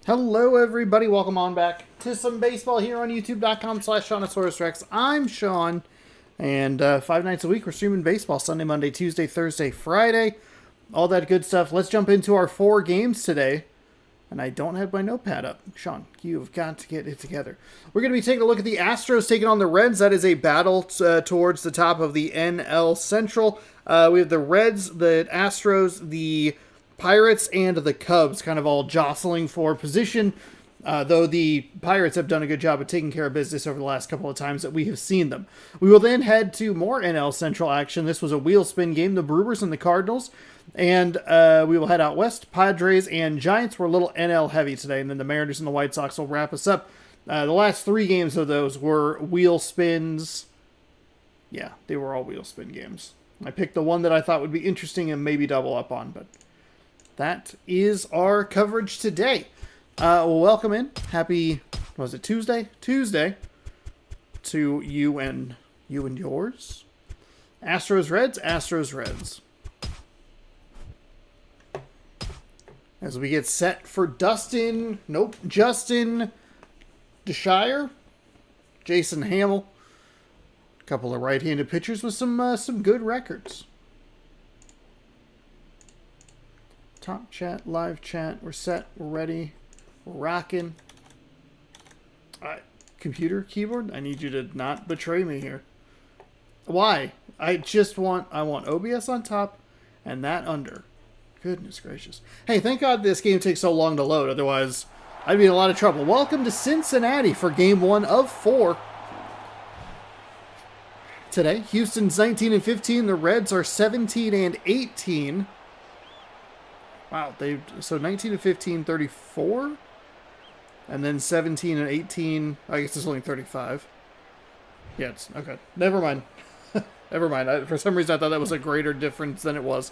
Hello, everybody. Welcome on back to some baseball here on youtube.com/SeanOsaurusRex. I'm Sean, and 5 nights a week we're streaming baseball: Sunday, Monday, Tuesday, Thursday, Friday, all that good stuff. Let's jump into our 4 games today. And I don't have my notepad up. Sean, you've got to get it together. We're going to be taking a look at the Astros taking on the Reds. That is a battle towards the top of the NL Central. We have the Reds, the Astros, the Pirates, and the Cubs kind of all jostling for position, though the Pirates have done a good job of taking care of business over the last couple of times that we have seen them. We will then head to more NL Central action. This was a wheel spin game, the Brewers and the Cardinals, and we will head out west. Padres and Giants were a little NL heavy today, and then the Mariners and the White Sox will wrap us up. The last 3 games of those were wheel spins. Yeah, they were all wheel spin games. I picked the one that I thought would be interesting and maybe double up on, but that is our coverage today. Welcome in. Happy, was it Tuesday? Tuesday to you and yours. Astros Reds, Astros Reds. As we get set for Justin Deshire, Jason Hamill. A couple of right-handed pitchers with some good records. Top chat, live chat. We're set. We're ready. We're rocking. Computer, keyboard. I need you to not betray me here. Why? I want OBS on top and that under. Goodness gracious. Hey, thank God this game takes so long to load. Otherwise, I'd be in a lot of trouble. Welcome to Cincinnati for game 1 of 4. Today, Houston's 19-15. The Reds are 17-18. Wow, so 19-15, 34, and then 17-18. I guess it's only 35. Yeah, it's okay. Never mind. Never mind. For some reason, I thought that was a greater difference than it was.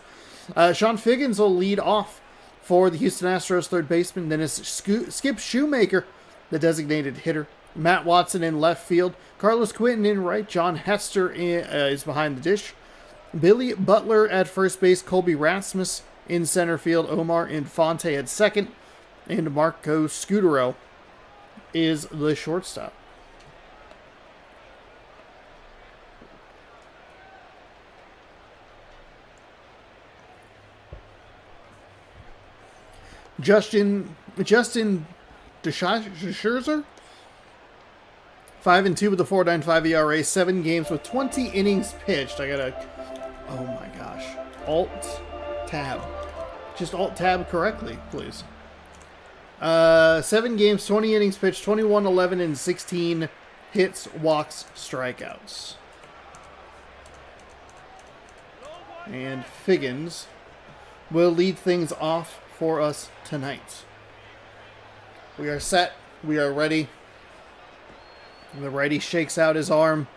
Sean Figgins will lead off for the Houston Astros third baseman. Then it's Skip Shoemaker, the designated hitter. Matt Watson in left field. Carlos Quentin in right. John Hester is behind the dish. Billy Butler at first base. Colby Rasmus in center field. Omar Infante at second. And Marco Scudero is the shortstop. Justin Scherzer, 5-2 with a 4.95 ERA, 7 games with 20 innings pitched. I gotta, oh my gosh, Alt-Tab. Just Alt-Tab correctly, please. 7 games, 20 innings pitched, 21-11, and 16 hits, walks, strikeouts. And Figgins will lead things off for us tonight. We are set. We are ready. The righty shakes out his arm.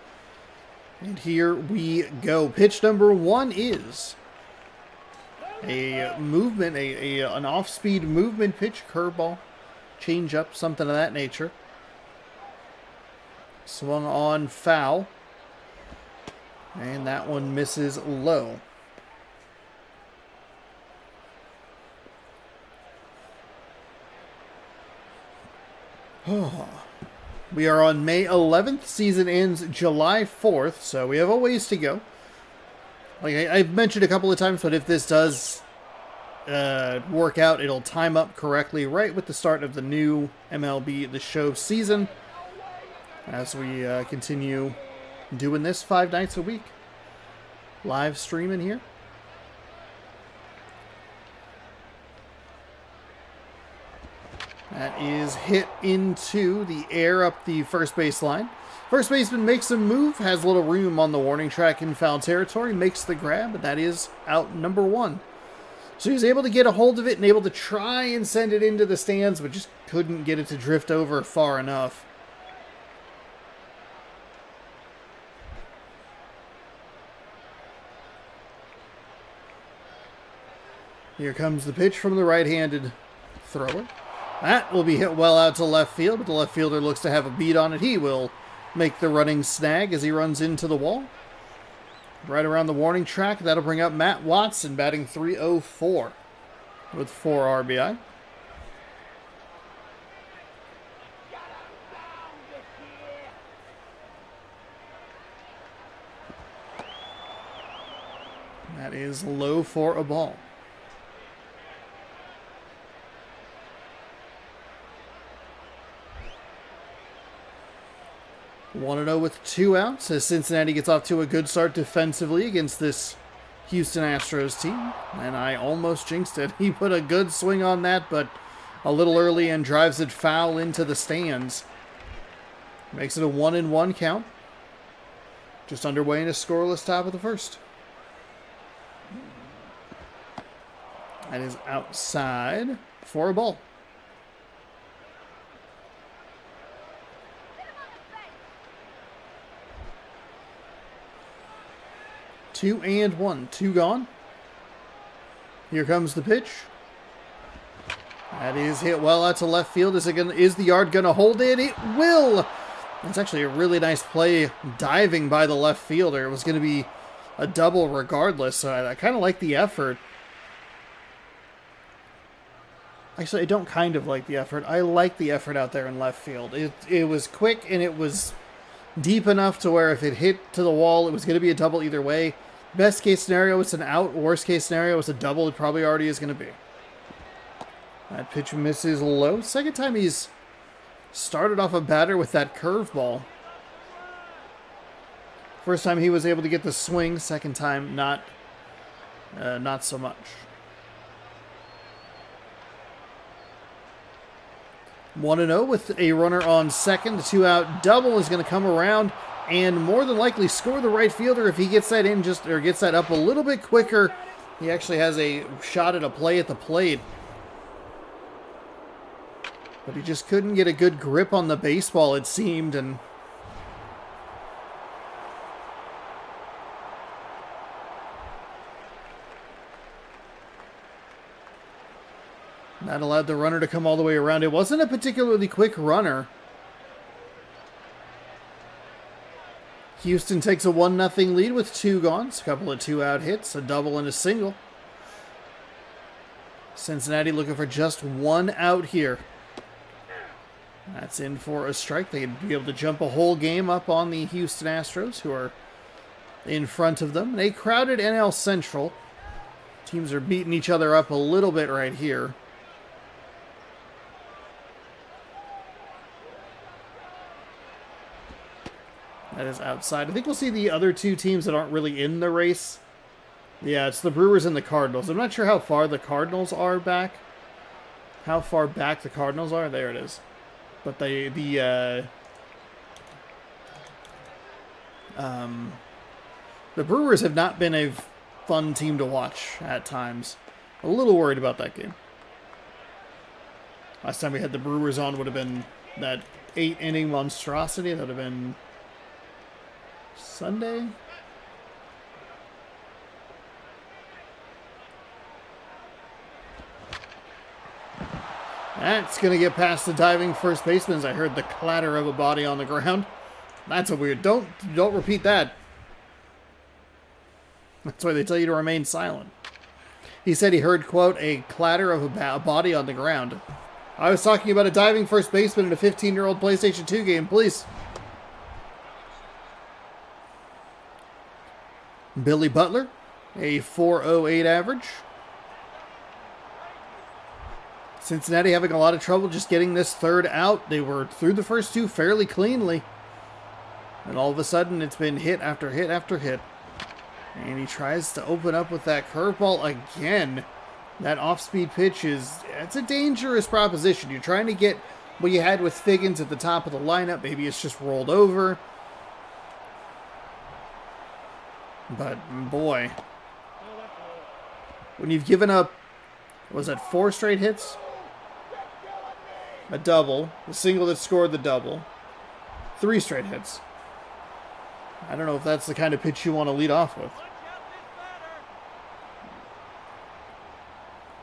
And here we go. Pitch number 1 is a movement, an off-speed movement pitch, curveball, change-up, something of that nature. Swung on foul. And that one misses low. We are on May 11th. Season ends July 4th, so we have a ways to go. Like I've mentioned a couple of times, but if this does work out, it'll time up correctly right with the start of the new MLB The Show season as we continue doing this 5 nights a week. Live streaming here. That is hit into the air up the first base line. First baseman makes a move, has a little room on the warning track in foul territory, makes the grab, and that is out number 1. So he was able to get a hold of it and able to try and send it into the stands, but just couldn't get it to drift over far enough. Here comes the pitch from the right-handed thrower. That will be hit well out to left field, but the left fielder looks to have a beat on it. He will make the running snag as he runs into the wall. Right around the warning track, that'll bring up Matt Watson, batting .304 with 4 RBI. That is low for a ball. One 1-0 with 2 outs as Cincinnati gets off to a good start defensively against this Houston Astros team. And I almost jinxed it. He put a good swing on that, but a little early and drives it foul into the stands. Makes it a 1-1 count. Just underway in a scoreless top of the first. That is outside for a ball. Two and one. 2 gone. Here comes the pitch. That is hit well out to left field. Is the yard gonna hold it? It will! That's actually a really nice play diving by the left fielder. It was going to be a double regardless, so I kind of like the effort. Actually, I don't kind of like the effort. I like the effort out there in left field. It was quick and it was deep enough to where if it hit to the wall, it was going to be a double either way. Best case scenario, it's an out. Worst case scenario, it's a double. It probably already is going to be. That pitch misses low. Second time he's started off a batter with that curveball. First time he was able to get the swing. Second time, not so much. 1-0 with a runner on second. The 2-out double is going to come around and more than likely score the right fielder if he gets that in or gets that up a little bit quicker. He actually has a shot at a play at the plate. But he just couldn't get a good grip on the baseball, it seemed, and that allowed the runner to come all the way around. It wasn't a particularly quick runner. Houston takes a 1-0 lead with 2 gone. A couple of 2-out hits, a double and a single. Cincinnati looking for just 1 out here. That's in for a strike. They'd be able to jump a whole game up on the Houston Astros, who are in front of them. In a crowded NL Central. Teams are beating each other up a little bit right here. That is outside. I think we'll see the other 2 teams that aren't really in the race. Yeah, it's the Brewers and the Cardinals. I'm not sure how far the Cardinals are back. How far back the Cardinals are. There it is. But the Brewers have not been a fun team to watch at times. A little worried about that game. Last time we had the Brewers on would have been that 8-inning monstrosity. That would have been Sunday. That's going to get past the diving first baseman as I heard the clatter of a body on the ground. That's a weird. Don't repeat that. That's why they tell you to remain silent. He said he heard, quote, a clatter of a body on the ground. I was talking about a diving first baseman in a 15-year-old PlayStation 2 game, please. Billy Butler, a 4.08 average. Cincinnati having a lot of trouble just getting this 3rd out. They were through the first 2 fairly cleanly. And all of a sudden, it's been hit after hit after hit. And he tries to open up with that curveball again. That off-speed pitch it's a dangerous proposition. You're trying to get what you had with Figgins at the top of the lineup. Maybe it's just rolled over. But, boy. When you've given up, was that 4 straight hits? A double. The single that scored the double. 3 straight hits. I don't know if that's the kind of pitch you want to lead off with.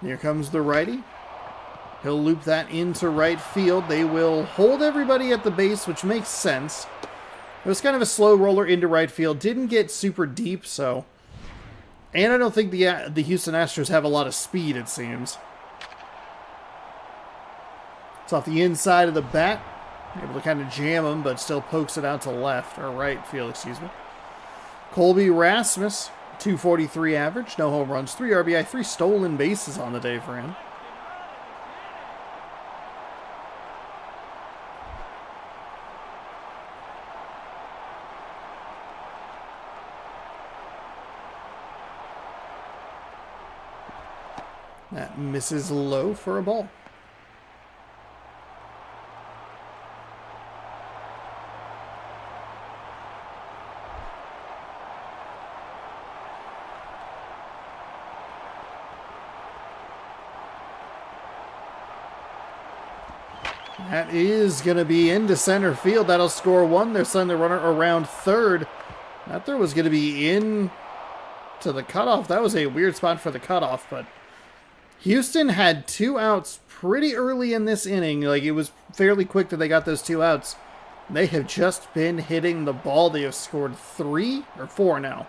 Here comes the righty. He'll loop that into right field. They will hold everybody at the base, which makes sense. It was kind of a slow roller into right field. Didn't get super deep, so. And I don't think the Houston Astros have a lot of speed, it seems. It's off the inside of the bat. Able to kind of jam him, but still pokes it out to left, or right field, excuse me. Colby Rasmus .243 average, no home runs, 3 RBI, 3 stolen bases on the day for him. That misses low for a ball. That is going to be into center field. That'll score one. They're sending the runner around third. That throw was going to be in to the cutoff. That was a weird spot for the cutoff, but Houston had 2 outs pretty early in this inning. Like, it was fairly quick that they got those 2 outs. They have just been hitting the ball. They have scored 3 or 4 now.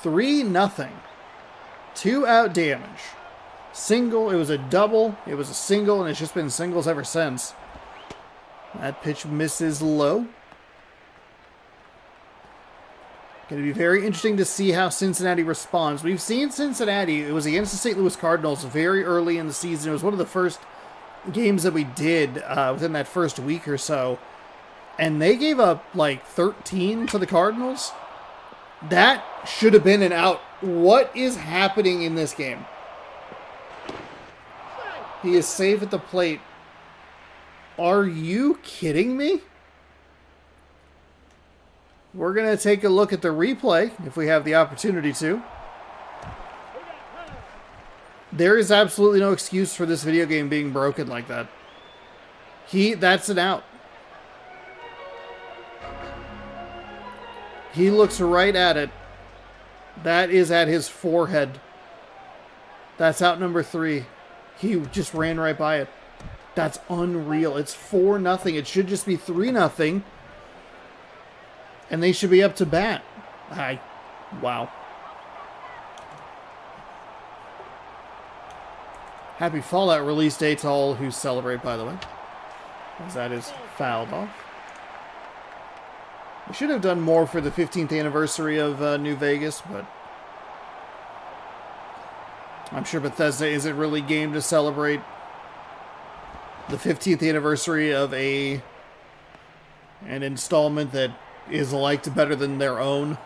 3-0. 2 out damage. Single, it was a double, it was a single, and it's just been singles ever since. That pitch misses low. Going to be very interesting to see how Cincinnati responds. We've seen Cincinnati, it was against the St. Louis Cardinals very early in the season. It was one of the first games that we did within that first week or so. And they gave up like 13 to the Cardinals. That should have been an out. What is happening in this game? He is safe at the plate. Are you kidding me? We're going to take a look at the replay if we have the opportunity to. There is absolutely no excuse for this video game being broken like that. That's an out. He looks right at it. That is at his forehead. That's out number 3. He just ran right by it. That's unreal. It's 4-0. It should just be 3-0. And they should be up to bat. Wow. Happy Fallout release day to all who celebrate, by the way. As that is fouled off. We should have done more for the 15th anniversary of New Vegas, but I'm sure Bethesda isn't really game to celebrate the 15th anniversary of an installment that is liked better than their own.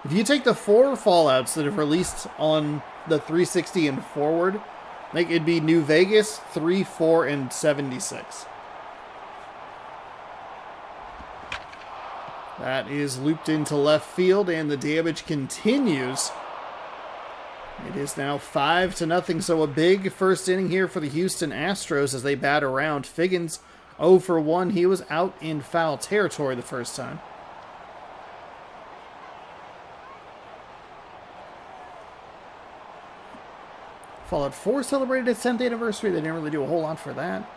If you take the 4 Fallouts that have released on the 360 and forward, I think it'd be New Vegas, 3, 4, and 76. That is looped into left field, and the damage continues. It is now 5-0, so a big first inning here for the Houston Astros as they bat around. Figgins 0 for 1. He was out in foul territory the first time. Fallout 4 celebrated its 10th anniversary. They didn't really do a whole lot for that.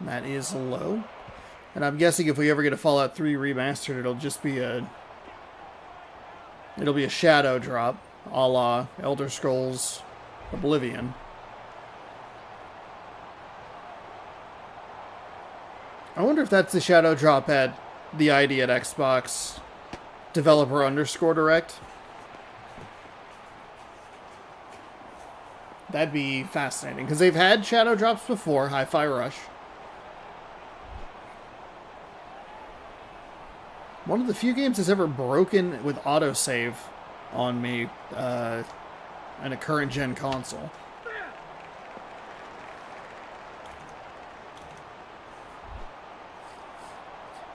That is low. And I'm guessing if we ever get a Fallout 3 remastered, it'll just be a shadow drop, a la Elder Scrolls Oblivion. I wonder if that's the shadow drop at the ID at Xbox developer _direct. That'd be fascinating, because they've had shadow drops before, Hi-Fi Rush. One of the few games that's ever broken with autosave on me in a current-gen console.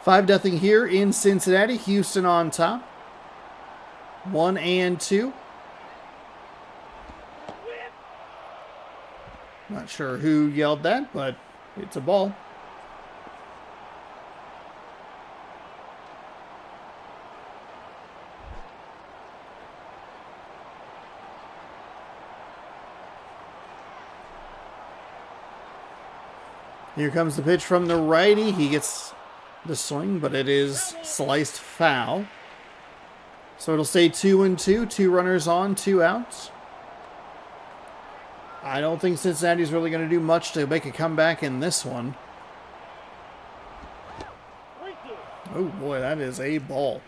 Five nothing here in Cincinnati. Houston on top. 1-2. Not sure who yelled that, but it's a ball. Here comes the pitch from the righty. He gets the swing, but it is sliced foul. So it'll stay 2-2. 2 runners on, 2 outs. I don't think Cincinnati's really going to do much to make a comeback in this one. Oh boy, that is a ball.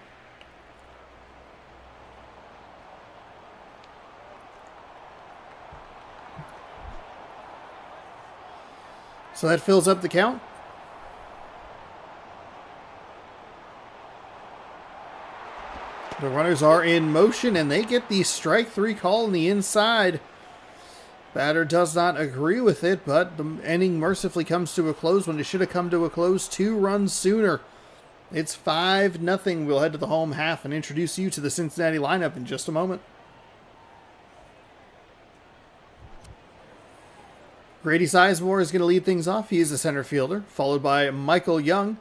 So that fills up the count. The runners are in motion, and they get the strike three call on the inside. Batter does not agree with it, but the inning mercifully comes to a close when it should have come to a close 2 runs sooner. It's 5-0. We'll head to the home half and introduce you to the Cincinnati lineup in just a moment. Grady Sizemore is going to lead things off. He is a center fielder, followed by Michael Young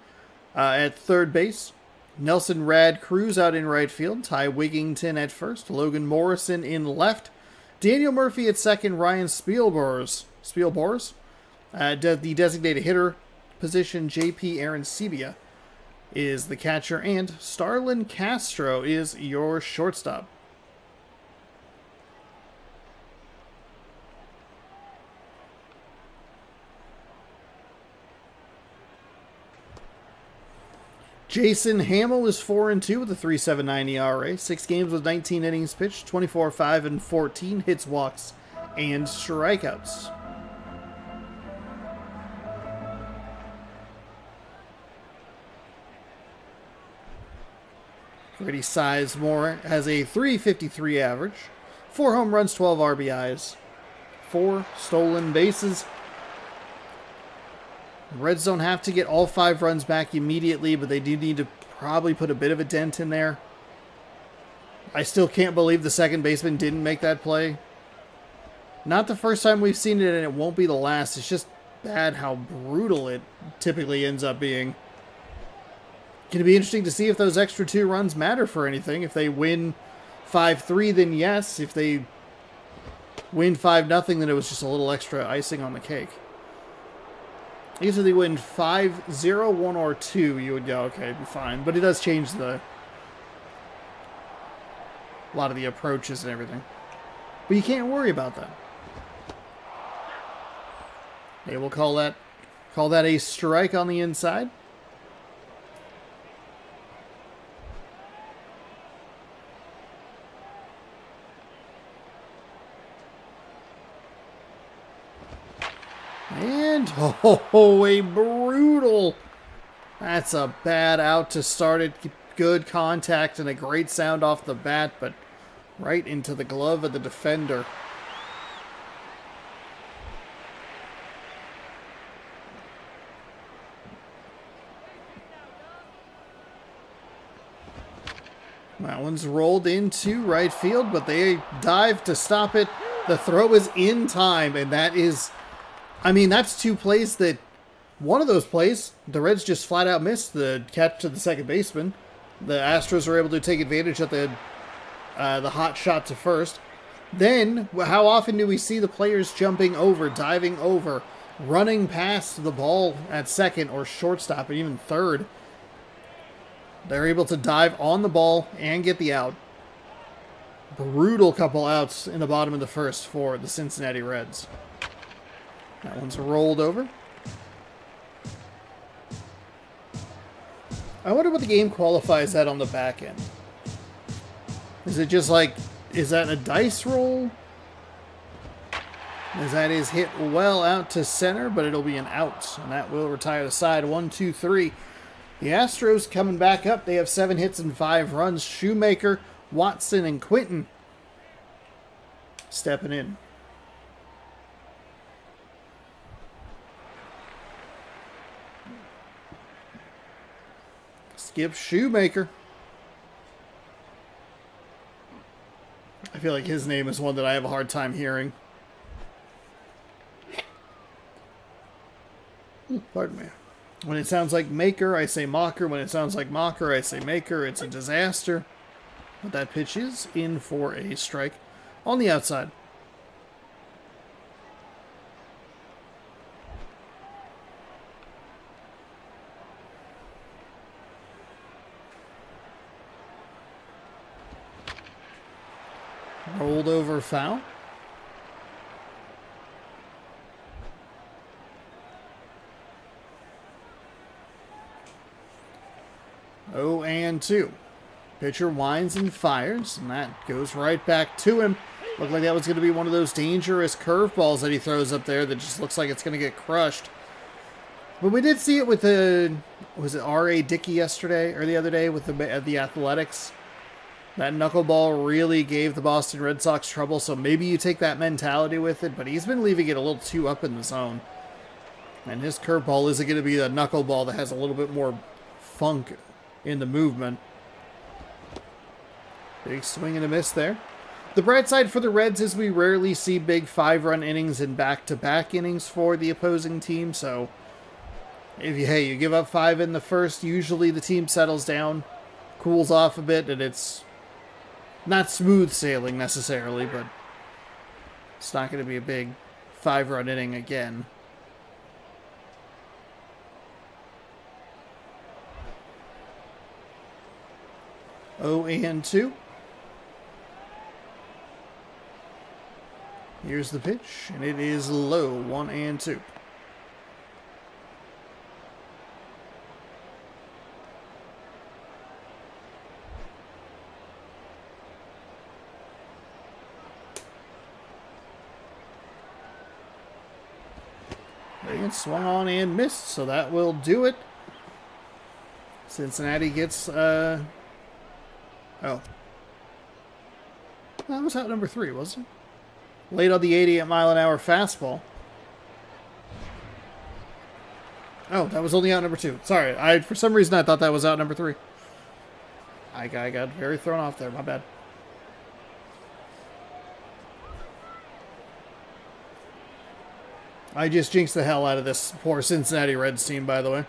at third base. Nelson Rad Cruz out in right field. Ty Wigington at first. Logan Morrison in left. Daniel Murphy at second. Ryan Spielbors. The designated hitter position. JP Arancibia is the catcher. And Starlin Castro is your shortstop. Jason Hamill is 4-2 with a 3.79 ERA. 6 games with 19 innings pitched, 24-5 and 14 hits, walks, and strikeouts. Grady Sizemore has a 3.53 average, 4 home runs, 12 RBIs, 4 stolen bases. Reds don't have to get all 5 runs back immediately, but they do need to probably put a bit of a dent in there. I still can't believe the second baseman didn't make that play. Not the first time we've seen it, and it won't be the last. It's just bad how brutal it typically ends up being. Going to be interesting to see if those extra 2 runs matter for anything. If they win 5-3, then yes. If they win 5-0, then it was just a little extra icing on the cake. I guess if they win 5-0, 1 or 2, you would go, okay, it'd be fine. But it does change a lot of the approaches and everything. But you can't worry about that. They will call that a strike on the inside. And, a brutal. That's a bad out to start it. Good contact and a great sound off the bat, but right into the glove of the defender. That one's rolled into right field, but they dive to stop it. The throw is in time, and that is... that's 2 plays that... One of those plays, the Reds just flat out missed the catch to the second baseman. The Astros were able to take advantage of the hot shot to first. Then, how often do we see the players jumping over, diving over, running past the ball at second or shortstop and even third? They're able to dive on the ball and get the out. Brutal couple outs in the bottom of the first for the Cincinnati Reds. That one's rolled over. I wonder what the game qualifies at on the back end. Is it just like, is that a dice roll? As that is hit well out to center, but it'll be an out. And that will retire the side. 1, 2, 3. The Astros coming back up. They have 7 hits and 5 runs. Shoemaker, Watson, and Quinton stepping in. Skip Shoemaker. I feel like his name is one that I have a hard time hearing. Pardon me. When it sounds like Maker, I say Mocker. When it sounds like Mocker, I say Maker. It's a disaster. But that pitch is in for a strike on the outside. Rolled over foul. 0-2. Pitcher winds and fires, and that goes right back to him. Looked like that was going to be one of those dangerous curveballs that he throws up there that just looks like it's going to get crushed. But we did see it with was it R.A. Dickey yesterday or the other day with the Athletics? That knuckleball really gave the Boston Red Sox trouble, so maybe you take that mentality with it, but he's been leaving it a little too up in the zone. And his curveball isn't going to be a knuckleball that has a little bit more funk in the movement. Big swing and a miss there. The bright side for the Reds is we rarely see big 5-run innings and back-to-back innings for the opposing team, so if you give up 5 in the first, usually the team settles down, cools off a bit, and it's not smooth sailing necessarily, but it's not going to be a big 5-run inning again. Oh, and 2. Here's the pitch, and it is low, 1-2. They swung on and missed, so that will do it. Cincinnati gets, oh. That was out number 3, wasn't it? Late on the 88-mile-an-hour fastball. Oh, that was only out number 2. Sorry, for some reason I thought that was out number 3. I got very thrown off there. My bad. I just jinxed the hell out of this poor Cincinnati Reds team, by the way.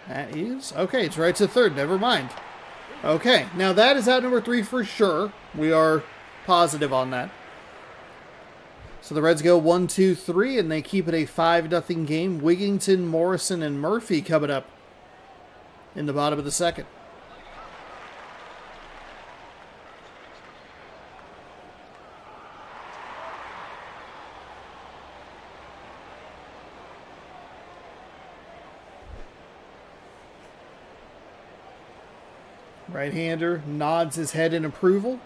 That is... Okay, it's right to third. Never mind. Okay, now that is out number 3 for sure. We are positive on that. So the Reds go 1-2-3, and they keep it a 5-0 game. Wigington, Morrison, and Murphy coming up in the bottom of the second. Right-hander nods his head in approval.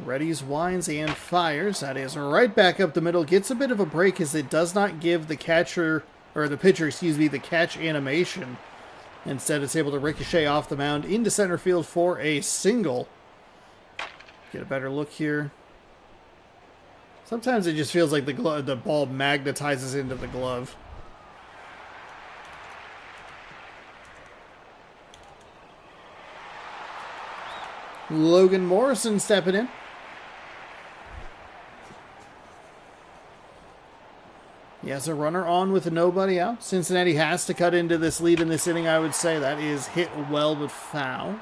Readies, winds, and fires. That is right back up the middle. Gets a bit of a break as it does not give the pitcher, the catch animation. Instead, it's able to ricochet off the mound into center field for a single. Get a better look here. Sometimes it just feels like the ball magnetizes into the glove. Logan Morrison stepping in. He has a runner on with nobody out. Cincinnati has to cut into this lead in this inning, I would say. That is hit well but foul.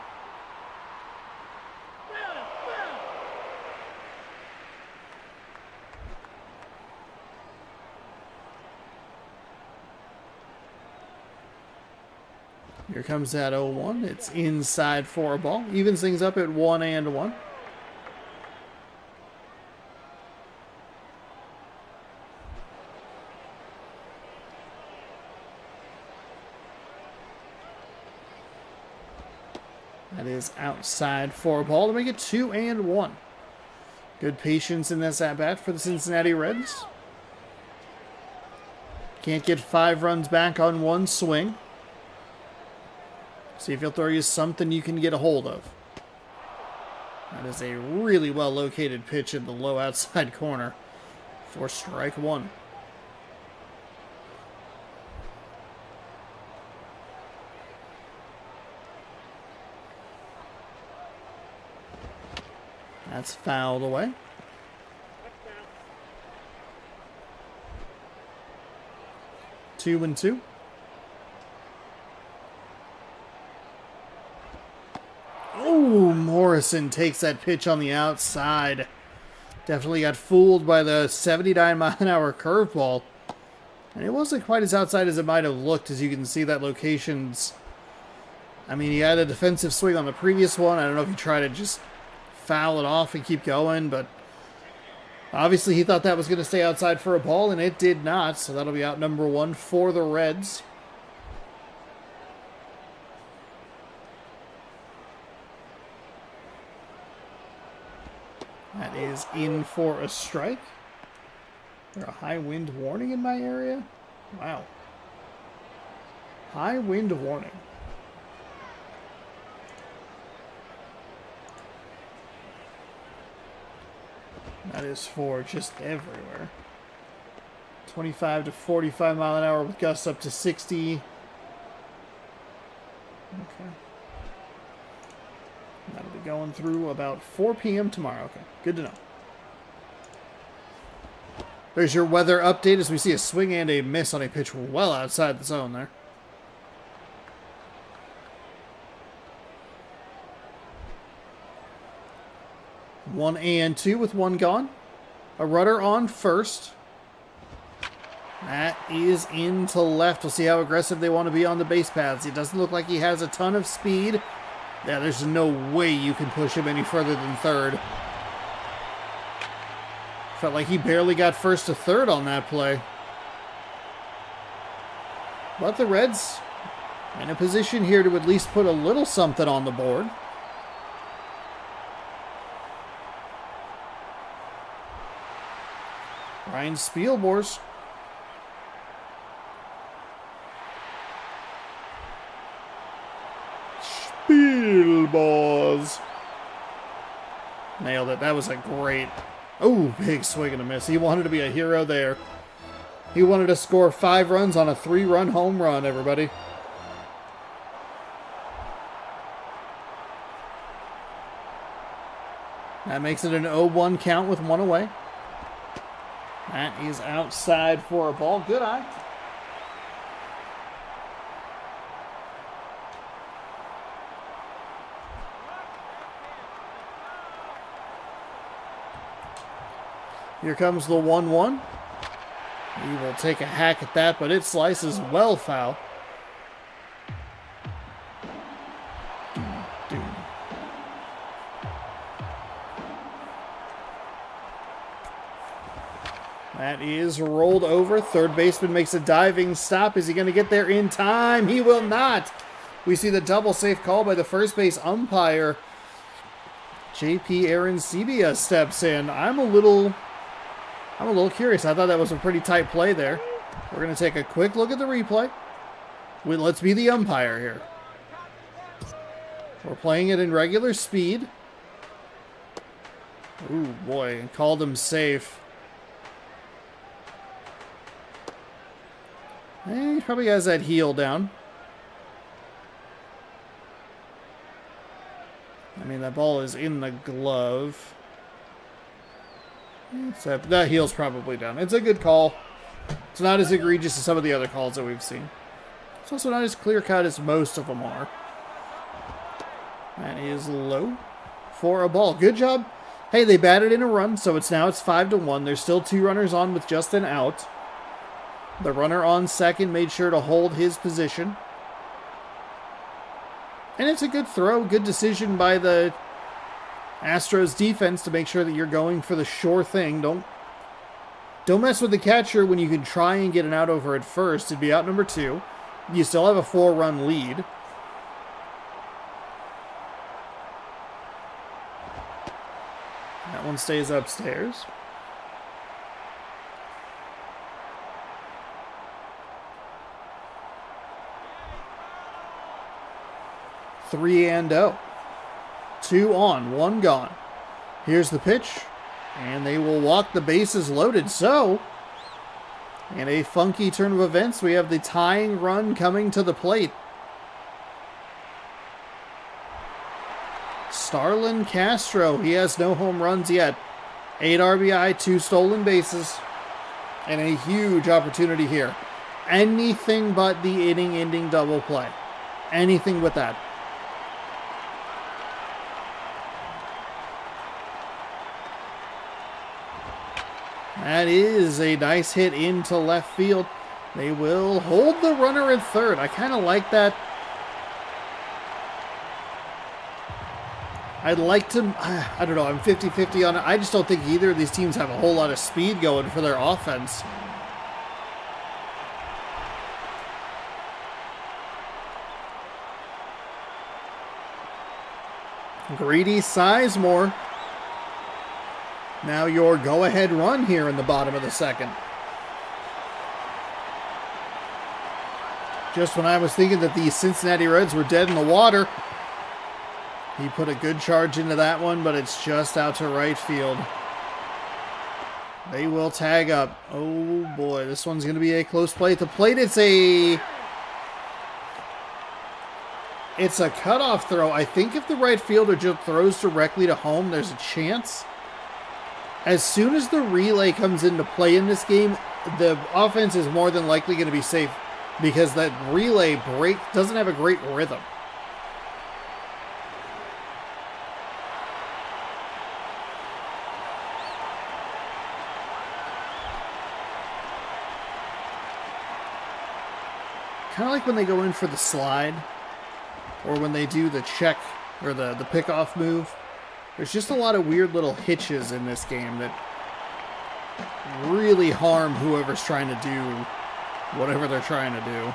Here comes that 0-1. It's inside for a ball. Evens things up at 1-1. That is outside for a ball to make it 2-1. Good patience in this at-bat for the Cincinnati Reds. Can't get 5 runs back on one swing. See if he'll throw you something you can get a hold of. That is a really well-located pitch in the low outside corner for strike 1. That's fouled away. 2-2. Oh, Morrison takes that pitch on the outside. Definitely got fooled by the 79-mile-an-hour curveball. And it wasn't quite as outside as it might have looked, as you can see that location's... I mean, he had a defensive swing on the previous one. I don't know if he tried to just foul it off and keep going, but obviously he thought that was going to stay outside for a ball, and it did not. So that'll be out number 1 for the Reds. is in for a strike. Is there a high wind warning in my area? Wow. High wind warning. That is for just everywhere. 25 to 45 mile an hour with gusts up to 60. Okay. That'll be going through about 4 p.m. tomorrow. Okay, good to know. There's your weather update as we see a swing and a miss on a pitch well outside the zone there. One and two with one gone. A runner on first. That is into left. We'll see how aggressive they want to be on the base paths. It doesn't look like he has a ton of speed. Yeah, there's no way you can push him any further than third. Felt like he barely got first to third on that play. But the Reds in a position here to at least put a little something on the board. Ryan Spielborgs. Spielborgs. Nailed it. That was a great... Oh, big swing and a miss. He wanted to be a hero there. He wanted to score 5 runs on a 3-run home run, everybody. That makes it an 0-1 count with 1 away. That is outside for a ball. Good eye. Here comes the 1-1. He will take a hack at that, but it slices well foul. That is rolled over. Third baseman makes a diving stop. Is he going to get there in time? He will not. We see the double safe call by the first base umpire. JP Arancibia steps in. I'm a little curious. I thought that was a pretty tight play there. We're going to take a quick look at the replay. Let's be the umpire here. We're playing it in regular speed. Ooh, boy. Called him safe. He probably has that heel down. I mean, that ball is in the glove. That heel's probably down. It's a good call. It's not as egregious as some of the other calls that we've seen. It's also not as clear-cut as most of them are. That is low for a ball. Good job. Hey, they batted in a run, so it's 5-1. There's still 2 runners on with just an out. The runner on second made sure to hold his position. And it's a good throw, good decision by the Astros defense to make sure that you're going for the sure thing. Don't mess with the catcher when you can try and get an out over at first. It'd be out number 2. You still have a 4-run lead. That one stays upstairs. Three and 0. 2 on, 1 gone. Here's the pitch, and they will walk. The bases loaded. So, in a funky turn of events, we have the tying run coming to the plate. Starlin Castro, he has no home runs yet. 8 RBI, 2 stolen bases, and a huge opportunity here. Anything but the inning-ending double play. Anything but that. That is a nice hit into left field. They will hold the runner at third. I kind of like that. I'd like to, I don't know, I'm 50-50 on it. I just don't think either of these teams have a whole lot of speed going for their offense. Greedy Sizemore. Now your go-ahead run here in the bottom of the second. Just when I was thinking that the Cincinnati Reds were dead in the water, he put a good charge into that one, but it's just out to right field. They will tag up. Oh boy, this one's going to be a close play. At the plate, it's a cutoff throw. I think if the right fielder just throws directly to home, there's a chance. As soon as the relay comes into play in this game, the offense is more than likely going to be safe because that relay break doesn't have a great rhythm. Kind of like when they go in for the slide or when they do the check or the pickoff move. There's just a lot of weird little hitches in this game that really harm whoever's trying to do whatever they're trying to do.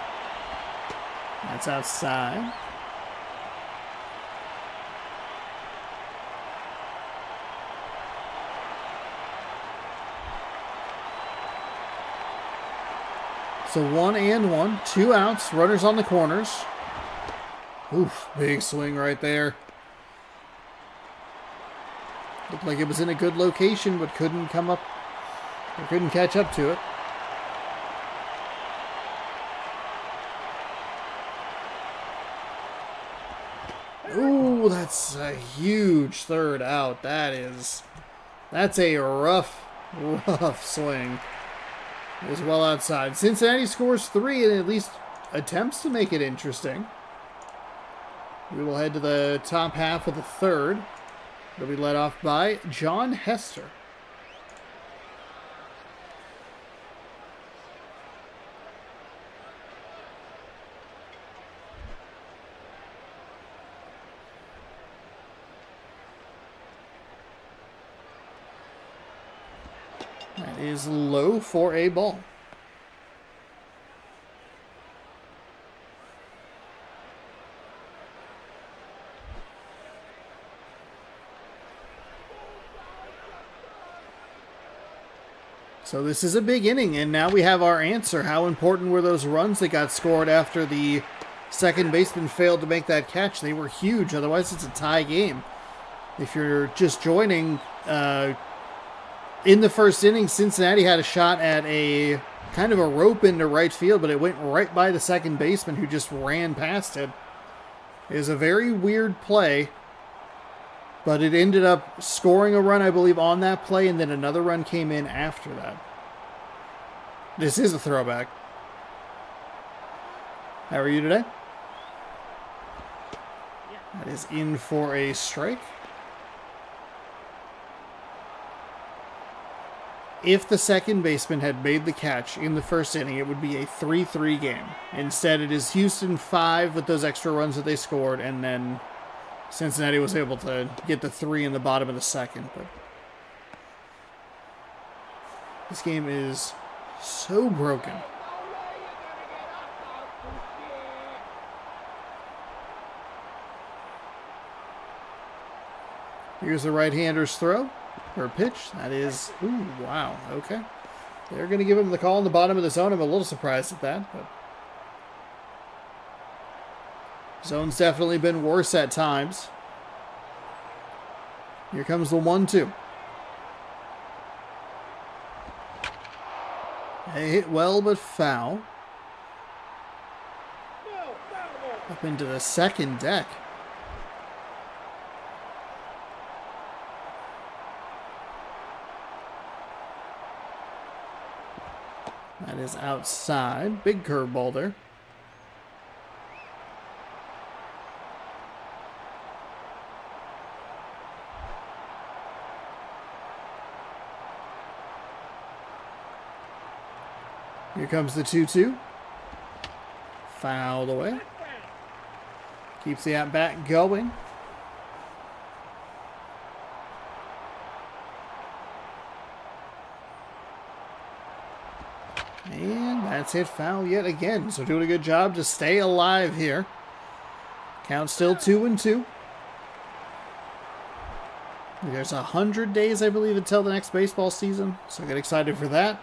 That's outside. So 1-1, 2 outs, runners on the corners. Oof, big swing right there. Looked like it was in a good location, but couldn't come up, or couldn't catch up to it. Ooh, that's a huge third out. That's a rough swing. It was well outside. Cincinnati scores 3 and at least attempts to make it interesting. We will head to the top half of the third. It'll be led off by John Hester. That is low for a ball. So this is a big inning, and now we have our answer. How important were those runs that got scored after the second baseman failed to make that catch? They were huge, otherwise it's a tie game. If you're just joining, in the first inning, Cincinnati had a shot at a kind of a rope into right field, but it went right by the second baseman who just ran past it. It was a very weird play, but it ended up scoring a run, I believe, on that play, and then another run came in after that. This is a throwback. How are you today? That is in for a strike. If the second baseman had made the catch in the first inning, it would be a 3-3 game. Instead, it is Houston 5 with those extra runs that they scored, and then Cincinnati was able to get the 3 in the bottom of the second. But this game is so broken. Here's the right-hander's throw. Or pitch. That is, ooh, wow, okay. They're going to give him the call in the bottom of the zone. I'm a little surprised at that, but zone's definitely been worse at times. Here comes the 1-2. They hit well, but foul. Up into the second deck. That is outside. Big curveball there. Here comes the 2-2. Fouled away. Keeps the at-bat going. And that's hit foul yet again. So doing a good job to stay alive here. Count still 2-2. There's 100 days, I believe, until the next baseball season, so get excited for that.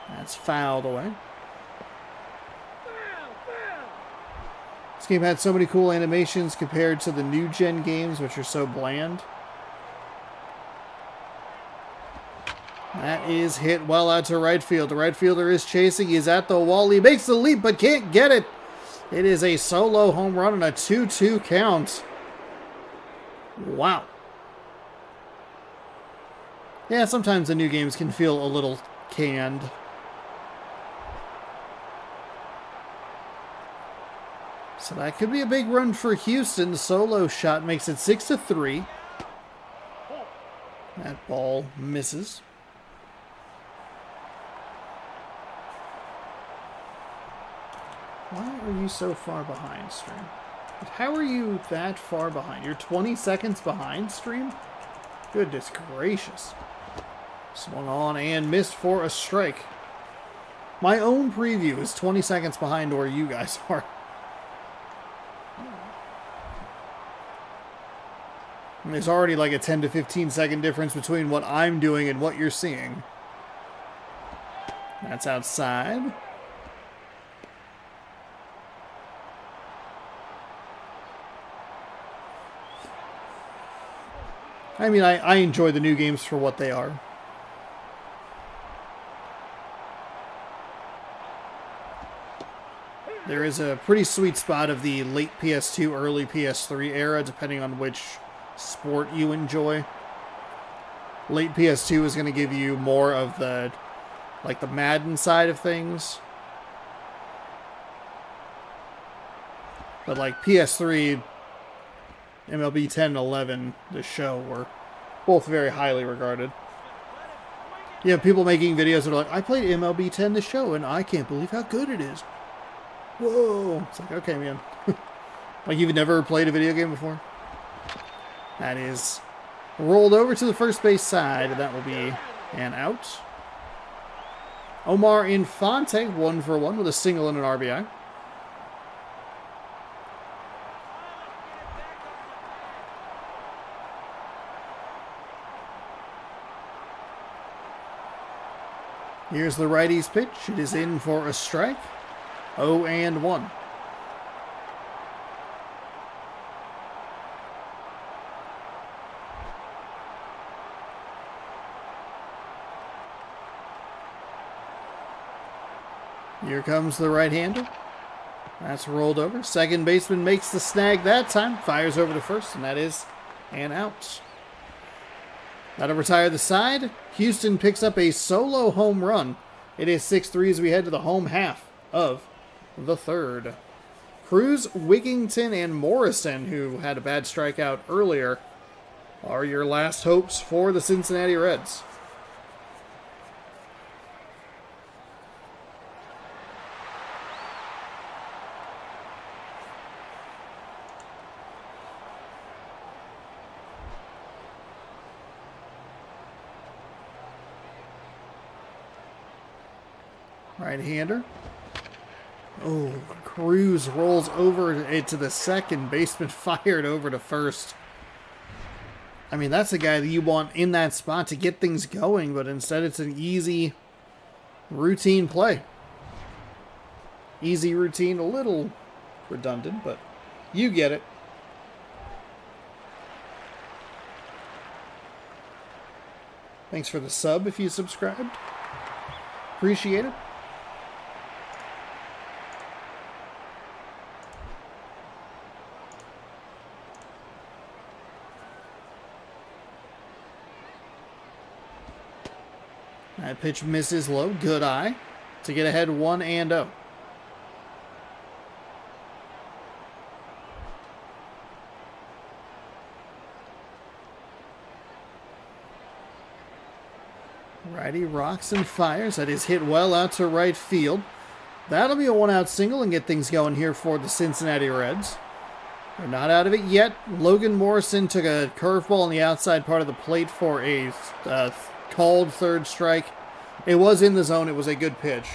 That's fouled away. This game had so many cool animations compared to the new gen games, which are so bland. That is hit well out to right field. The right fielder is chasing. He's at the wall. He makes the leap, but can't get it. It is a solo home run and a 2-2 count. Wow. Yeah, sometimes the new games can feel a little canned. So that could be a big run for Houston. The solo shot makes it 6-3. That ball misses. Why are you so far behind, Stream? How are you that far behind? You're 20 seconds behind, Stream? Goodness gracious. Swung on and missed for a strike. My own preview is 20 seconds behind where you guys are. And there's already like a 10 to 15 second difference between what I'm doing and what you're seeing. That's outside. I mean, I enjoy the new games for what they are. There is a pretty sweet spot of the late PS2, early PS3 era, depending on which sport you enjoy. Late PS2 is going to give you more of the, like, the Madden side of things. But like PS3, MLB 10 and 11, the show, were both very highly regarded. You have people making videos that are like, I played MLB 10 the show and I can't believe how good it is. Whoa. It's like, okay, man. Like you've never played a video game before? That is rolled over to the first base side, and that will be an out. Omar Infante, 1 for 1 with a single and an RBI. Here's the righty's pitch. It is in for a strike. 0-1. Here comes the right-hander. That's rolled over. Second baseman makes the snag that time. Fires over to first, and that is an out. That'll retire the side. Houston picks up a solo home run. It is 6-3 as we head to the home half of the third. Cruz, Wigington, and Morrison, who had a bad strikeout earlier, are your last hopes for the Cincinnati Reds. Right-hander. Oh, Cruz rolls over it to the second baseman, fired over to first. I mean, that's a guy that you want in that spot to get things going, but instead it's an easy routine play. Easy routine, a little redundant, but you get it. Thanks for the sub if you subscribed. Appreciate it. That pitch misses low. Good eye to get ahead 1-0. Righty rocks and fires. That is hit well out to right field. That'll be a one-out single and get things going here for the Cincinnati Reds. They're not out of it yet. Logan Morrison took a curveball on the outside part of the plate for a called third strike. It was in the zone. It was a good pitch.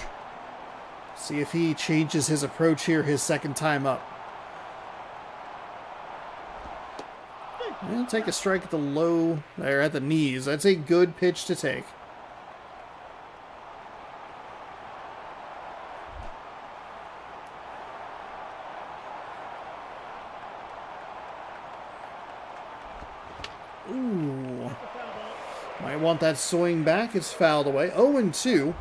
See if he changes his approach here his second time up. He'll take a strike at the low, there at the knees. That's a good pitch to take. Ooh. Might want that swing back. It's fouled away. 0-2.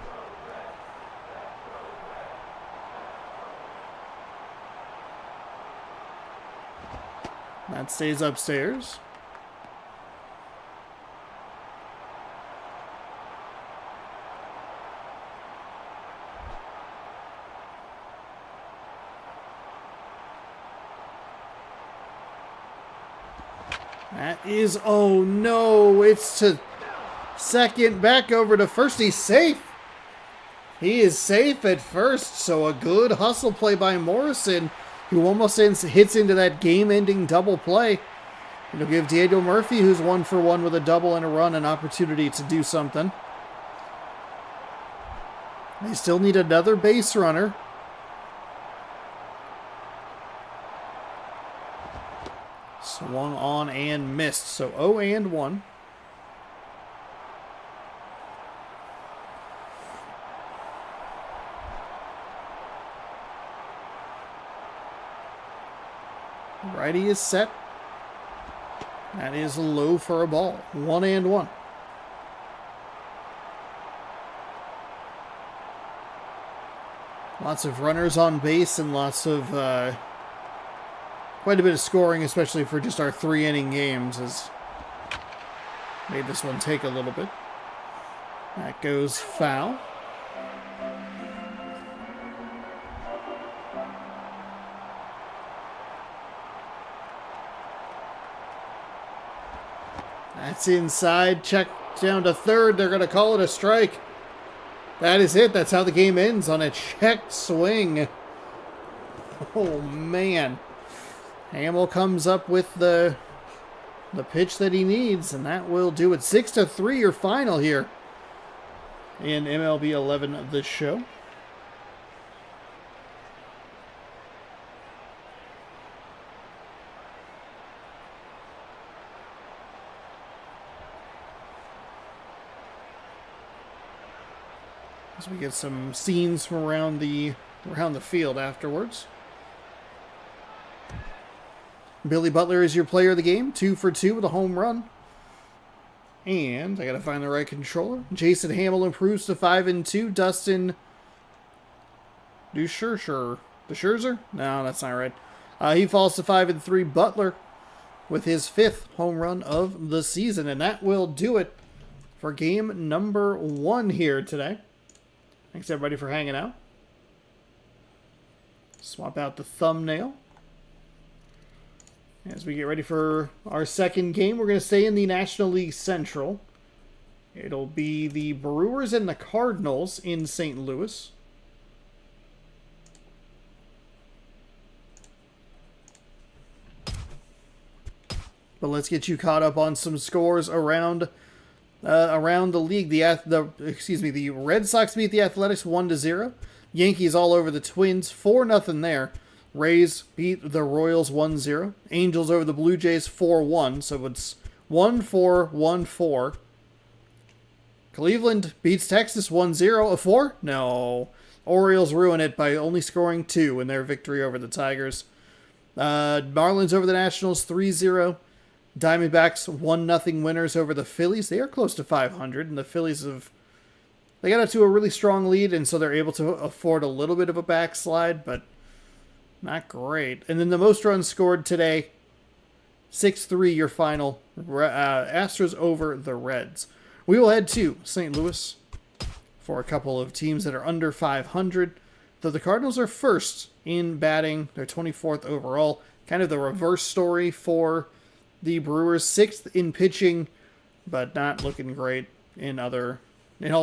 That stays upstairs. That is, oh no, it's to second, back over to first. He's safe. He is safe at first, so a good hustle play by Morrison, who almost hits into that game-ending double play. It'll give Daniel Murphy, who's 1 for 1 with a double and a run, an opportunity to do something. They still need another base runner. Swung on and missed, so 0-1. Righty is set. That is low for a ball. 1-1. Lots of runners on base and lots of quite a bit of scoring, especially for just our 3-inning games, has made this one take a little bit. That goes foul. That's inside. Check down to third. They're going to call it a strike. That is it. That's how the game ends, on a checked swing. Oh, man. Hamill comes up with the pitch that he needs, and that will do it. 6-3 your final here in MLB 11, the show. As we get some scenes from around the field afterwards. Billy Butler is your player of the game, 2 for 2 with a home run. And I got to find the right controller. Jason Hamill improves to 5-2. Dustin Scherzer? No, that's not right. He falls to 5-3. Butler with his 5th home run of the season, and that will do it for game number 1 here today. Thanks everybody for hanging out. Swap out the thumbnail. As we get ready for our second game, we're going to stay in the National League Central. It'll be the Brewers and the Cardinals in St. Louis. But let's get you caught up on some scores around the league. The Red Sox beat the Athletics 1-0. Yankees all over the Twins, 4-0 there. Rays beat the Royals 1-0. Angels over the Blue Jays 4-1, so it's 1-4, 1-4. Cleveland beats Texas 1-0. A 4? No. Orioles ruin it by only scoring 2 in their victory over the Tigers. Marlins over the Nationals 3-0. Diamondbacks 1-0 winners over the Phillies. They are close to 500, and the Phillies they got up to a really strong lead, and so they're able to afford a little bit of a backslide, but not great. And then the most runs scored today, 6-3 your final. Astros over the Reds. We will head to St. Louis for a couple of teams that are under 500. Though the Cardinals are first in batting. They're 24th overall. Kind of the reverse story for the Brewers. 6th in pitching, but not looking great in all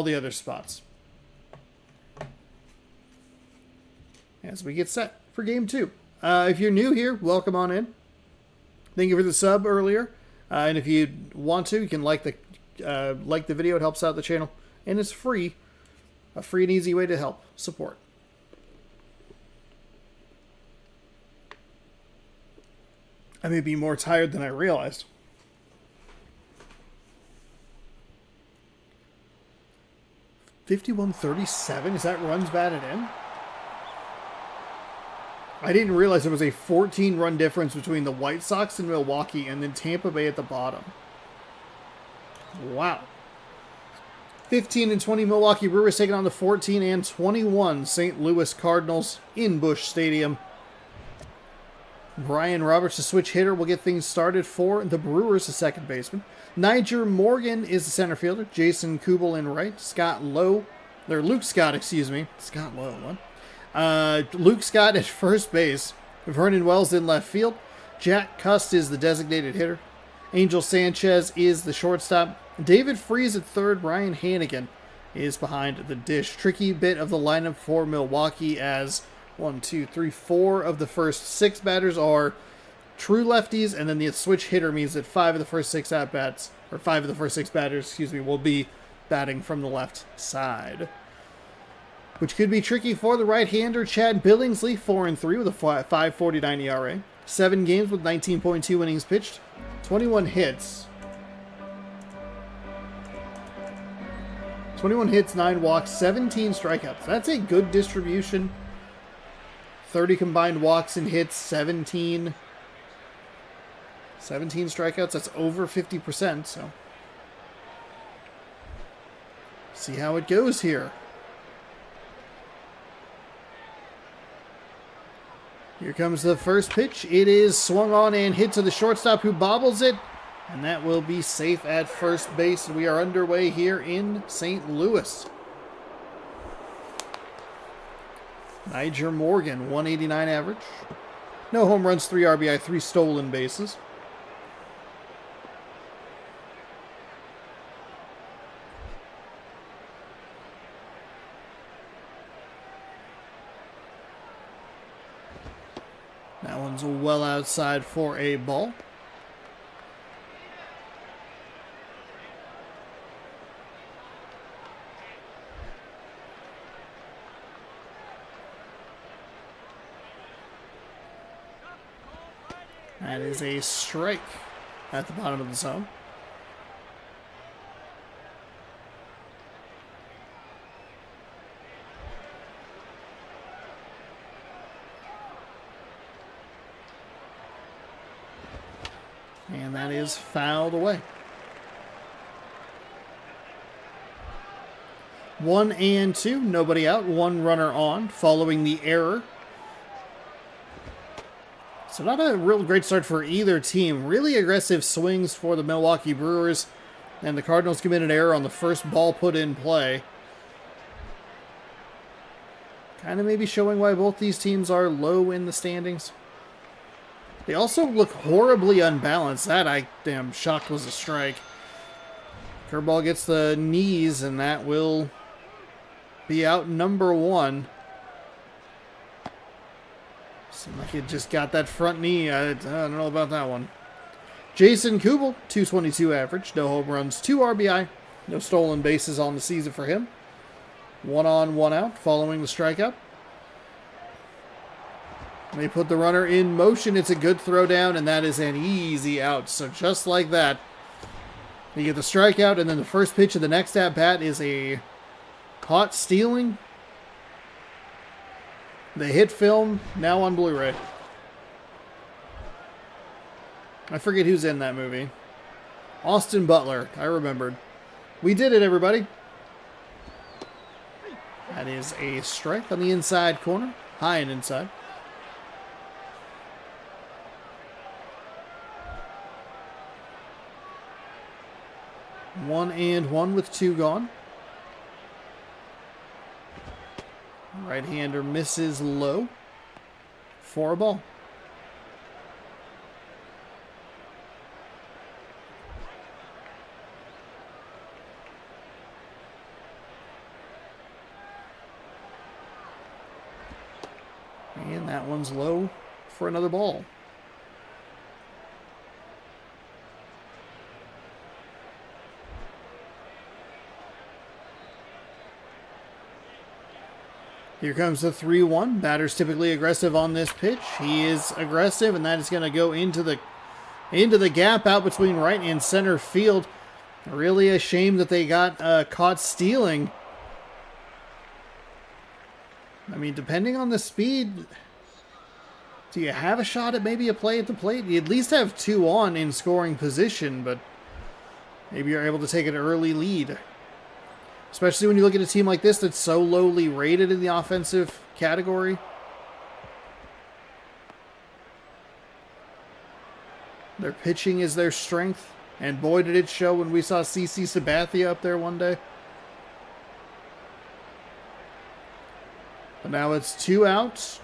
the other spots. As we get set for game 2. If you're new here, welcome on in. Thank you for the sub earlier. And if you want to, you can like the video. It helps out the channel. And it's free. A free and easy way to help support. I may be more tired than I realized. 51-37. Is that runs batted in? I didn't realize there was a 14-run difference between the White Sox and Milwaukee and then Tampa Bay at the bottom. Wow. 15-20 Milwaukee Brewers taking on the 14-21 St. Louis Cardinals in Busch Stadium. Brian Roberts, the switch hitter, will get things started for the Brewers, the second baseman. Nyjer Morgan is the center fielder. Jason Kubel in right. Luke Scott, excuse me. Scott Lowe, what? Luke Scott at first base. Vernon Wells in left field. Jack Cust is the designated hitter. Angel Sanchez is the shortstop. David Freese at third. Ryan Hannigan is behind the dish. Tricky bit of the lineup for Milwaukee as 4 of the first 6 batters are true lefties, and then the switch hitter means that 5 of the first 6 at-bats, or 5 of the first 6 batters, will be batting from the left side. Which could be tricky for the right-hander Chad Billingsley, 4-3 with a 5.49 ERA. 7 games with 19.2 innings pitched, 21 hits. 21 hits, 9 walks, 17 strikeouts. That's a good distribution. 30 combined walks and hits, 17 strikeouts. That's over 50%, so see how it goes here. Here comes the first pitch. It is swung on and hit to the shortstop who bobbles it, and that will be safe at first base. We are underway here in St. Louis. Nyjer Morgan, 189 average. No home runs, 3 RBI, 3 stolen bases. That one's well outside for a ball. That is a strike at the bottom of the zone. And that is fouled away. 1-2, nobody out, 1 runner on following the error. So not a real great start for either team. Really aggressive swings for the Milwaukee Brewers. And the Cardinals committed error on the first ball put in play. Kind of maybe showing why both these teams are low in the standings. They also look horribly unbalanced. That I am shocked was a strike. Curveball gets the knees, and that will be out number 1. Seemed like it just got that front knee. I don't know about that one. Jason Kubel, 222 average. No home runs, 2 RBI. No stolen bases on the season for him. 1 on, 1 out following the strikeout. They put the runner in motion. It's a good throw down, and that is an easy out. So just like that, you get the strikeout, and then the first pitch of the next at-bat is a caught stealing. The hit film, now on Blu-ray. I forget who's in that movie. Austin Butler, I remembered. We did it, everybody. That is a strike on the inside corner. High and inside. One and one with 2 gone. Right-hander misses low for a ball. And that one's low for another ball. Here comes the 3-1. Batter's typically aggressive on this pitch. He is aggressive, and that is going to go into the gap out between right and center field. Really a shame that they got caught stealing I mean, depending on the speed, do you have a shot at maybe a play at the plate? You at least have 2 on in scoring position, but maybe you're able to take an early lead. Especially when you look at a team like this that's so lowly rated in the offensive category. Their pitching is their strength. And boy, did it show when we saw CC Sabathia up there one day. But now it's 2 outs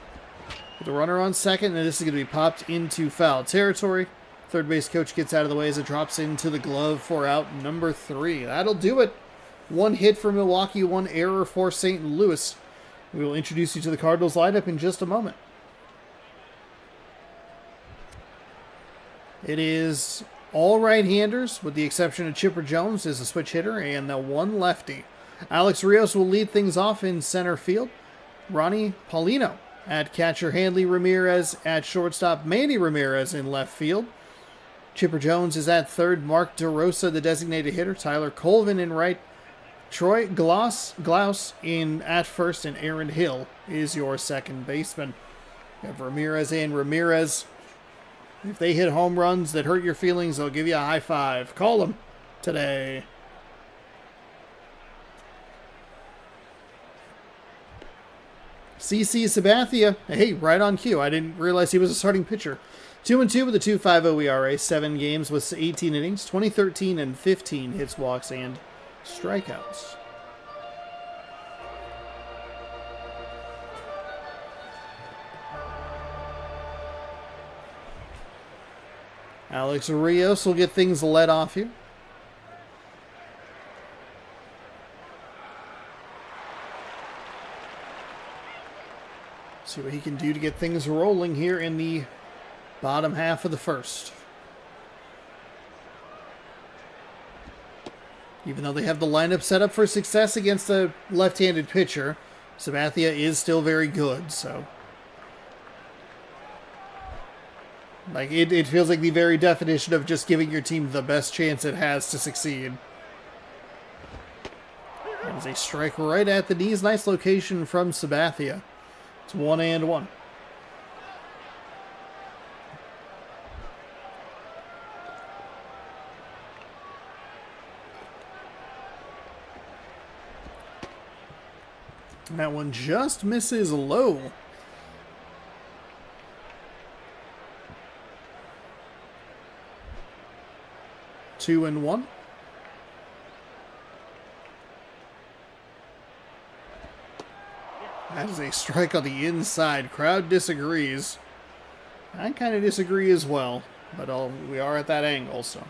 with a runner on second, and this is going to be popped into foul territory. Third base coach gets out of the way as it drops into the glove for out number 3. That'll do it. 1 hit for Milwaukee, 1 error for St. Louis. We will introduce you to the Cardinals lineup in just a moment. It is all right-handers, with the exception of Chipper Jones is a switch hitter, and the 1 lefty. Alex Rios will lead things off in center field. Ronnie Paulino at catcher, Hanley Ramirez at shortstop, Manny Ramirez in left field. Chipper Jones is at third, Mark DeRosa, the designated hitter, Tyler Colvin in right, Troy Glaus in at first, and Aaron Hill is your second baseman. You have Ramirez and Ramirez. If they hit home runs that hurt your feelings, they'll give you a high five. Call them today. CC Sabathia, hey, right on cue. I didn't realize he was a starting pitcher. 2-2 with a 2.50 ERA, 7 games with 18 innings, 2013 and 15 hits, walks, and strikeouts. Alex Rios will get things led off here. See what he can do to get things rolling here in the bottom half of the first. Even though they have the lineup set up for success against a left-handed pitcher, Sabathia is still very good, so. Like, it feels like the very definition of just giving your team the best chance it has to succeed. That is a strike right at the knees. Nice location from Sabathia. It's 1-1. That one just misses low. Two and one. That is a strike on the inside. Crowd disagrees. I kind of disagree as well, but we are at that angle, so.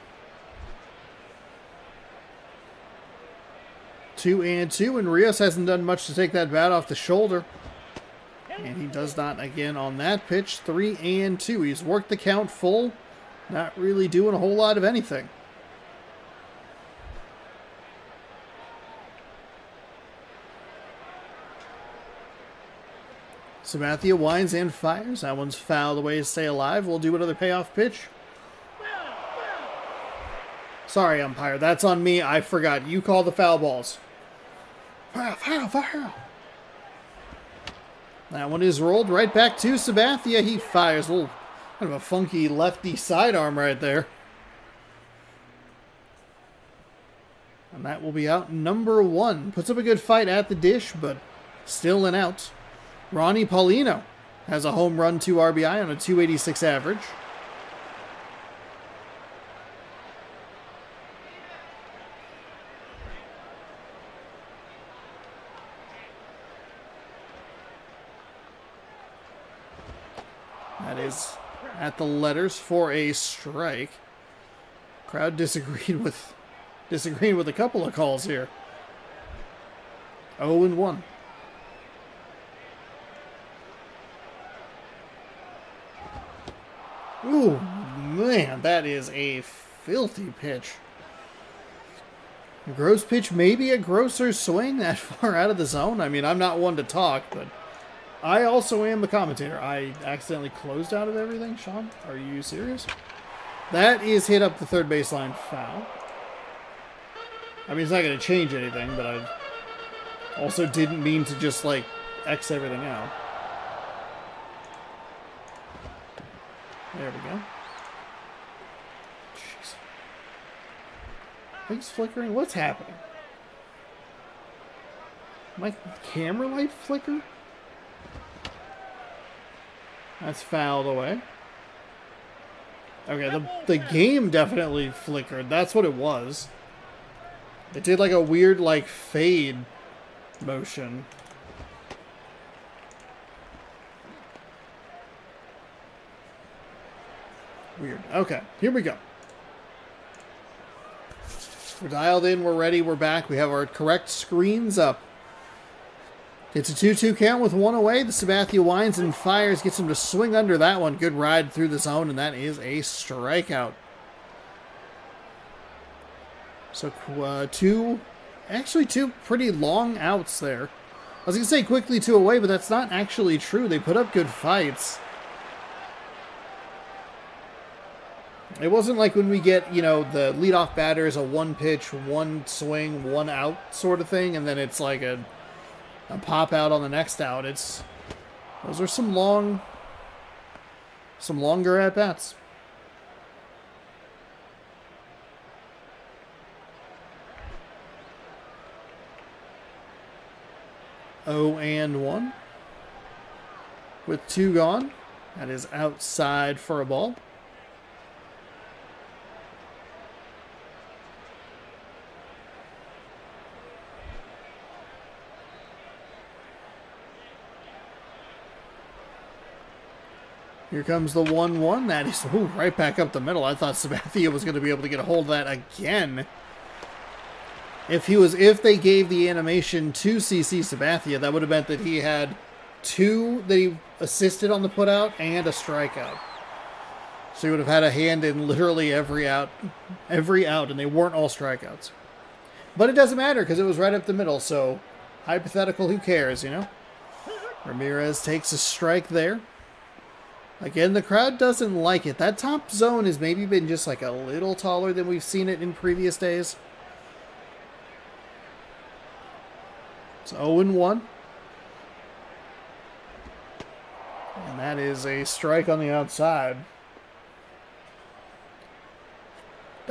2-2, and Rios hasn't done much to take that bat off the shoulder. And he does not again on that pitch. 3-2. He's worked the count full. Not really doing a whole lot of anything. Sabathia winds and fires. That one's fouled away to stay alive. We'll do another payoff pitch. Sorry, umpire. That's on me. I forgot. You call the foul balls. Foul. That one is rolled right back to Sabathia. He fires. A little kind of a funky lefty sidearm right there. And that will be out number 1. Puts up a good fight at the dish, but still an out. Ronnie Paulino has a home run, 2 RBI on a 286 average. That is at the letters for a strike. Crowd disagreeing with a couple of calls here. 0-1. Ooh, man, that is a filthy pitch. A gross pitch, maybe a grosser swing that far out of the zone. I mean, I'm not one to talk, but I also am the commentator. I accidentally closed out of everything. Sean, are you serious? That is hit up the third baseline foul. I mean, it's not going to change anything, but I also didn't mean to just, like, X everything out. There we go. Jeez. Things flickering? What's happening? My camera light flicker? That's fouled away. Okay, the game definitely flickered. That's what it was. It did like a weird like fade motion. Weird. Okay, here we go. We're dialed in, we're ready, we're back. We have our correct screens up. It's a 2-2 count with one away. The Sabathia winds and fires, gets him to swing under that one. Good ride through the zone, and that is a strikeout. So two pretty long outs there. I was going to say quickly 2 away, but that's not actually true. They put up good fights. It wasn't like when we get, the leadoff batter is a 1 pitch, 1 swing, 1 out sort of thing, and then it's like a pop out on the next out. Those are some longer at bats. Oh and 1 with 2 gone. That is outside for a ball. Here comes the 1-1. That is right back up the middle. I thought Sabathia was going to be able to get a hold of that again. If they gave the animation to CC Sabathia, that would have meant that he had 2 that he assisted on the putout and a strikeout. So he would have had a hand in literally every out, and they weren't all strikeouts. But it doesn't matter because it was right up the middle. So hypothetical, who cares, Ramirez takes a strike there. Again, the crowd doesn't like it. That top zone has maybe been just like a little taller than we've seen it in previous days. It's 0-1. And that is a strike on the outside.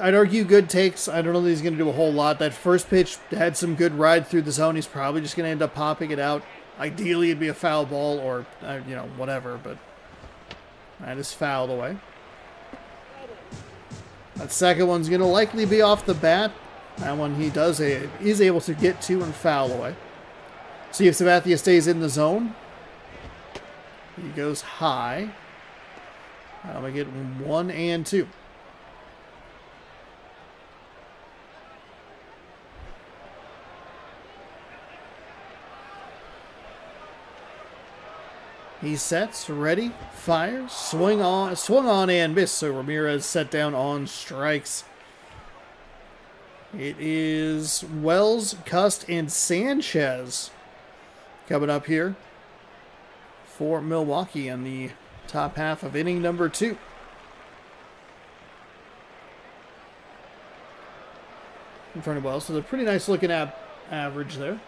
I'd argue good takes. I don't know that he's going to do a whole lot. That first pitch had some good ride through the zone. He's probably just going to end up popping it out. Ideally, it'd be a foul ball or, whatever, but that is fouled away. That second one's going to likely be off the bat. That one he is able to get to and foul away. See if Sabathia stays in the zone. He goes high. I'm going to get 1 and 2. He sets, ready, fires, swung on and miss. So Ramirez set down on strikes. It is Wells, Cust, and Sanchez coming up here for Milwaukee in the top half of inning number 2. In front of Wells, so a pretty nice looking average there.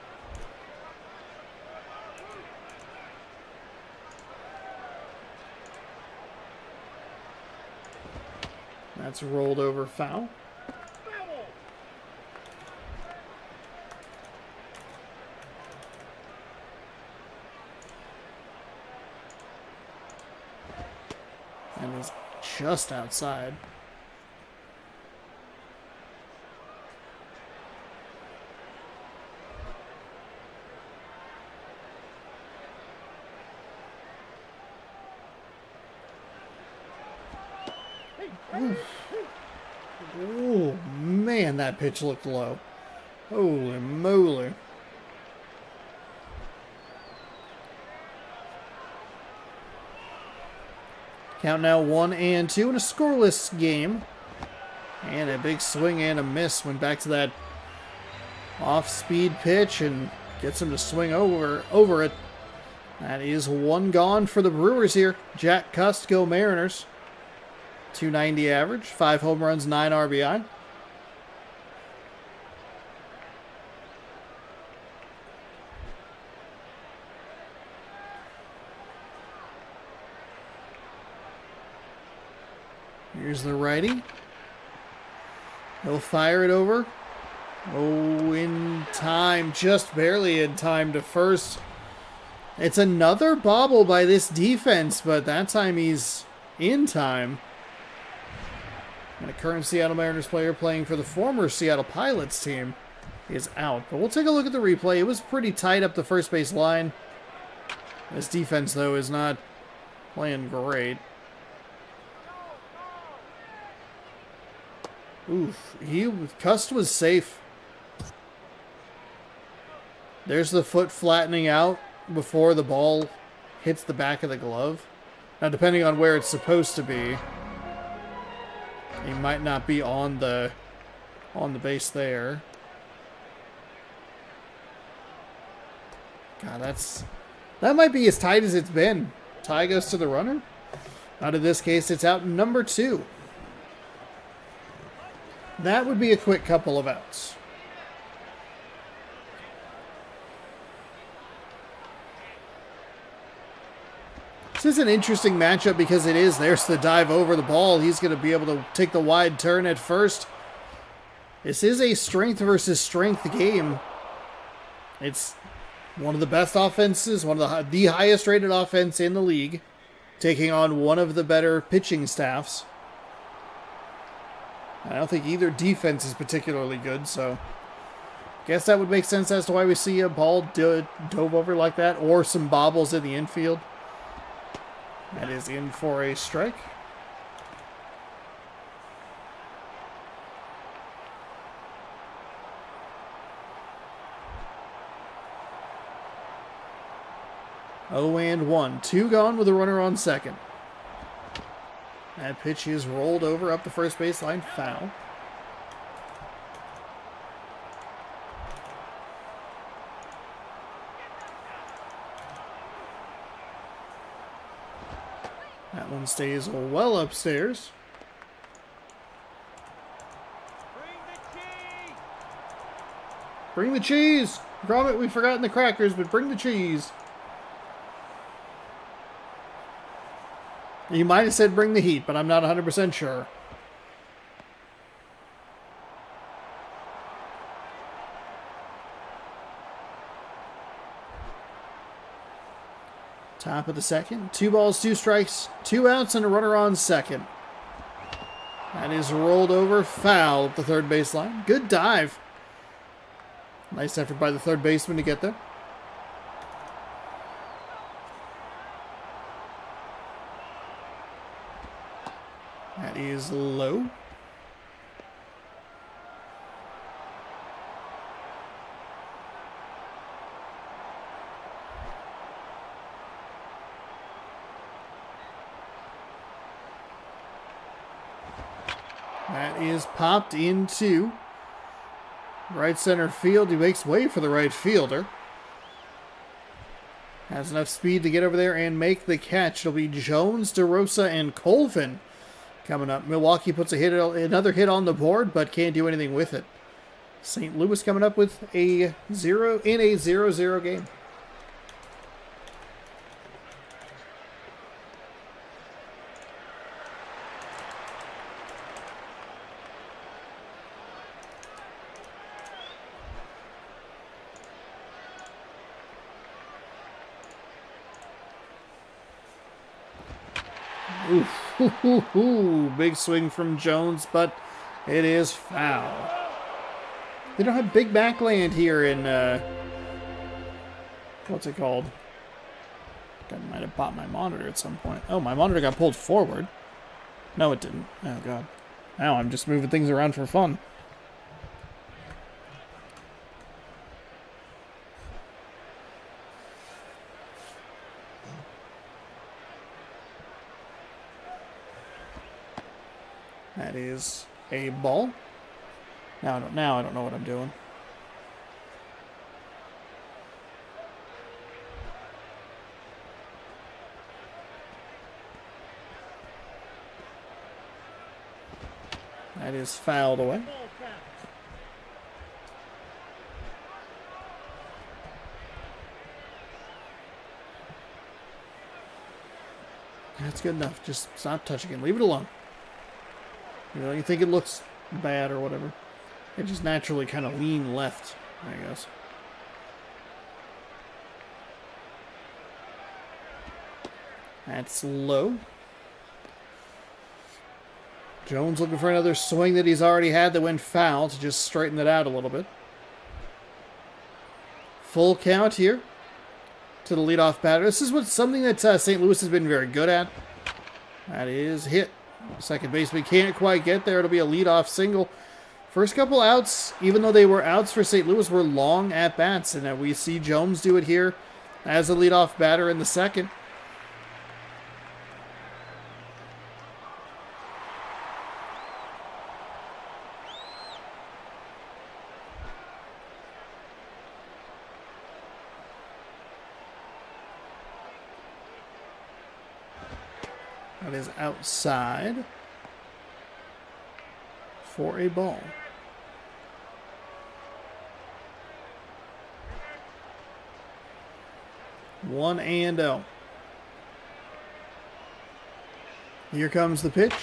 That's rolled over foul. And is just outside. Oh, man, that pitch looked low. Holy moly. Count now 1 and 2 in a scoreless game. And a big swing and a miss. Went back to that off-speed pitch and gets him to swing over it. That is 1 gone for the Brewers here. Jack Cust, go Mariners. 290 average, 5 home runs, 9 RBI. Here's the righty. He'll fire it over. Oh, in time. Just barely in time to first. It's another bobble by this defense, but that time he's in time. And a current Seattle Mariners player playing for the former Seattle Pilots team is out. But we'll take a look at the replay. It was pretty tight up the first base line. This defense, though, is not playing great. Oof. Cust was safe. There's the foot flattening out before the ball hits the back of the glove. Now, depending on where it's supposed to be, he might not be on the base there. God, that might be as tight as it's been. Tie goes to the runner. Out of this case, it's out number 2. That would be a quick couple of outs. This is an interesting matchup because there's the dive over the ball. He's going to be able to take the wide turn at first. This is a strength versus strength game. It's one of the best offenses, one of the highest rated offense in the league, taking on one of the better pitching staffs. I don't think either defense is particularly good, so guess that would make sense as to why we see a ball dove over like that, or some bobbles in the infield. That is in for a strike. Oh, and 1. 2 gone with a runner on second. That pitch is rolled over up the first baseline, foul. That one stays well upstairs. Bring the cheese! Gromit, we've forgotten the crackers, but bring the cheese. You might have said bring the heat, but I'm not 100% sure. Top of the second. 2 balls, 2 strikes, 2 outs, and a runner on second. That is rolled over, foul up the third baseline. Good dive. Nice effort by the third baseman to get there. That is low. That is popped into right center field. He makes way for the right fielder. Has enough speed to get over there and make the catch. It'll be Jones, DeRosa, and Colvin coming up. Milwaukee puts another hit on the board, but can't do anything with it. St. Louis coming up with a 0-0 game. Ooh, big swing from Jones, but it is foul. They don't have big backland here in, what's it called? I might have bought my monitor at some point. Oh, my monitor got pulled forward. No, it didn't. Oh, God. Now I'm just moving things around for fun. That is a ball. Now I don't know what I'm doing. That is fouled away. That's good enough. Just stop touching it. Leave it alone. You know, you think it looks bad or whatever. It just naturally kind of lean left, I guess. That's low. Jones looking for another swing that he's already had that went foul to just straighten it out a little bit. Full count here to the leadoff batter. This is something that St. Louis has been very good at. That is hit. Second baseman can't quite get there. It'll be a leadoff single. First couple outs, even though they were outs for St. Louis, were long at bats. And we see Jones do it here as a leadoff batter in the second. That is outside for a ball. One and oh. Here comes the pitch.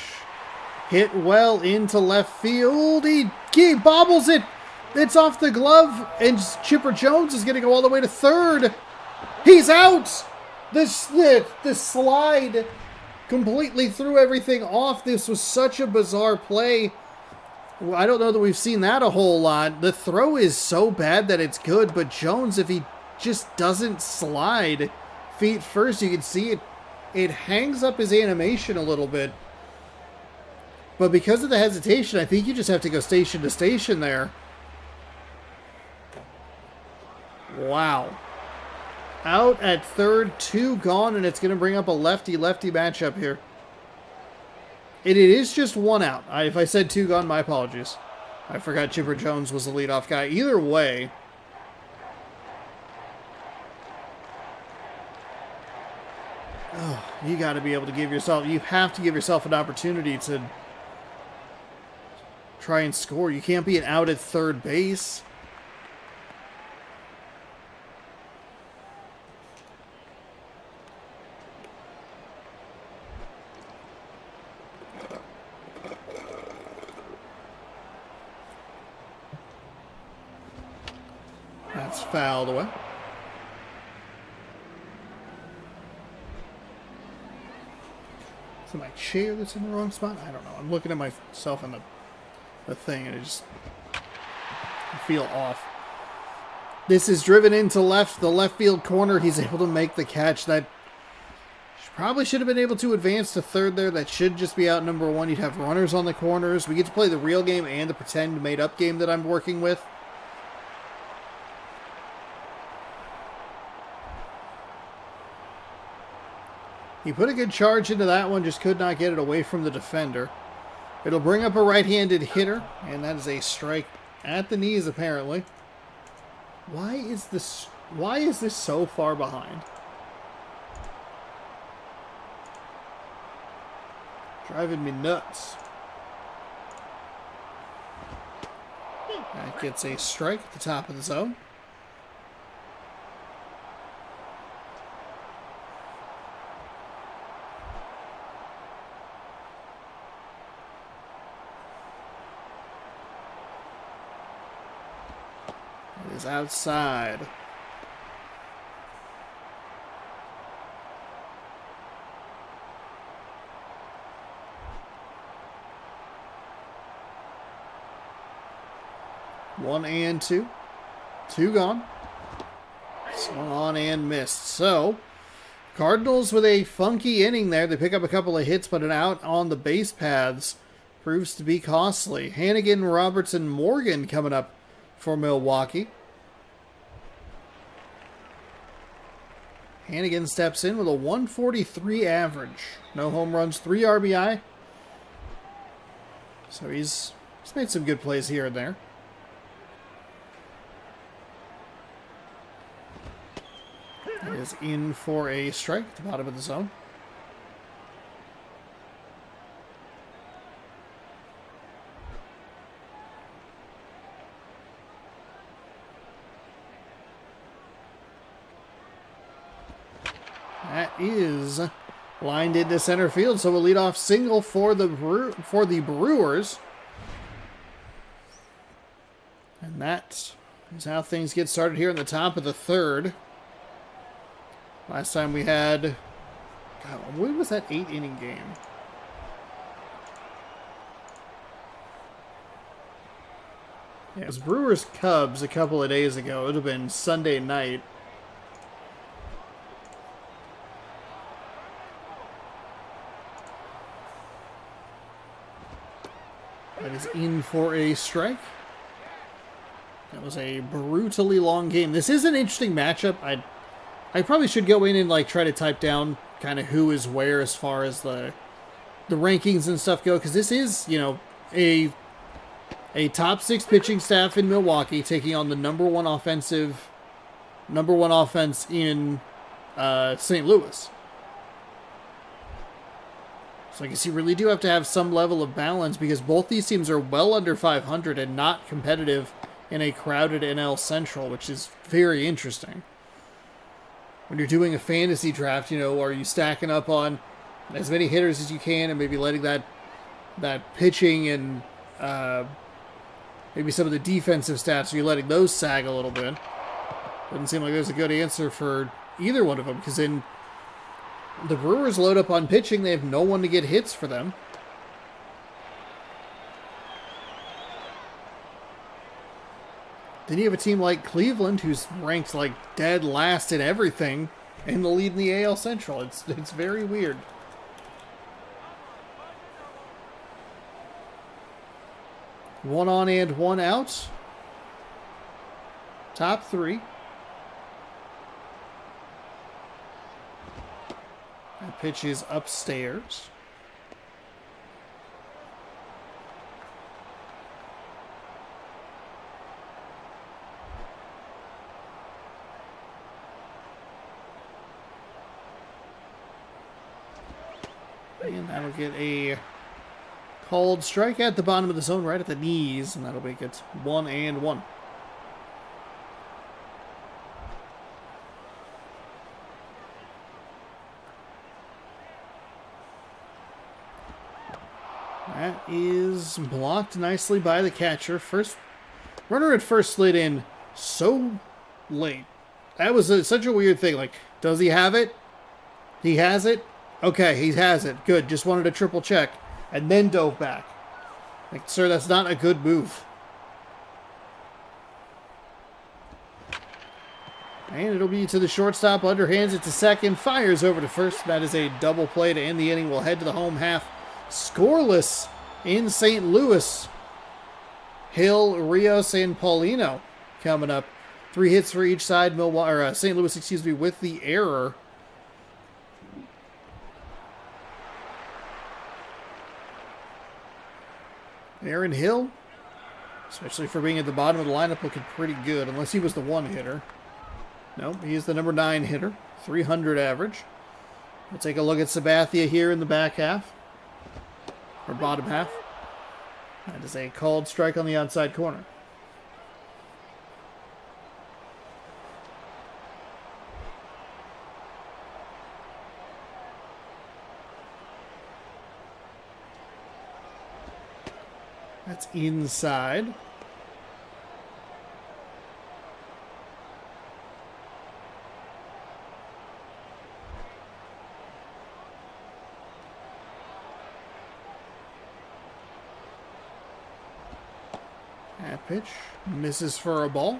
Hit well into left field. He bobbles it. It's off the glove. And Chipper Jones is going to go all the way to third. He's out. The slide completely threw everything off. This was such a bizarre play. I don't know that we've seen that a whole lot. The throw is so bad that it's good, but Jones, if he just doesn't slide feet first, you can see it hangs up his animation a little bit. But because of the hesitation, I think you just have to go station to station there. Wow. Out at third, 2 gone, and it's going to bring up a lefty-lefty matchup here. It is just 1 out. If I said 2 gone, my apologies. I forgot Chipper Jones was the leadoff guy. Either way, you got to be able to you have to give yourself an opportunity to try and score. You can't be an out at third base. That's fouled away. Is it my chair that's in the wrong spot? I don't know. I'm looking at myself in the thing, and I feel off. This is driven into the left field corner. He's able to make the catch. That probably should have been able to advance to third there. That should just be out number 1. You'd have runners on the corners. We get to play the real game and the pretend made-up game that I'm working with. He put a good charge into that one, just could not get it away from the defender. It'll bring up a right-handed hitter, and that is a strike at the knees, apparently. Why is this so far behind? Driving me nuts. That gets a strike at the top of the zone. Is outside. One and two. 2 gone. Swung on and missed. So, Cardinals with a funky inning there. They pick up a couple of hits, but an out on the base paths proves to be costly. Hannigan, Robertson, Morgan coming up for Milwaukee. Hannigan steps in with a 143 average. No home runs, 3 RBI. So he's made some good plays here and there. He is in for a strike at the bottom of the zone. That is lined into center field. So a leadoff single for the Brewers. And that is how things get started here in the top of the third. Last time we had... God, when was that 8-inning game? Yeah, it was Brewers Cubs a couple of days ago. It would have been Sunday night. That is in for a strike. That was a brutally long game. This is an interesting matchup. I probably should go in and like try to type down kind of who is where as far as the rankings and stuff go, because this is, you know, a top 6 pitching staff in Milwaukee taking on the number one offense in St. Louis. So I guess you really do have to have some level of balance, because both these teams are well under 500 and not competitive in a crowded NL Central, which is very interesting. When you're doing a fantasy draft, you know, are you stacking up on as many hitters as you can and maybe letting that pitching and maybe some of the defensive stats, are you letting those sag a little bit? Doesn't seem like there's a good answer for either one of them, because then the Brewers load up on pitching. They have no one to get hits for them. Then you have a team like Cleveland, who's ranked like dead last in everything, and the lead in the AL Central. It's very weird. One on and one out. Top 3. That pitch is upstairs. And that'll get a called strike at the bottom of the zone, right at the knees, and that'll make it 1-1. That is blocked nicely by the catcher. First runner at first slid in so late. That was such a weird thing. Like, does he have it? He has it? Okay, he has it. Good. Just wanted to triple check. And then dove back. Like, sir, that's not a good move. And it'll be to the shortstop. Underhands it to second. Fires over to first. That is a double play to end the inning. We'll head to the home half. Scoreless in St. Louis. Hill, Rios, and Paulino coming up. 3 hits for each side. St. Louis, with the error. Aaron Hill, especially for being at the bottom of the lineup, looking pretty good, unless he was the one hitter. No, he is the number 9 hitter, 300 average. We'll take a look at Sabathia here in the back half, or bottom half. That is a called strike on the outside corner. That's inside. That pitch misses for a ball.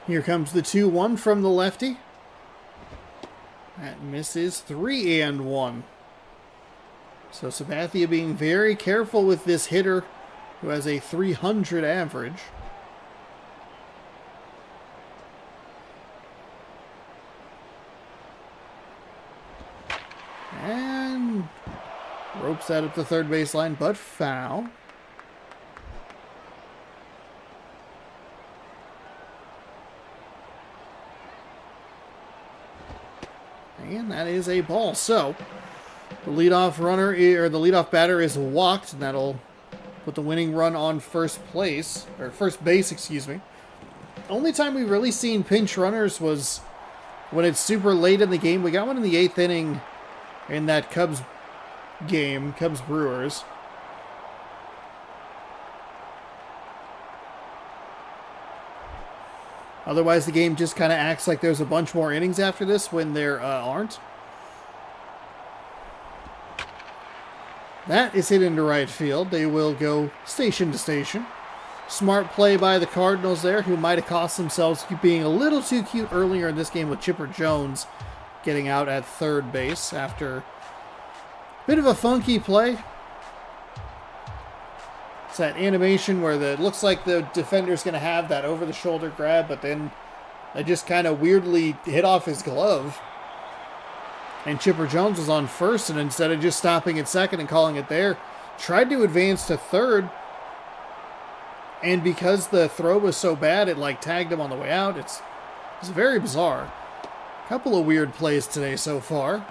Here comes the 2-1 from the lefty. That misses 3-1. So Sabathia being very careful with this hitter who has a 300 average. And ropes that up the third baseline, but foul. And that is a ball. So the leadoff runner, or the leadoff batter, is walked, and that'll put the winning run on first base, excuse me. Only time we've really seen pinch runners was when it's super late in the game. We got one in the 8th inning in that Cubs game, Cubs-Brewers. Otherwise, the game just kind of acts like there's a bunch more innings after this when there aren't. That is hit into right field. They will go station to station. Smart play by the Cardinals there, who might have cost themselves being a little too cute earlier in this game with Chipper Jones getting out at third base after a bit of a funky play. It's that animation where it looks like the defender's going to have that over-the-shoulder grab, but then they just kind of weirdly hit off his glove. And Chipper Jones was on first, and instead of just stopping at second and calling it there, tried to advance to third. And because the throw was so bad, it tagged him on the way out. It's very bizarre. A couple of weird plays today so far.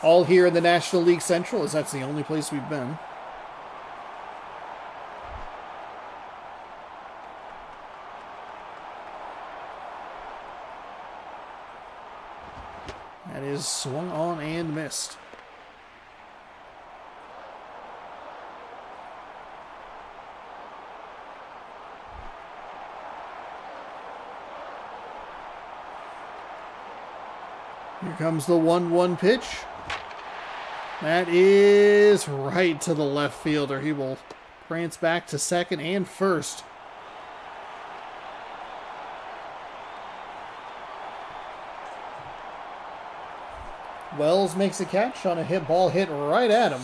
All here in the National League Central, as that's the only place we've been. That is swung on and missed. Here comes the 1-1 pitch. That is right to the left fielder. He will prance back to second and first. Wells makes a catch on a ball hit right at him.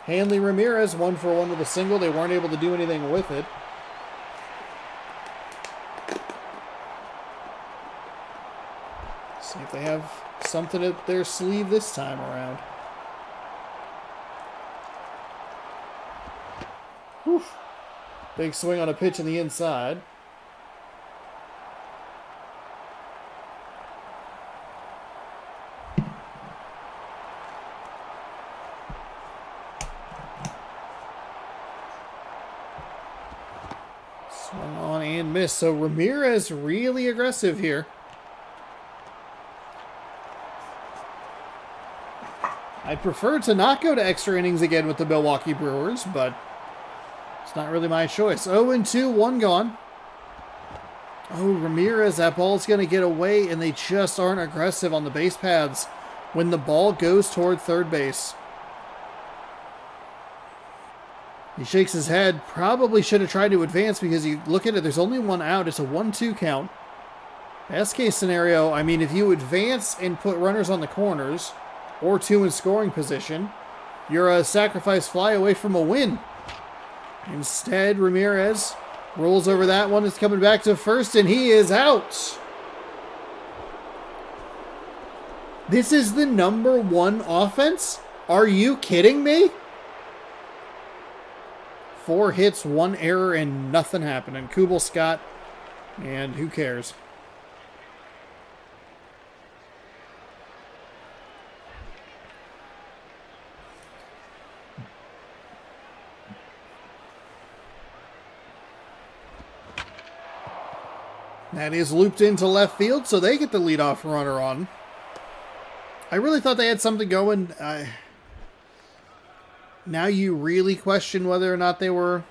Hanley Ramirez 1-for-1 with a single. They weren't able to do anything with it. See if they have something up their sleeve this time around. Whew. Big swing on a pitch in the inside. Swung on and missed. So Ramirez really aggressive here. I'd prefer to not go to extra innings again with the Milwaukee Brewers, but it's not really my choice. 0-2, 1 gone. Oh, Ramirez, that ball's going to get away, and they just aren't aggressive on the base paths when the ball goes toward third base. He shakes his head. Probably should have tried to advance because you look at it, there's only one out. It's a 1-2 count. Best case scenario, I mean, if you advance and put runners on the corners or 2 in scoring position, you're a sacrifice fly away from a win. Instead, Ramirez rolls over that one. It's coming back to first, and he is out. This is the #1 offense? Are you kidding me? 4 hits, 1 error, and nothing happened. And Kubel Scott, and who cares? That is looped into left field, so they get the leadoff runner on. I really thought they had something going. Now you really question whether or not they were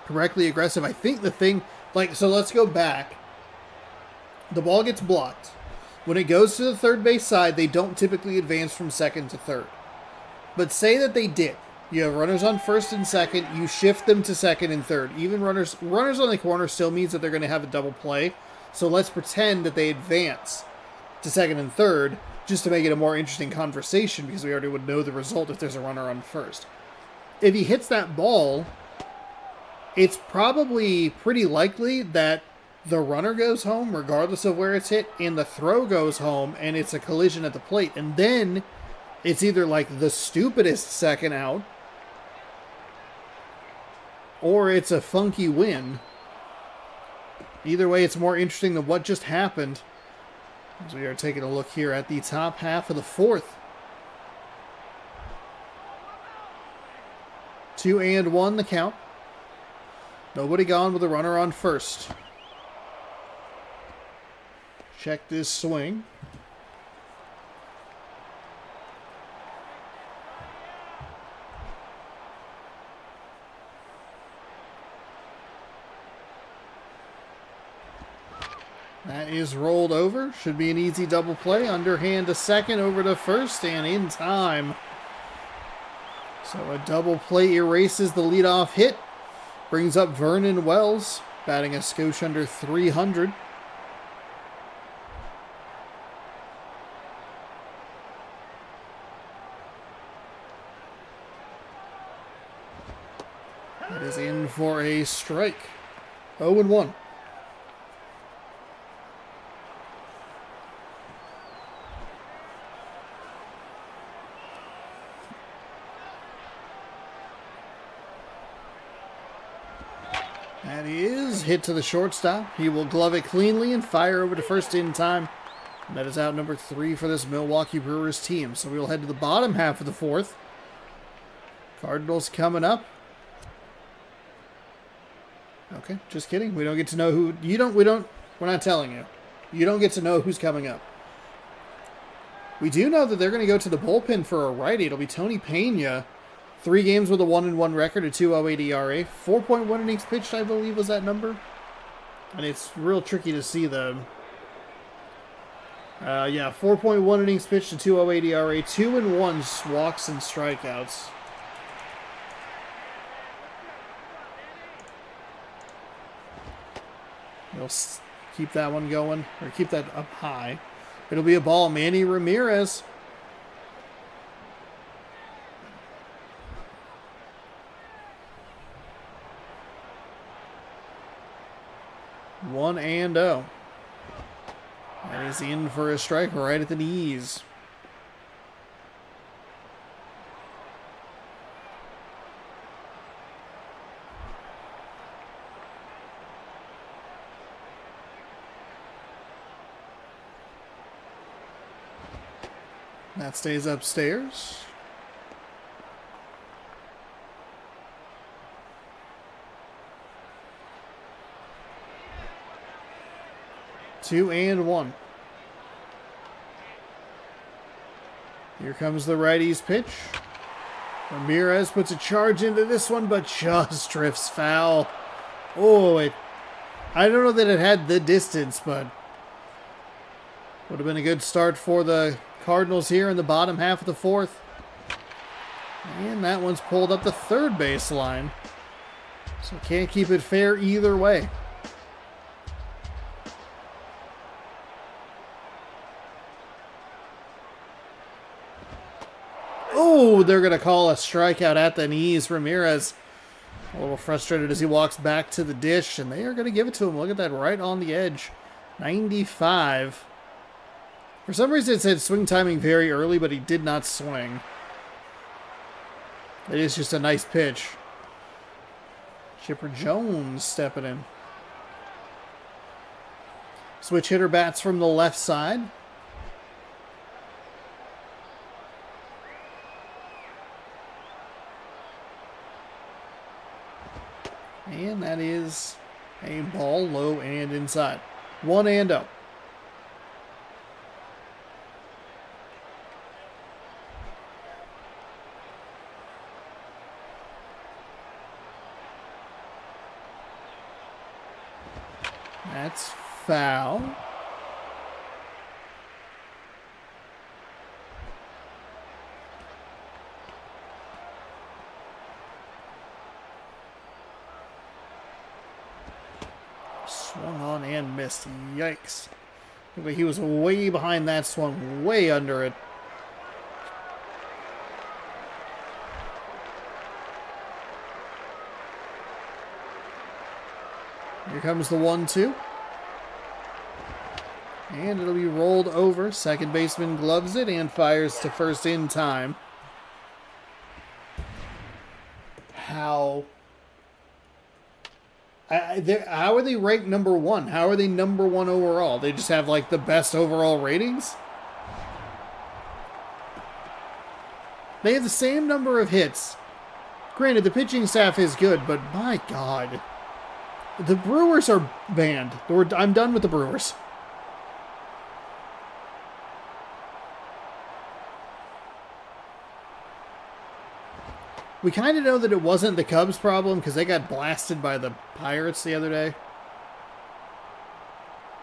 correctly aggressive. I think the thing, so let's go back. The ball gets blocked. When it goes to the third base side, they don't typically advance from second to third. But say that they did. You have runners on first and second. You shift them to second and third. Even runners on the corner still means that they're going to have a double play. So let's pretend that they advance to second and third just to make it a more interesting conversation because we already would know the result if there's a runner on first. If he hits that ball, it's probably pretty likely that the runner goes home regardless of where it's hit and the throw goes home and it's a collision at the plate. And then it's either the stupidest second out or it's a funky win. Either way, it's more interesting than what just happened. As we are taking a look here at the top half of the 4th. 2-1 the count. Nobody gone with a runner on first. Check this swing. That is rolled over. Should be an easy double play. Underhand to second, over to first, and in time. So a double play erases the leadoff hit. Brings up Vernon Wells, batting a skosh under 300. That is in for a strike. 0-1. That is hit to the shortstop. He will glove it cleanly and fire over to first in time. And that is out number 3 for this Milwaukee Brewers team. So we will head to the bottom half of the 4th. Cardinals coming up. Okay, just kidding. We don't get to know who... we're not telling you. You don't get to know who's coming up. We do know that they're going to go to the bullpen for a righty. It'll be Tony Pena. 3 games with a 1-1 record, a 2.08 ERA. 4.1 innings pitched, I believe, was that number. And it's real tricky to see the... 4.1 innings pitched, a 2.08 ERA. 2-1 walks and strikeouts. We'll keep that one going, or keep that up high. It'll be a ball. Manny Ramirez. One and oh. That is in for a strike right at the knees. That stays upstairs. Two and one. Here comes the righty's pitch. Ramirez puts a charge into this one, but just drifts foul. Oh, I don't know that it had the distance, but would have been a good start for the Cardinals here in the bottom half of the 4th. And that one's pulled up the third base line. So can't keep it fair either way. Oh, they're going to call a strikeout at the knees. Ramirez a little frustrated as he walks back to the dish, and they are going to give it to him. Look at that, right on the edge. 95. For some reason it said swing timing very early, but he did not swing. It is just a nice pitch. Chipper Jones stepping in. Switch hitter bats from the left side. And that is a ball low and inside. 1 and 0. That's foul. Swung on and missed. Yikes. Looked like he was way behind that, swung way under it. Here comes the 1-2. And it'll be rolled over. Second baseman gloves it and fires to first in time. How are they ranked number 1? How are they number 1 overall? They just have like the best overall ratings? They have the same number of hits Granted, the pitching staff is good, but my God. The Brewers are banned. I'm done with the Brewers. We kind of know that it wasn't the Cubs' problem because they got blasted by the Pirates the other day.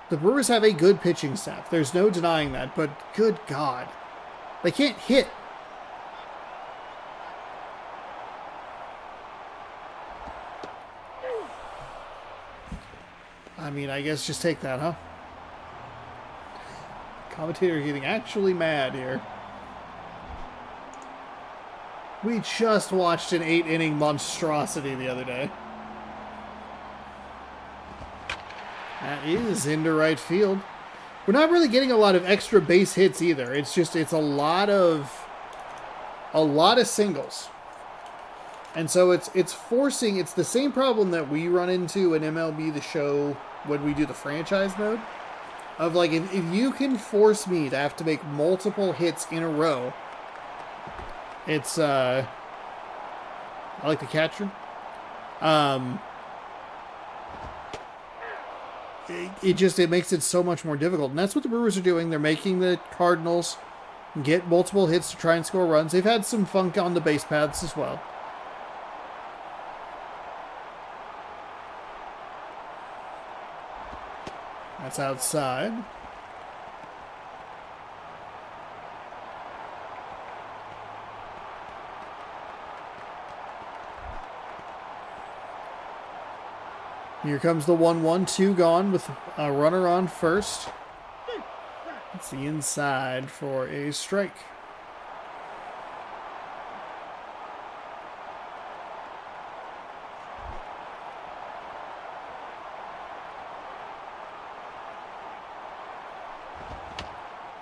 The Brewers have a good pitching staff. There's no denying that, but good God. They can't hit. I mean, I guess just take that, huh? Commentator getting actually mad here. We just watched an 8-inning monstrosity the other day. That is into right field. We're not really getting a lot of extra base hits either. It's a lot of singles. And so it's the same problem that we run into in MLB The Show when we do the franchise mode. Of like, if you can force me to have to make multiple hits in a row, it's, I like the catcher. It makes it so much more difficult. And that's what the Brewers are doing. They're making the Cardinals get multiple hits to try and score runs. They've had some funk on the base paths as well. That's outside. Here comes the 1-1, 2 gone with a runner on first. It's the inside for a strike.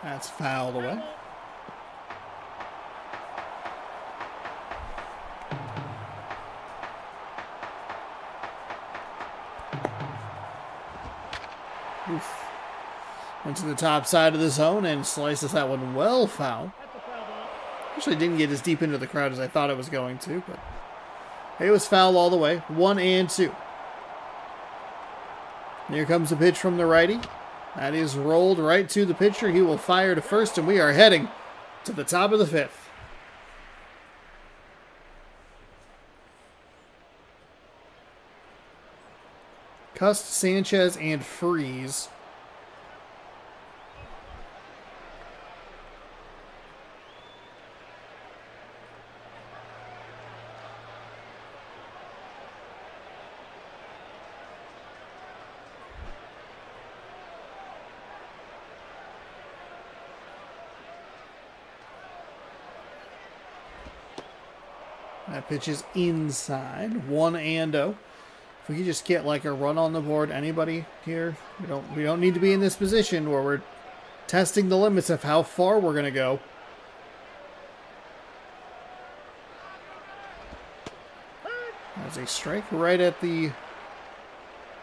That's fouled away. Oof. Went to the top side of the zone and slices that one well foul. Actually didn't get as deep into the crowd as I thought it was going to, but it was foul all the way. 1-2. Here comes the pitch from the righty. That is rolled right to the pitcher. He will fire to first, and we are heading to the top of the fifth. Cust, Sanchez, and Freeze. That pitch is inside. 1-0. If we could just get like a run on the board, anybody here? We don't need to be in this position where we're testing the limits of how far we're gonna go. That's a strike right at the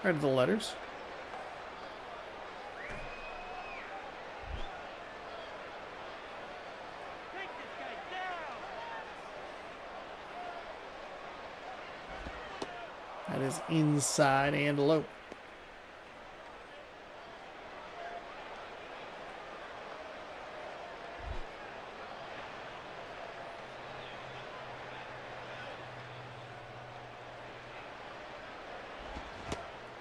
letters. That is inside and low.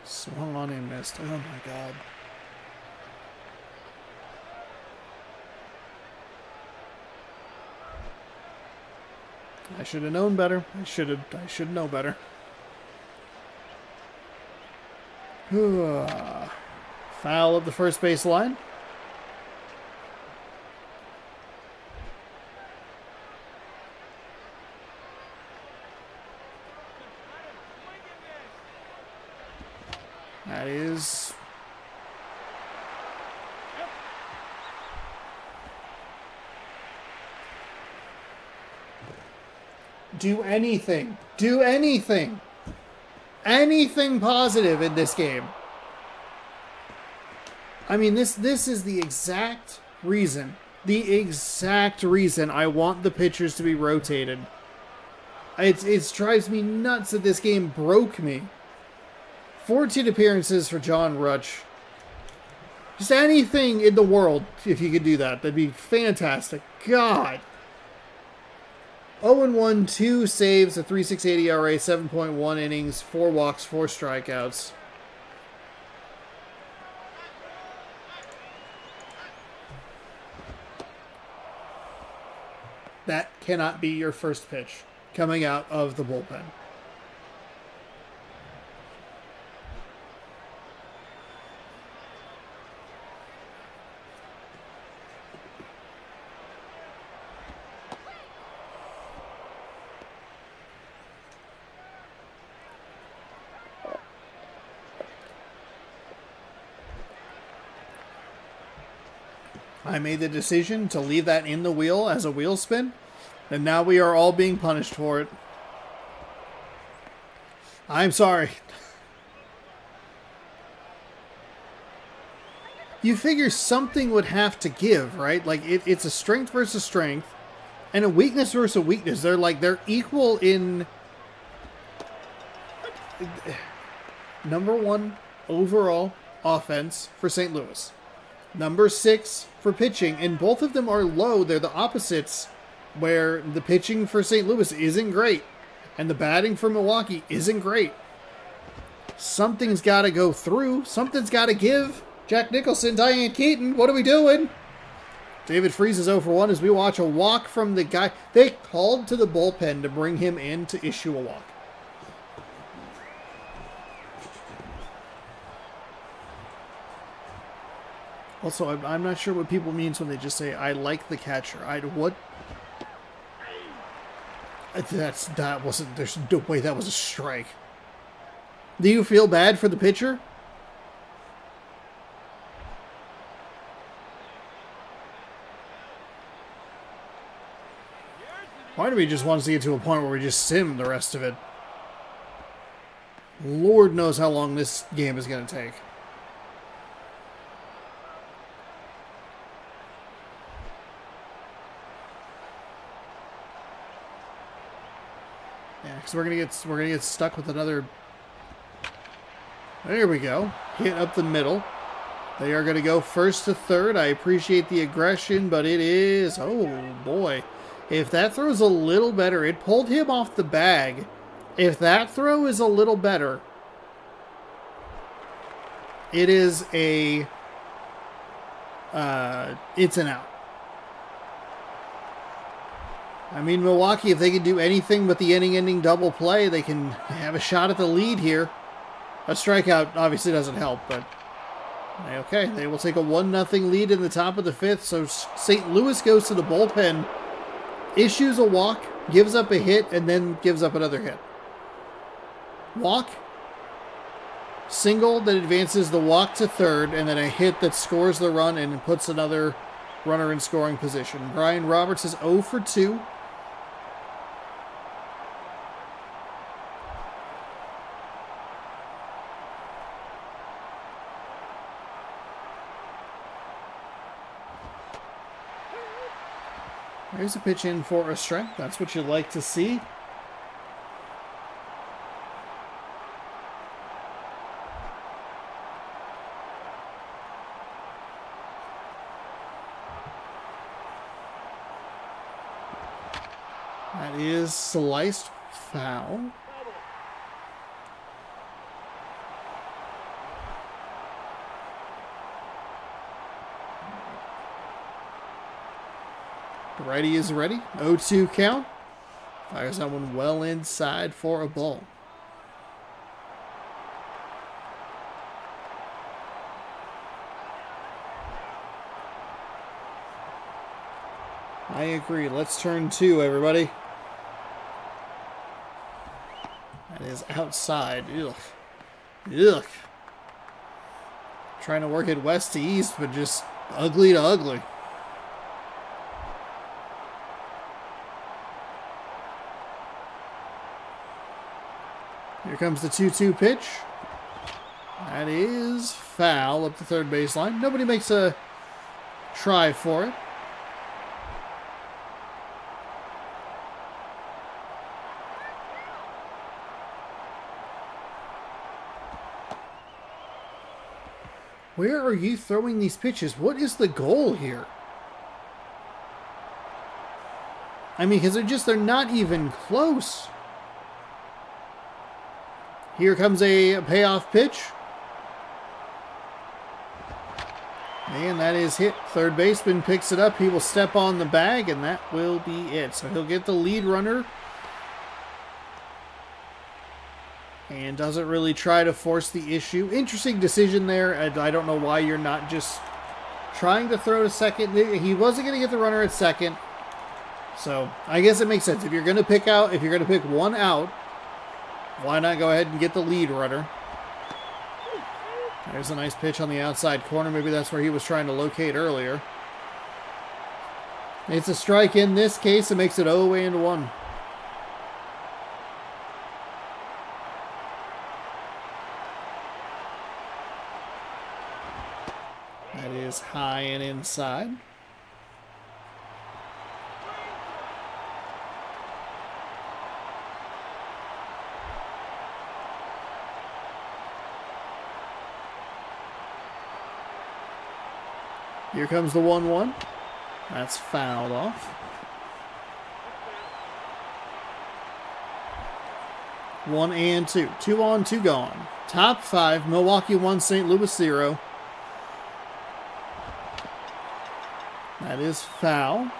Swung on and missed. Oh my God. I should have known better. I should know better. Foul of the first base line. That is do anything. Do anything. Anything positive in this game. I mean, this is the exact reason I want the pitchers to be rotated. It drives me nuts that this game broke me. 14 appearances for John Rutsch. Just anything in the world, if you could do that, that'd be fantastic. God. 0-1, 2 saves, a 3.68 ERA, 7.1 innings, 4 walks, 4 strikeouts. That cannot be your first pitch coming out of the bullpen. I made the decision to leave that in the wheel as a wheel spin, and now we are all being punished for it. I'm sorry. You figure something would have to give, right? Like, it's a strength versus strength, and a weakness versus a weakness. They're equal in number 1 overall offense for St. Louis. Number 6 for pitching, and both of them are low. They're the opposites, where the pitching for St. Louis isn't great, and the batting for Milwaukee isn't great. Something's got to go through. Something's got to give. Jack Nicholson, Diane Keaton, what are we doing? David Freese is 0 for 1 as we watch a walk from the guy. They called to the bullpen to bring him in to issue a walk. Also, I'm not sure what people mean when they just say, I like the catcher. What? There's no way that was a strike. Do you feel bad for the pitcher? Part of me just wants to get to a point where we just sim the rest of it. Lord knows how long this game is going to take. Yeah, because we're gonna get stuck with another. There we go. Hit up the middle. They are gonna go first to third. I appreciate the aggression, but it is, oh boy. If that throw is a little better, it pulled him off the bag. If that throw is a little better, it is a it's an out. I mean, Milwaukee, if they can do anything but the inning-ending double play, they can have a shot at the lead here. A strikeout obviously doesn't help, but okay, they will take a 1-0 lead in the top of the 5th. So St. Louis goes to the bullpen, issues a walk, gives up a hit, and then gives up another hit. Walk, single that advances the walk to third, and then a hit that scores the run and puts another runner in scoring position. Brian Roberts is 0 for 2. There's a pitch in for a strike. That's what you like to see. That is sliced foul. The righty is ready. 0-2 count. Fires that one well inside for a ball. I agree. Let's turn 2, everybody. That is outside. Ugh. Ugh. Trying to work it west to east, but just ugly to ugly. Here comes the 2-2 pitch. That is foul up the third baseline. Nobody makes a try for it. Where are you throwing these pitches? What is the goal here? I mean, because they're not even close. Here comes a payoff pitch. And that is hit. Third baseman picks it up. He will step on the bag, and that will be it. So he'll get the lead runner. And doesn't really try to force the issue. Interesting decision there. I don't know why you're not just trying to throw to second. He wasn't going to get the runner at second. So I guess it makes sense. If you're going to pick one out, why not go ahead and get the lead runner? There's a nice pitch on the outside corner. Maybe that's where he was trying to locate earlier. It's a strike in this case. It makes it 0-1. That is high and inside. Here comes the 1-1. That's fouled off. 1-2. 2 on, 2 gone. Top 5. Milwaukee 1, St. Louis 0. That is foul.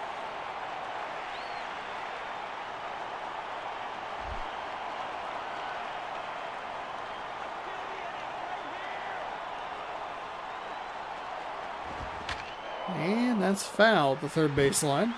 And that's foul at the third baseline.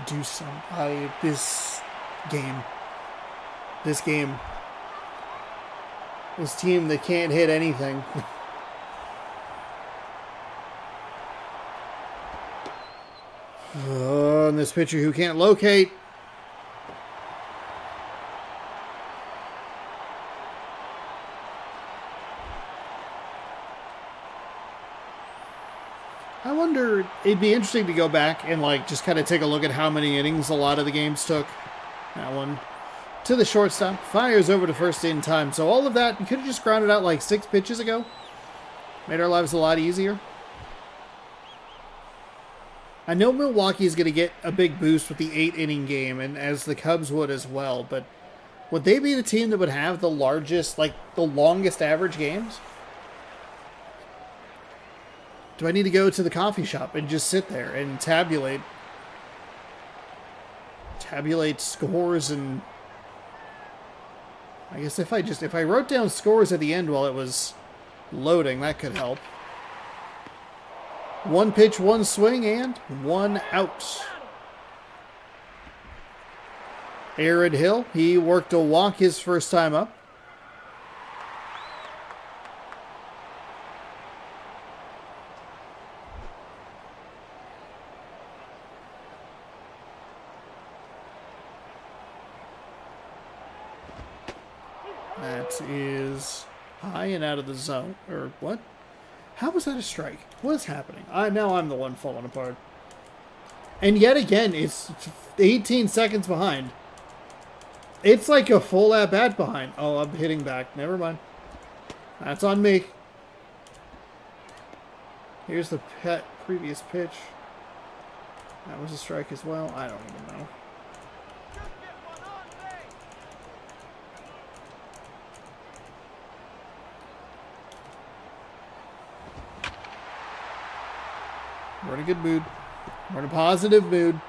Do something. This team that can't hit anything. Oh, and this pitcher who can't locate. I wonder, it'd be interesting to go back and just kind of take a look at how many innings a lot of the games took. That one to the shortstop, fires over to first in time. So all of that, you could have just grounded out 6 pitches ago. Made our lives a lot easier. I know Milwaukee is going to get a big boost with the 8-inning game, and as the Cubs would as well, but would they be the team that would have the largest, the longest average games? Do I need to go to the coffee shop and just sit there and tabulate scores? And I guess if I wrote down scores at the end while it was loading, that could help. 1 pitch, 1 swing, and 1 out. Aaron Hill, he worked a walk his first time up. That is high and out of the zone. Or what? How was that a strike? What is happening? Now I'm the one falling apart. And yet again, it's 18 seconds behind. It's like a full at-bat behind. Oh, I'm hitting back. Never mind. That's on me. Here's the previous pitch. That was a strike as well. I don't even know. We're in a good mood. We're in a positive mood.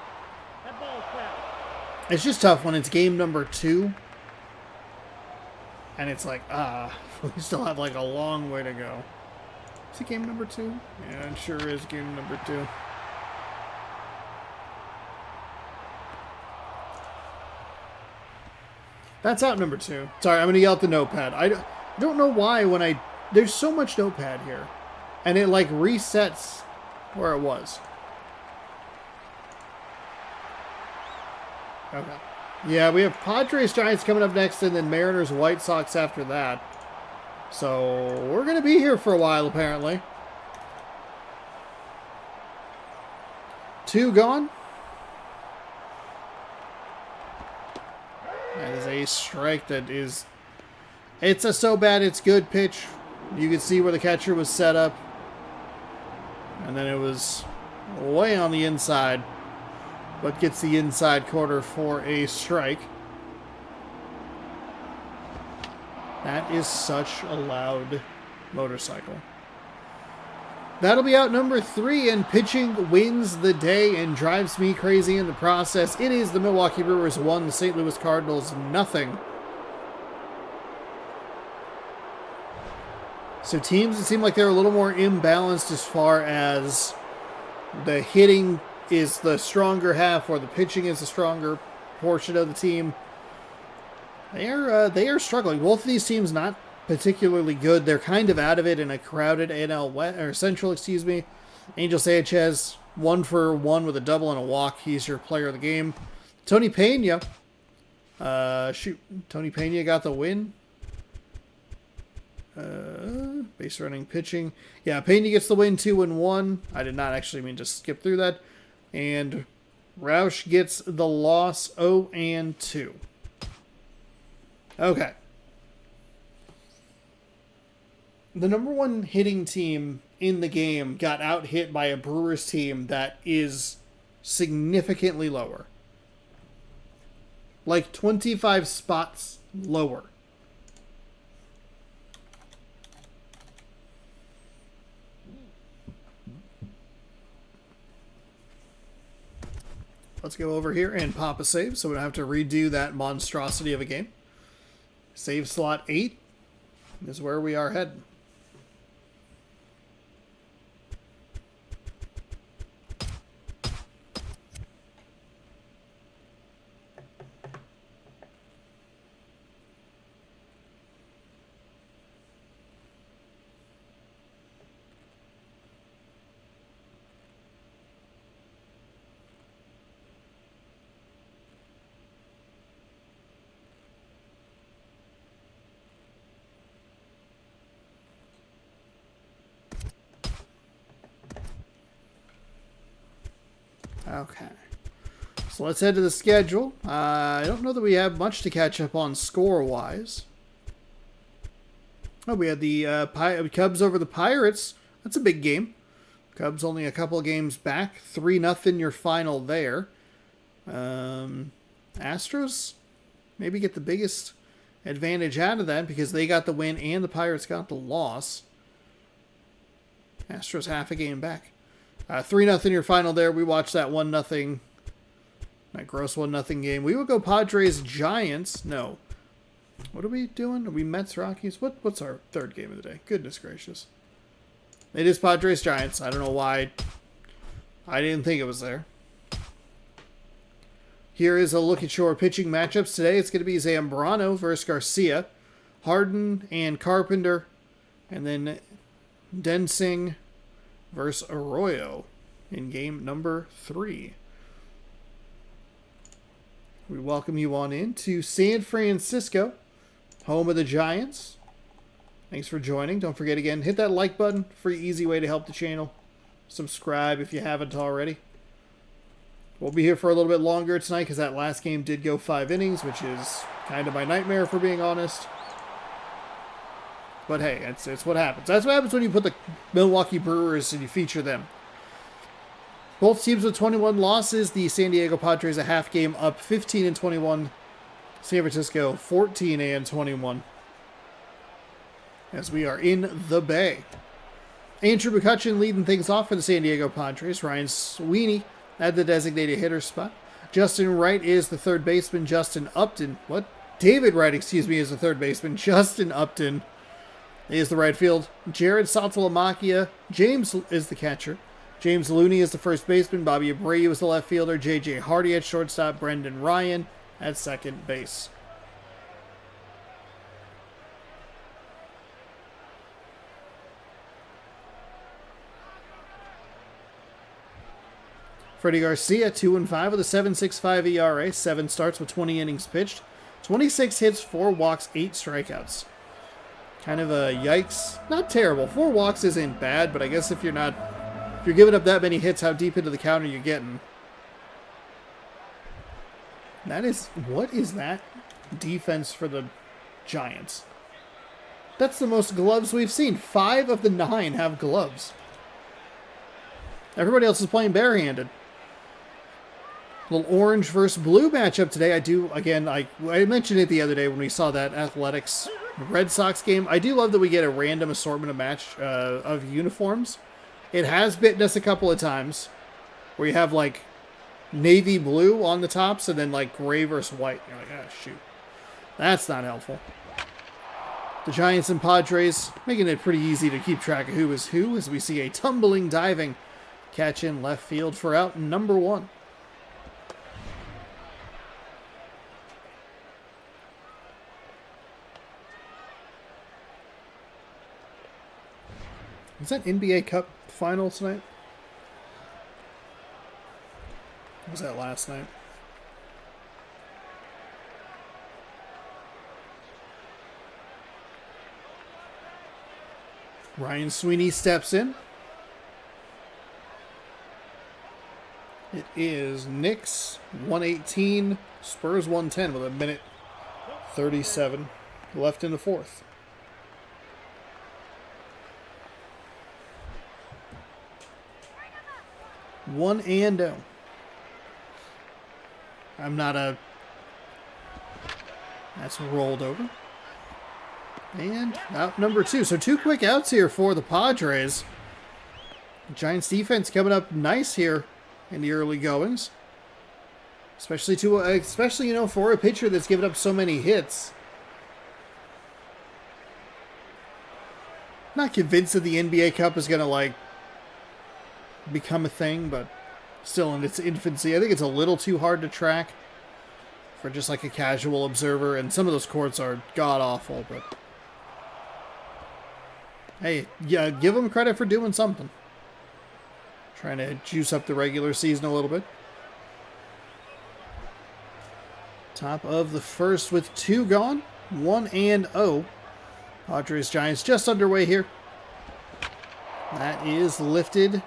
It's just tough when it's game number 2. And it's we still have a long way to go. Is it game number 2? Yeah, it sure is game number 2. That's out number 2. Sorry, I'm going to yell at the notepad. I don't know why there's so much notepad here. And it resets where it was. Okay. Yeah, we have Padres Giants coming up next, and then Mariners White Sox after that. So we're going to be here for a while, apparently. 2 gone. That is a strike that is... It's a so bad it's good pitch. You can see where the catcher was set up. And then it was way on the inside. But gets the inside corner for a strike. That is such a loud motorcycle. That'll be out number 3, and pitching wins the day and drives me crazy in the process. It is the Milwaukee Brewers 1, the St. Louis Cardinals nothing. So teams, it seemed like they're a little more imbalanced as far as the hitting is the stronger half or the pitching is the stronger portion of the team. They are struggling. Both of these teams not particularly good. They're kind of out of it in a crowded NL West, or Central, excuse me. Angel Sanchez, 1 for 1 with a double and a walk. He's your player of the game. Tony Pena. Tony Pena got the win. Base running, pitching. Yeah, Pena gets the win, 2-1. I did not actually mean to skip through that. And Roush gets the loss, 0-2. Okay. The number 1 hitting team in the game got out hit by a Brewers team that is significantly lower. Like 25 spots lower. Let's go over here and pop a save, so we don't have to redo that monstrosity of a game. Save slot 8 is where we are heading. Okay, so let's head to the schedule. I don't know that we have much to catch up on score-wise. Oh, we had the Cubs over the Pirates. That's a big game. Cubs only a couple of games back. 3-0 your final there. Astros maybe get the biggest advantage out of that because they got the win and the Pirates got the loss. Astros half a game back. 3-0 your final there. We watched that 1-0, that gross 1-0 game. We would go Padres Giants. No. What are we doing? Are we Mets Rockies? What's our third game of the day? Goodness gracious. It is Padres Giants. I don't know why I didn't think it was there. Here is a look at your pitching matchups today. It's going to be Zambrano versus Garcia, Harden and Carpenter, and then Densing versus Arroyo in game number 3. We welcome you on in to San Francisco, home of the Giants. Thanks for joining. Don't forget again, hit that like button. Free, easy way to help the channel. Subscribe if you haven't already. We'll be here for a little bit longer tonight because that last game did go 5 innings, which is kind of my nightmare, for being honest. But hey, it's what happens. That's what happens when you put the Milwaukee Brewers and you feature them. Both teams with 21 losses. The San Diego Padres a half game up, 15-21. San Francisco 14-21. As we are in the Bay. Andrew McCutchen leading things off for the San Diego Padres. Ryan Sweeney at the designated hitter spot. Justin Wright is the third baseman. David Wright, is the third baseman. Justin Upton is the right field. Jared Saltalamacchia. James is the catcher. James Looney is the first baseman. Bobby Abreu is the left fielder. J.J. Hardy at shortstop. Brendan Ryan at second base. Freddie Garcia, 2-5 with a 7.65 ERA. 7 starts with 20 innings pitched. 26 hits, 4 walks, 8 strikeouts. Kind of a yikes. Not terrible. 4 walks isn't bad, but I guess if you're not If you're giving up that many hits, how deep into the counter you getting? What is that defense for the Giants? That's the most gloves we've seen. 5 of the 9 have gloves. Everybody else is playing barehanded. Little orange versus blue matchup today. I mentioned it the other day when we saw that Athletics Red Sox game. I do love that we get a random assortment of uniforms. It has bitten us a couple of times where you have like navy blue on the tops and then like gray versus white. You're like, ah, shoot. That's not helpful. The Giants and Padres making it pretty easy to keep track of who is who as we see a tumbling, diving catch in left field for out number 1. Is that NBA Cup final tonight? Or was that last night? Ryan Sweeney steps in. It is Knicks 118, Spurs 110 with a minute 37 left in the 4th. One and oh. That's rolled over. And out number 2. So 2 quick outs here for the Padres. Giants defense coming up nice here in the early goings. Especially for a pitcher that's given up so many hits. Not convinced that the NBA Cup is going to become a thing, but still in its infancy. I think it's a little too hard to track for just like a casual observer, and some of those courts are god-awful, but hey, yeah, give them credit for doing something. Trying to juice up the regular season a little bit. Top of the 1st with 2 gone. 1 and 0. Padres Giants just underway here. That is lifted.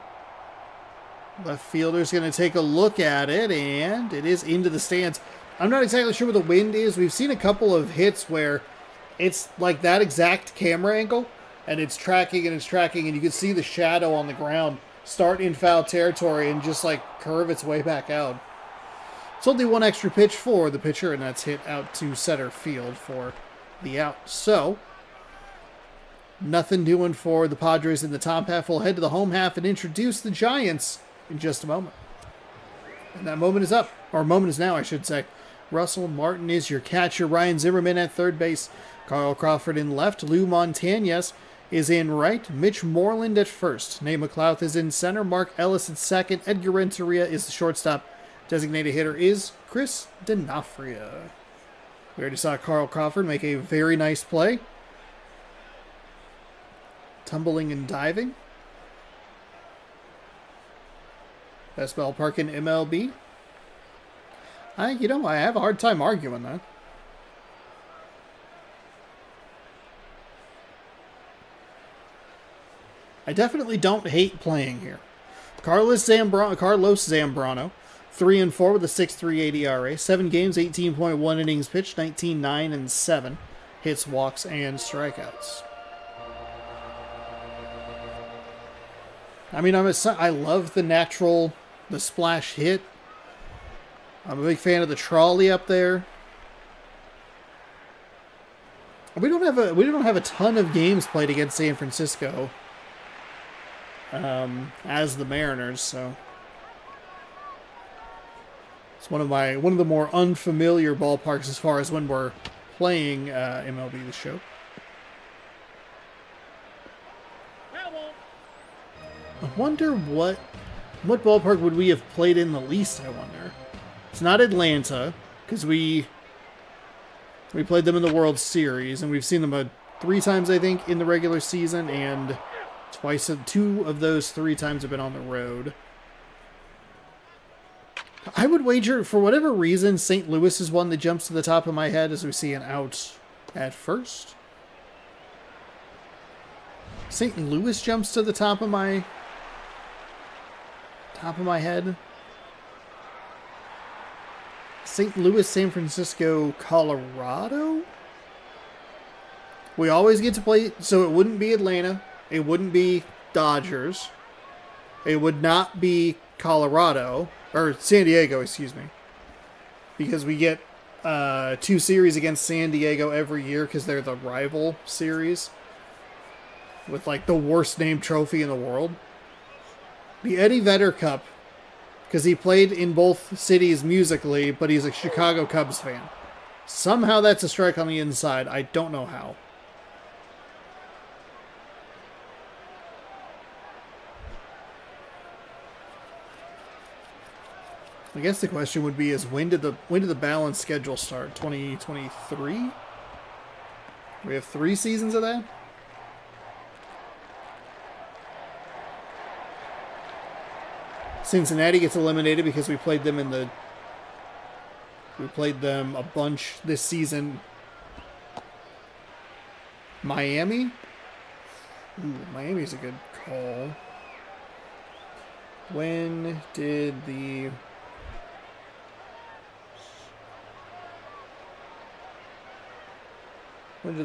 Left fielder's going to take a look at it, and it is into the stands. I'm not exactly sure where the wind is. We've seen a couple of hits where it's like that exact camera angle, and it's tracking, and you can see the shadow on the ground start in foul territory and just curve its way back out. It's only 1 extra pitch for the pitcher, and that's hit out to center field for the out. So, nothing doing for the Padres in the top half. We'll head to the home half and introduce the Giants in just a moment. And that moment is up. Or moment is now, I should say. Russell Martin is your catcher. Ryan Zimmerman at third base. Carl Crawford in left. Lou Montañez is in right. Mitch Moreland at first. Nate McLeod is in center. Mark Ellis at second. Edgar Renteria is the shortstop. Designated hitter is Chris D'Onofrio. We already saw Carl Crawford make a very nice play. Tumbling and diving. Best ballpark in MLB. I have a hard time arguing that. I definitely don't hate playing here. Carlos Zambrano, 3-4 with a 6.38 ERA, 7 games, 18.1 innings pitched, 19, 9, and 7 hits, walks, and strikeouts. I mean, I love the splash hit. I'm a big fan of the trolley up there. We don't have a ton of games played against San Francisco as the Mariners, so it's one of the more unfamiliar ballparks as far as when we're playing MLB The Show. I wonder what ballpark would we have played in the least, I wonder. It's not Atlanta, because we played them in the World Series, and we've seen them 3 times, I think, in the regular season, and 2 of those 3 times have been on the road. I would wager, for whatever reason, St. Louis is one that jumps to the top of my head as we see an out at first. St. Louis jumps to the top of my Top of my head. St. Louis, San Francisco, Colorado? We always get to play, so it wouldn't be Atlanta. It wouldn't be Dodgers. It would not be Colorado, or San Diego, excuse me. Because we get 2 series against San Diego every year because they're the rival series. With like the worst named trophy in the world. The Eddie Vedder Cup. Because he played in both cities musically, but he's a Chicago Cubs fan. Somehow that's a strike on the inside. I don't know how. I guess the question would be is when did the balance schedule start? 2023? We have 3 seasons of that? Cincinnati gets eliminated because we played them a bunch this season. Miami? Ooh, Miami's a good call. When did the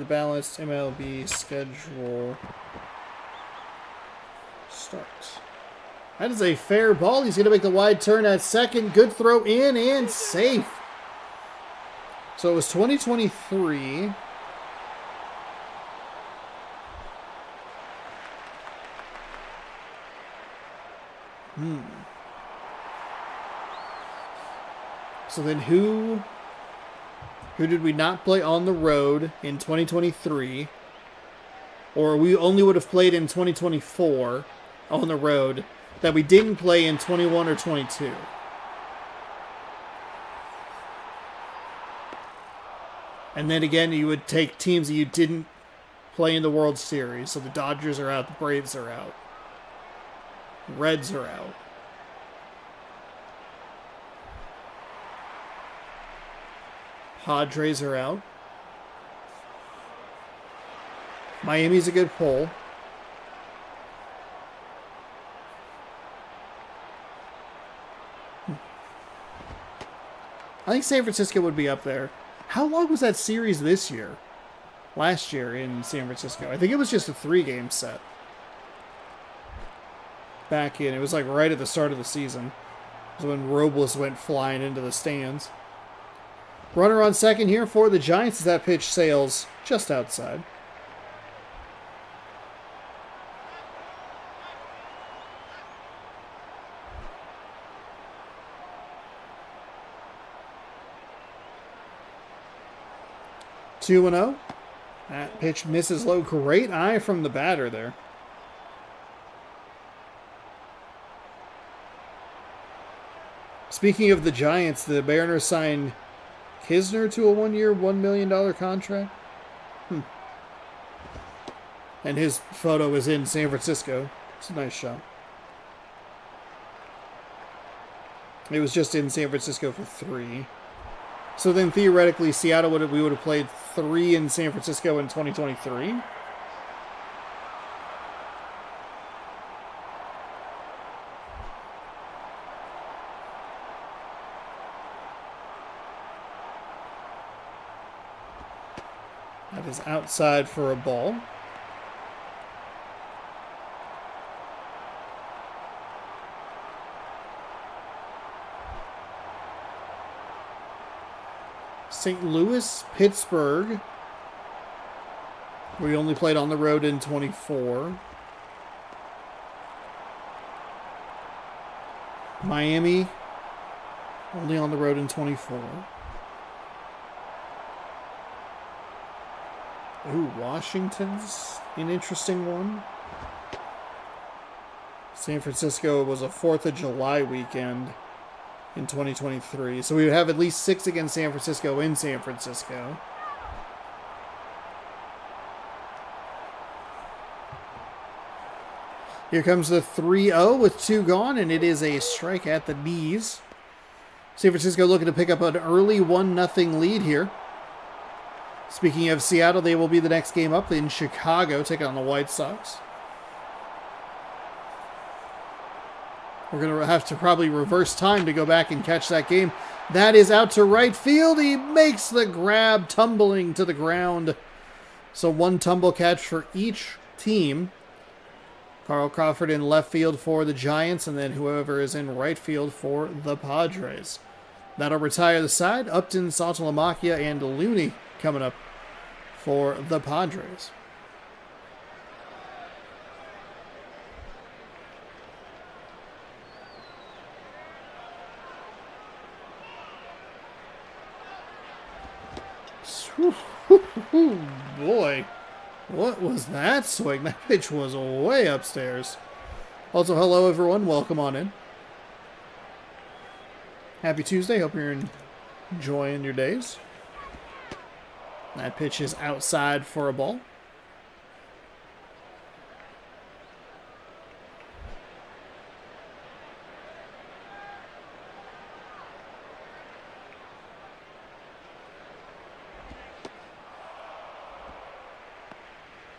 balanced MLB schedule start? That is a fair ball. He's going to make the wide turn at second. Good throw in and safe. So it was 2023. So then who did we not play on the road in 2023? Or we only would have played in 2024 on the road that we didn't play in 21 or 22? And then again, you would take teams that you didn't play in the World Series. So the Dodgers are out, the Braves are out. Reds are out. Padres are out. Miami's a good pull. I think San Francisco would be up there. How long was that series this year? Last year in San Francisco. I think it was just a 3-game set. Back in. It was like right at the start of the season. It was when Robles went flying into the stands. Runner on second here for the Giants as that pitch sails just outside. Two and 0. That pitch misses low. Great eye from the batter there. Speaking of the Giants, the Mariners signed Kisner to a 1-year, $1 million contract. And his photo is in San Francisco. It's a nice shot. It was just in San Francisco for 3. So then theoretically, Seattle we would have played 3 in San Francisco in 2023. That is outside for a ball. St. Louis, Pittsburgh. We only played on the road in 24. Miami, only on the road in 24. Ooh, Washington's an interesting one. San Francisco was a 4th of July weekend in 2023. So we would have at least 6 against San Francisco in San Francisco. Here comes the 3-0 with 2 gone, and it is a strike at the knees. San Francisco looking to pick up an early 1-0 lead here. Speaking of Seattle, they will be the next game up in Chicago, taking on the White Sox. We're going to have to probably reverse time to go back and catch that game. That is out to right field. He makes the grab, tumbling to the ground. So one tumble catch for each team. Carl Crawford in left field for the Giants, and then whoever is in right field for the Padres. That'll retire the side. Upton, Saltalamacchia, and Looney coming up for the Padres. Boy, what was that swing? That pitch was way upstairs. Also, hello everyone. Welcome on in. Happy Tuesday. Hope you're enjoying your days. That pitch is outside for a ball.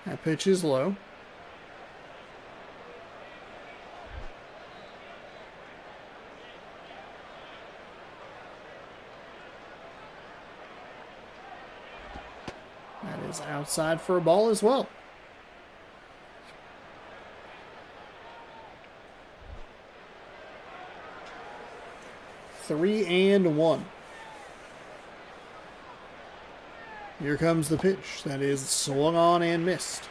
That pitch is low. That is outside for a ball as well. Three and one. Here comes the pitch. That is swung on and missed.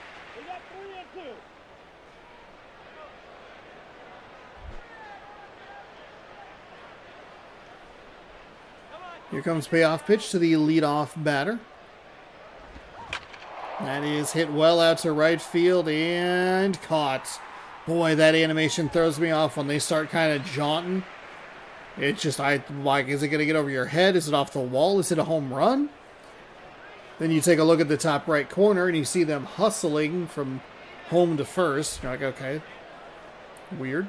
Here comes payoff pitch to the leadoff batter. That is hit well out to right field and caught. Boy, that animation throws me off when they start kind of jaunting. It's just, like, is it going to get over your head? Is it off the wall? Is it a home run? Then you take a look at the top right corner and you see them hustling from home to first. You're like, okay, weird.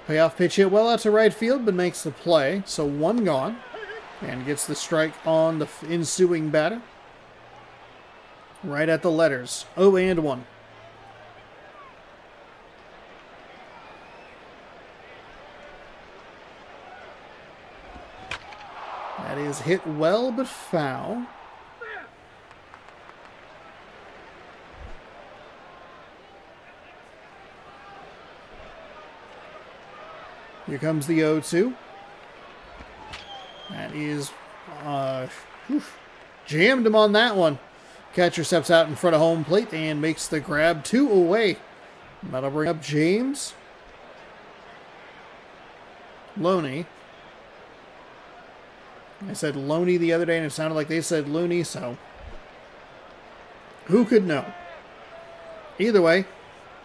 Payoff pitch hit well out to right field, but makes the play. So one gone. And gets the strike on the ensuing batter. Right at the letters. 0 and 1. That is hit well, but foul. Here comes the 0-2. That is, jammed him on that one. Catcher steps out in front of home plate and makes the grab 2 away. That'll bring up James. Loney. I said Loney the other day and it sounded like they said Looney, so who could know? Either way,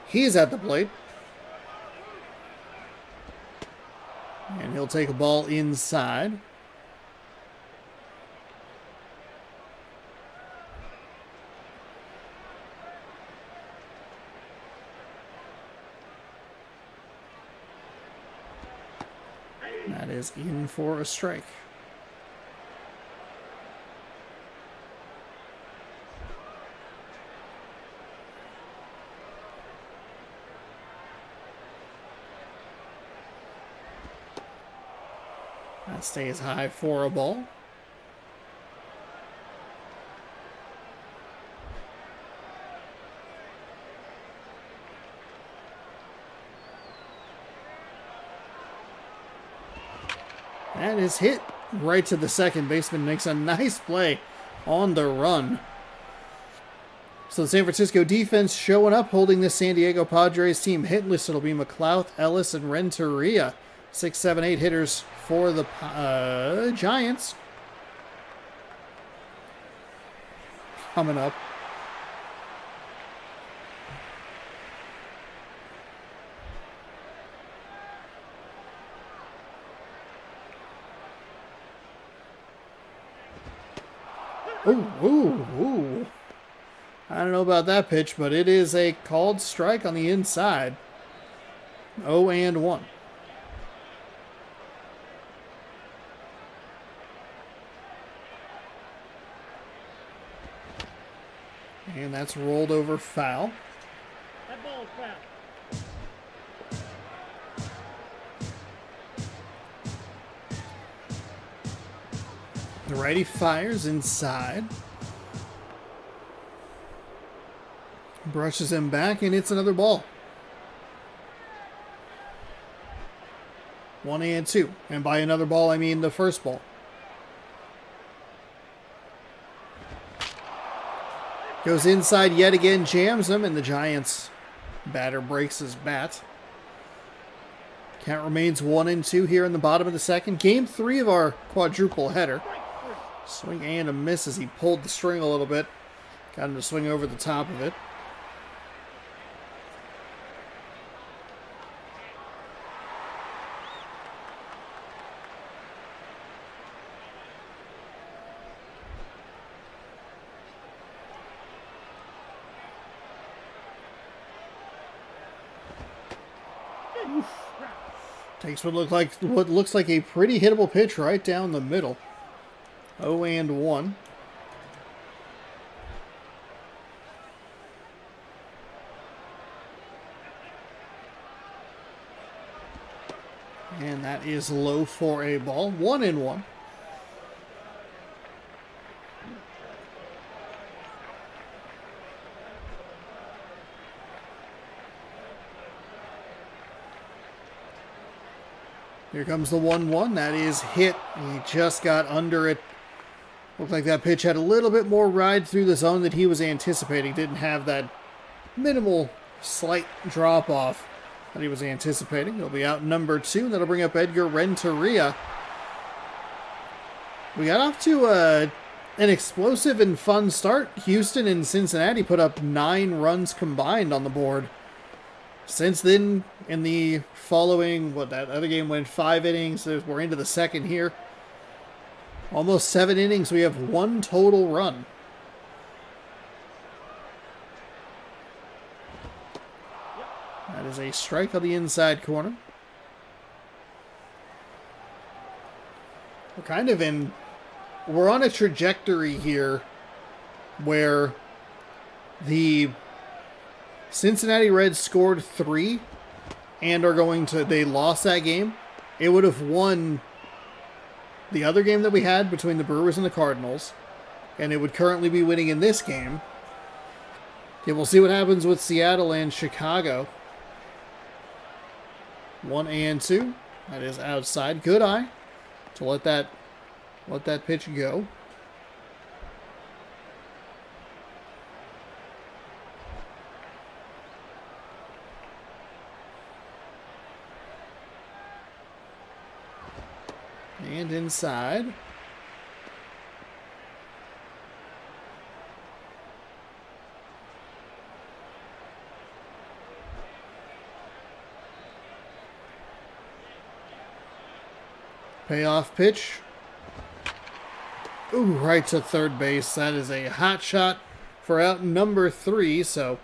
he's at the plate. And he'll take a ball inside. That is in for a strike. That stays high for a ball. That is hit right to the second baseman. Makes a nice play on the run. So the San Francisco defense showing up, holding the San Diego Padres team hitless. It'll be McLouth, Ellis, and Renteria. 6, 7, 8 hitters for the Giants. Coming up. Ooh. I don't know about that pitch, but it is a called strike on the inside. 0 and 1. And that's rolled over foul. That ball is foul. The righty fires inside. Brushes him back and hits another ball. 1-2. And by another ball, I mean the first ball. Goes inside yet again, jams him, and the Giants batter breaks his bat. Count remains 1-2 here in the bottom of the second. Game 3 of our quadruple header. Swing and a miss as he pulled the string a little bit. Got him to swing over the top of it. Takes what looks like a pretty hittable pitch right down the middle. 0-1. And that is low for a ball. 1-1. Here comes the 1-1. That is hit. He just got under it. Looked like that pitch had a little bit more ride through the zone than he was anticipating. Didn't have that minimal slight drop off that he was anticipating. He'll be out number 2. That'll bring up Edgar Renteria. We got off to an explosive and fun start. Houston and Cincinnati put up 9 runs combined on the board. Since then, in the following, that other game went 5 innings. We're into the second here. Almost 7 innings. We have 1 total run. That is a strike on the inside corner. We're on a trajectory here where the Cincinnati Reds scored 3 and they lost that game. It would have won the other game that we had between the Brewers and the Cardinals, and it would currently be winning in this game. Yeah, we'll see what happens with Seattle and Chicago. 1-2. That is outside. Good eye to let that pitch go. And inside. Payoff pitch. Ooh, right to third base. That is a hot shot for out number 3. So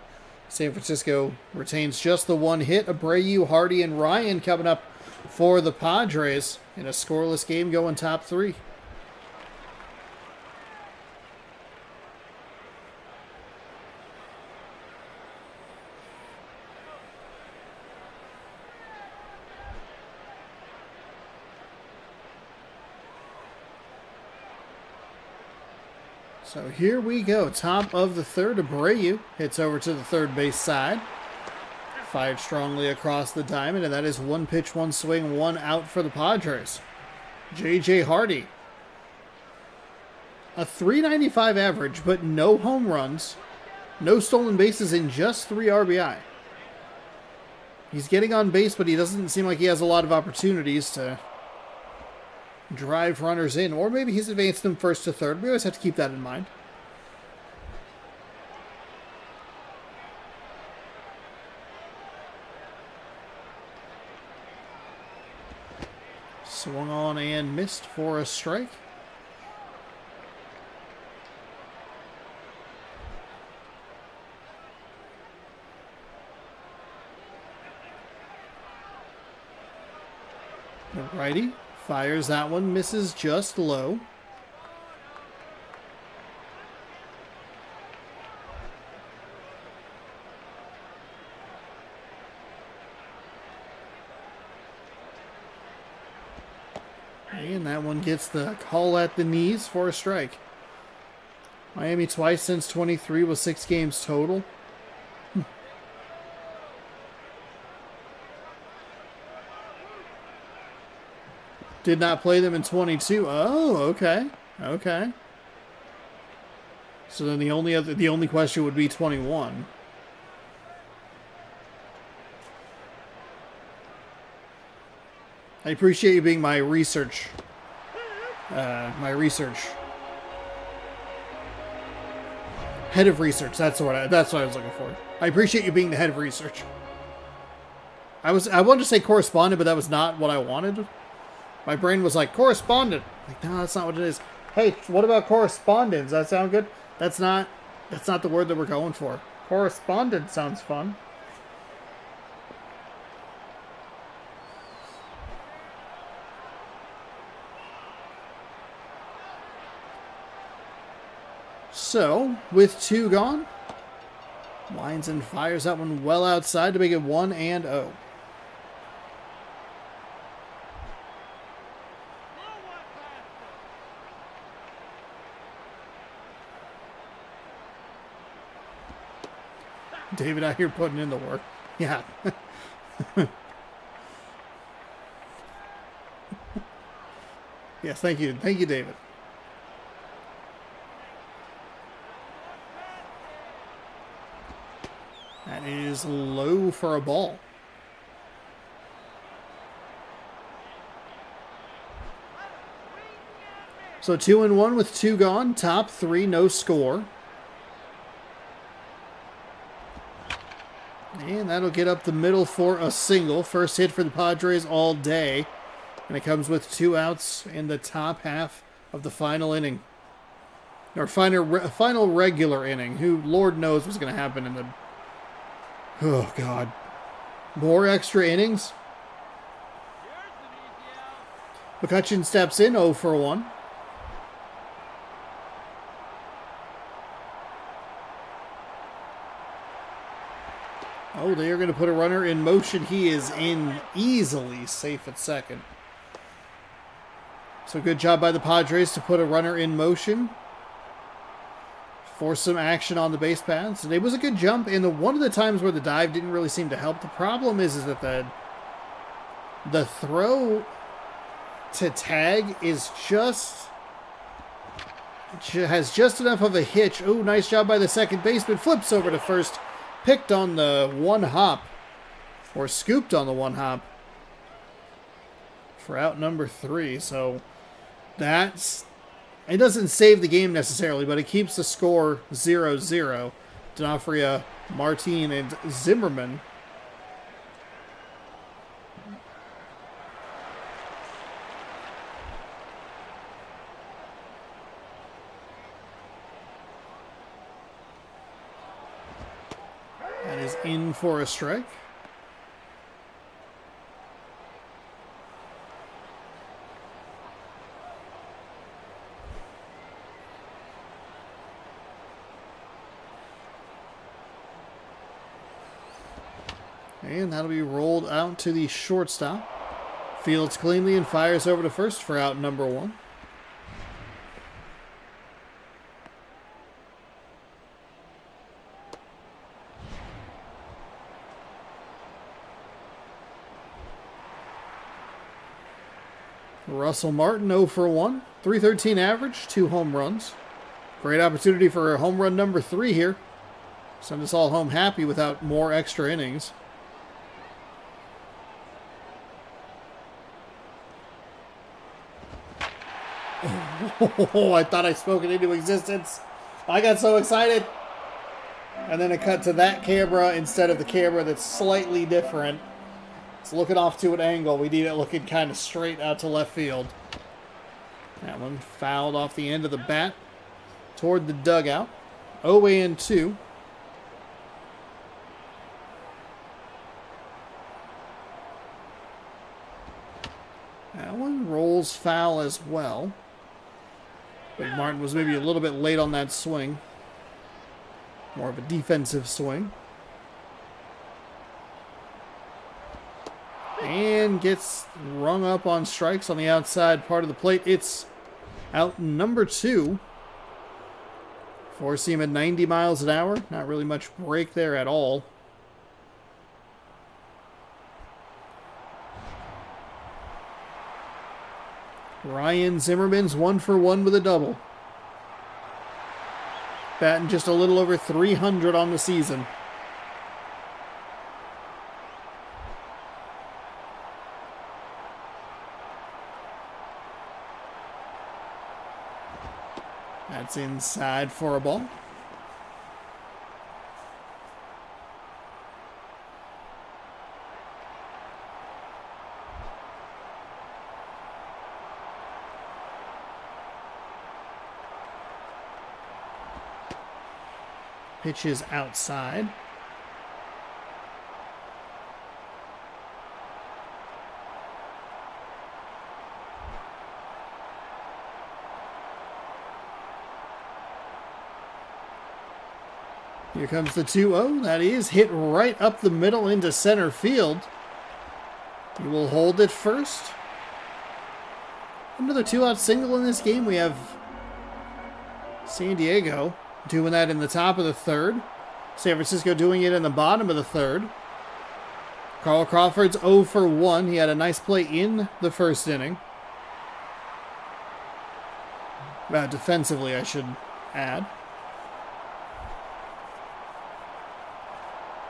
San Francisco retains just the 1 hit. Abreu, Hardy, and Ryan coming up for the Padres in a scoreless game going top 3. So here we go. Top of the third. Abreu hits over to the third base side. Fired strongly across the diamond, and that is 1 pitch, 1 swing, 1 out for the Padres. J.J. Hardy. A .395 average, but no home runs, no stolen bases, and just 3 RBI. He's getting on base, but he doesn't seem like he has a lot of opportunities to drive runners in, or maybe he's advanced them first to third. We always have to keep that in mind. Swung on and missed for a strike. The righty fires that one, misses just low. And that one gets the call at the knees for a strike. Miami twice since 23 with 6 games total. Did not play them in 22. Oh, okay. Okay. So then the only question would be 21. I appreciate you being my research. Head of research. That's what I was looking for. I appreciate you being the head of research. I wanted to say correspondent, but that was not what I wanted. My brain was like, correspondent. Like, no, that's not what it is. Hey, what about correspondence? Does that sound good? That's not the word that we're going for. Correspondent sounds fun. So, with 2 gone, lines and fires that one well outside to make it 1-0. David out here putting in the work. Yeah. Yes, thank you. Thank you, David. That is low for a ball. So 2-1 with 2 gone. Top 3, no score. And that'll get up the middle for a single. First hit for the Padres all day. And it comes with 2 outs in the top half of the final inning. Or final regular inning. Who, Lord knows what's going to happen in the... Oh, God. More extra innings. McCutcheon steps in, 0 for 1. Oh, they are going to put a runner in motion. He is in easily safe at second. So good job by the Padres to put a runner in motion. Force some action on the base paths. And it was a good jump. And one of the times where the dive didn't really seem to help. The problem is that the throw to tag is has just enough of a hitch. Oh, nice job by the second baseman. Flips over to first. Picked on the 1 hop. Or scooped on the 1 hop. For out number 3. So it doesn't save the game necessarily, but it keeps the score 0-0. D'Onofrio, Martin, and Zimmerman. That is in for a strike. And that'll be rolled out to the shortstop. Fields cleanly and fires over to first for out number 1. Russell Martin, 0 for 1. 313 average, 2 home runs. Great opportunity for home run number 3 here. Send us all home happy without more extra innings. Oh, I thought I spoke it into existence. I got so excited. And then it cut to that camera instead of the camera that's slightly different. It's looking off to an angle. We need it looking kind of straight out to left field. That one fouled off the end of the bat toward the dugout. 0-2. That one rolls foul as well. But Martin was maybe a little bit late on that swing. More of a defensive swing. And gets rung up on strikes on the outside part of the plate. It's out number 2. Four-seam at 90 miles an hour. Not really much break there at all. Ryan Zimmerman's 1 for 1 with a double. Batting just a little over 300 on the season. That's inside for a ball. Pitch is outside. Here comes the 2-0. That is hit right up the middle into center field. He will hold it first. Another 2-out single in this game. We have San Diego doing that in the top of the third. San Francisco doing it in the bottom of the third. Carl Crawford's 0 for 1. He had a nice play in the first inning. Defensively, I should add.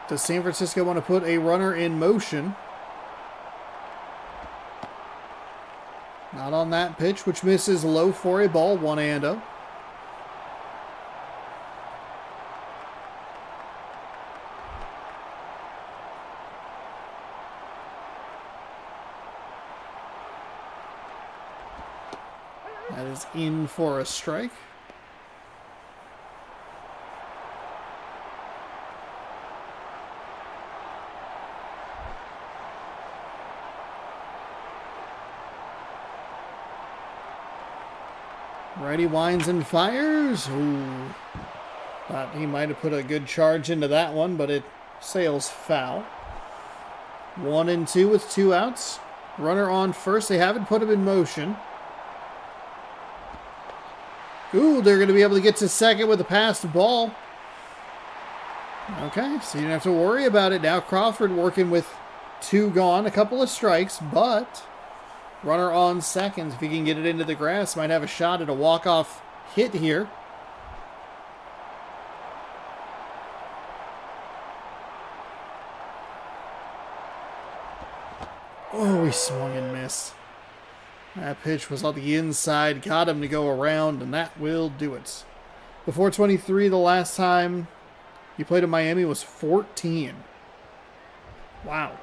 Does San Francisco want to put a runner in motion? Not on that pitch, which misses low for a ball, 1-0. That is in for a strike. Righty winds and fires. Ooh. Thought he might have put a good charge into that one, but it sails foul. 1-2 with 2 outs. Runner on first. They haven't put him in motion. Ooh, they're going to be able to get to second with a passed ball. Okay, so you don't have to worry about it now. Crawford working with 2 gone, a couple of strikes, but runner on second. If he can get it into the grass, might have a shot at a walk-off hit here. Oh, he swung and missed. That pitch was on the inside, got him to go around, and that will do it. The 423 the last time he played in Miami was 14. Wow.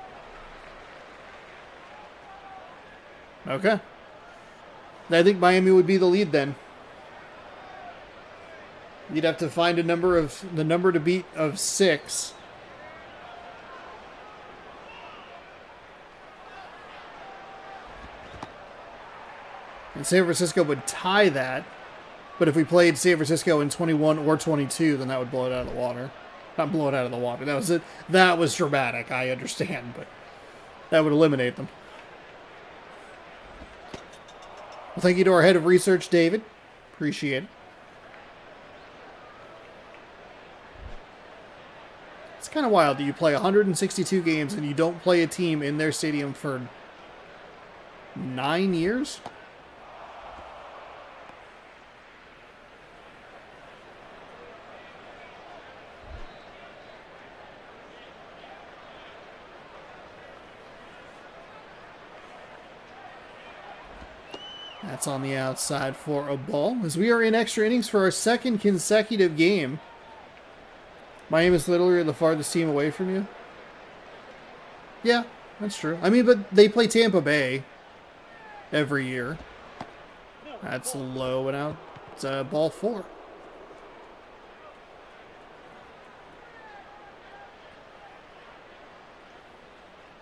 Okay. I think Miami would be the lead then. You'd have to find the number to beat of 6. And San Francisco would tie that. But if we played San Francisco in 21 or 22, then that would blow it out of the water. Not blow it out of the water. That was it. That was dramatic, I understand, but that would eliminate them. Well, thank you to our head of research, David. Appreciate it. It's kind of wild that you play 162 games and you don't play a team in their stadium for 9 years? That's on the outside for a ball. As we are in extra innings for our second consecutive game. Miami is literally the farthest team away from you. Yeah, that's true. I mean, but they play Tampa Bay every year. That's low and out. It's ball 4.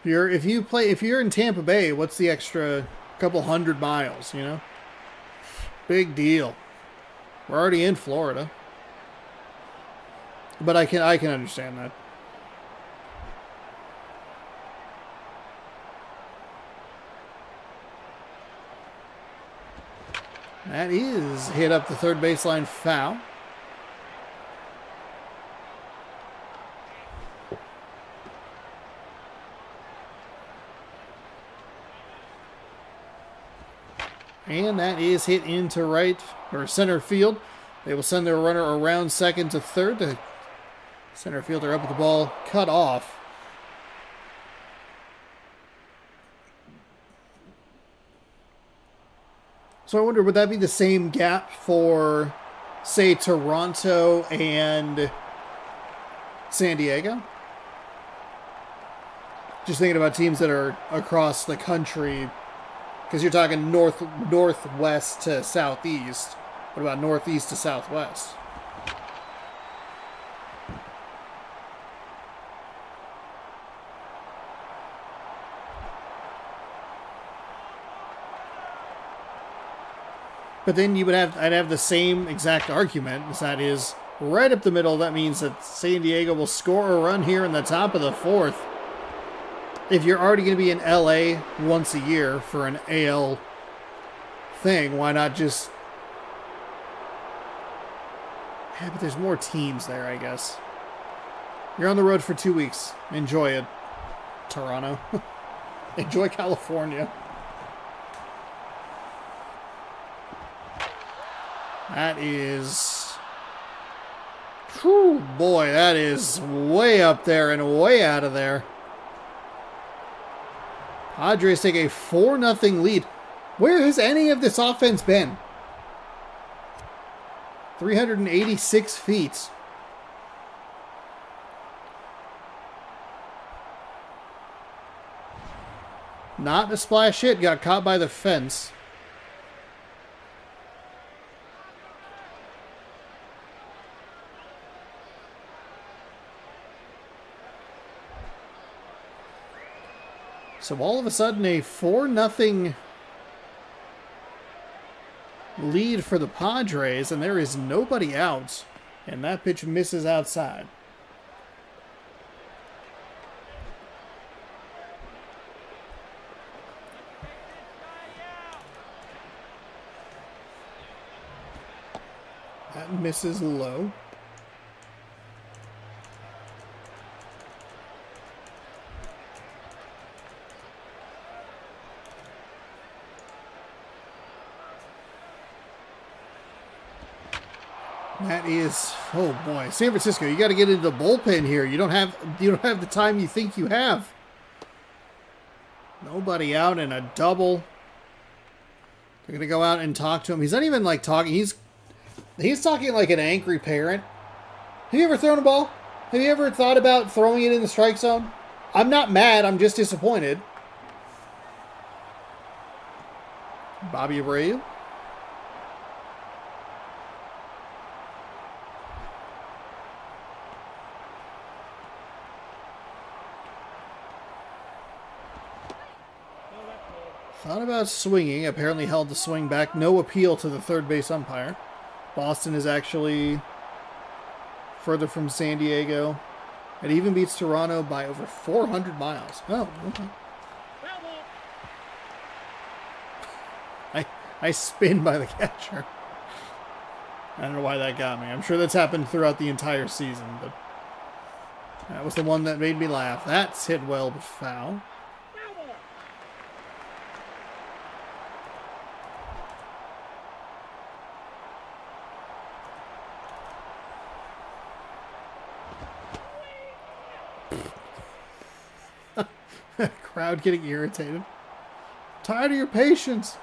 If you're in Tampa Bay, what's the extra couple 100 miles, you know? Big deal. We're already in Florida. But I can understand that. That is hit up the third baseline, foul. And that is hit into right or center field. They will send their runner around second to third. The center fielder up with the ball cut off. So I wonder, would that be the same gap for, say, Toronto and San Diego? Just thinking about teams that are across the country, because you're talking northwest to southeast. What about northeast to southwest? But then I'd have the same exact argument. That is, right up the middle, that means that San Diego will score a run here in the top of the fourth. If you're already going to be in LA once a year for an AL thing, why not just... Yeah, but there's more teams there, I guess. You're on the road for 2 weeks. Enjoy it, Toronto. Enjoy California. That is... Whew, boy, that is way up there and way out of there. Padres take a 4-0 lead. Where has any of this offense been? 386 feet. Not a splash hit. Got caught by the fence. So all of a sudden, a 4-0 lead for the Padres, and there is nobody out. And that pitch misses outside. That misses low. That is, oh boy, San Francisco. You got to get into the bullpen here. You don't have the time you think you have. Nobody out in a double. They're gonna go out and talk to him. He's not even like talking. He's talking like an angry parent. Have you ever thrown a ball? Have you ever thought about throwing it in the strike zone? I'm not mad. I'm just disappointed. Bobby Abreu. Thought about swinging. Apparently held the swing back. No appeal to the third base umpire. Boston is actually further from San Diego. It even beats Toronto by over 400 miles. Oh, okay. I spin by the catcher. I don't know why that got me. I'm sure that's happened throughout the entire season, but that was the one that made me laugh. That's hit well, but foul. Crowd getting irritated. Tired of your patience.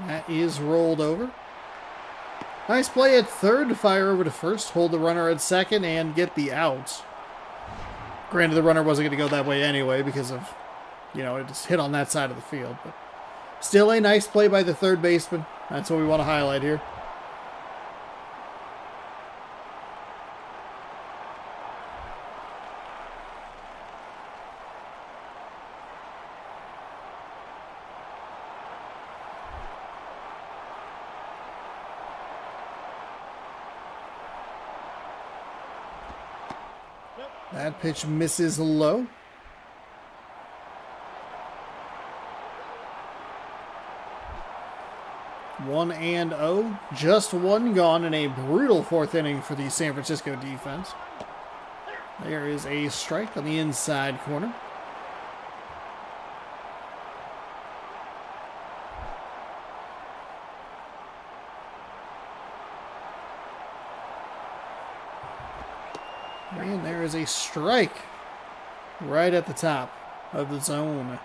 That is rolled over. Nice play at third to fire over to first, hold the runner at second, and get the out. Granted, the runner wasn't going to go that way anyway because of, it just hit on that side of the field. But still a nice play by the third baseman. That's what we want to highlight here. That pitch misses low. 1-0. Just one gone in a brutal fourth inning for the San Francisco defense. There is a strike on the inside corner. And there is a strike right at the top of the zone.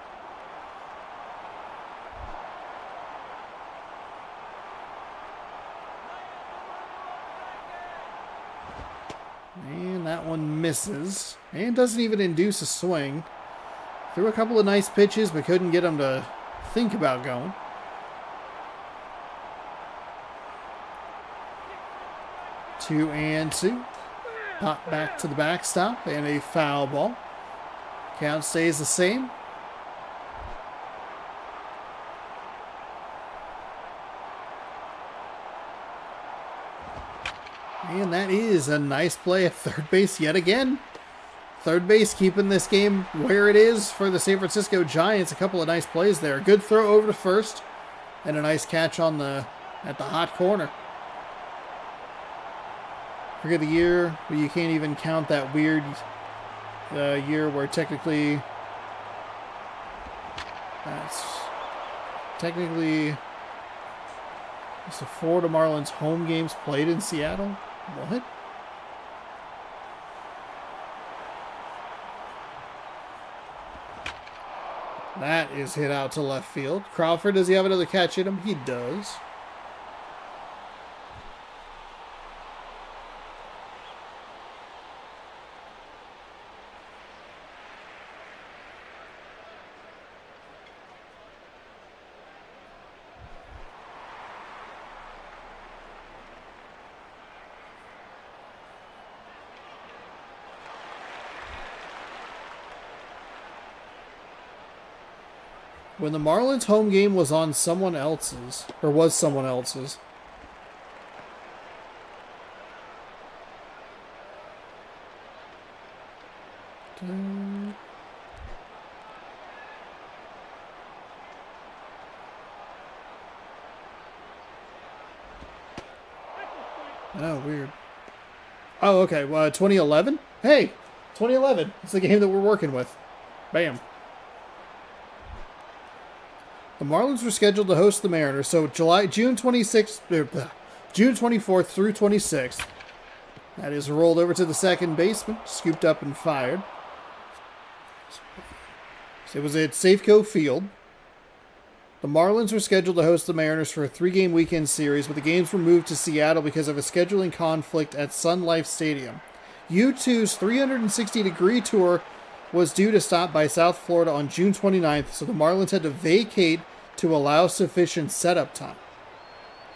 And that one misses. And doesn't even induce a swing. Threw a couple of nice pitches, but couldn't get him to think about going. Two and two. Pop back to the backstop and a foul ball. Count stays the same. And that is a nice play at third base yet again. Third base keeping this game where it is for the San Francisco Giants. A couple of nice plays there. Good throw over to first and a nice catch on at the hot corner. Forget the year, but you can't even count that weird year where technically it's the Florida Marlins home games played in Seattle. What? That is hit out to left field. Crawford, does he have another catch in him? He does. When the Marlins home game was on someone else's, or was someone else's. Oh, weird. Oh, okay. 2011? Hey, 2011. It's the game that we're working with. Bam. The Marlins were scheduled to host the Mariners, so June 24th through 26th. That is rolled over to the second baseman, scooped up and fired. So it was at Safeco Field. The Marlins were scheduled to host the Mariners for a 3-game weekend series, but the games were moved to Seattle because of a scheduling conflict at Sun Life Stadium. U2's 360-degree tour was due to stop by South Florida on June 29th, so the Marlins had to vacate to allow sufficient setup time.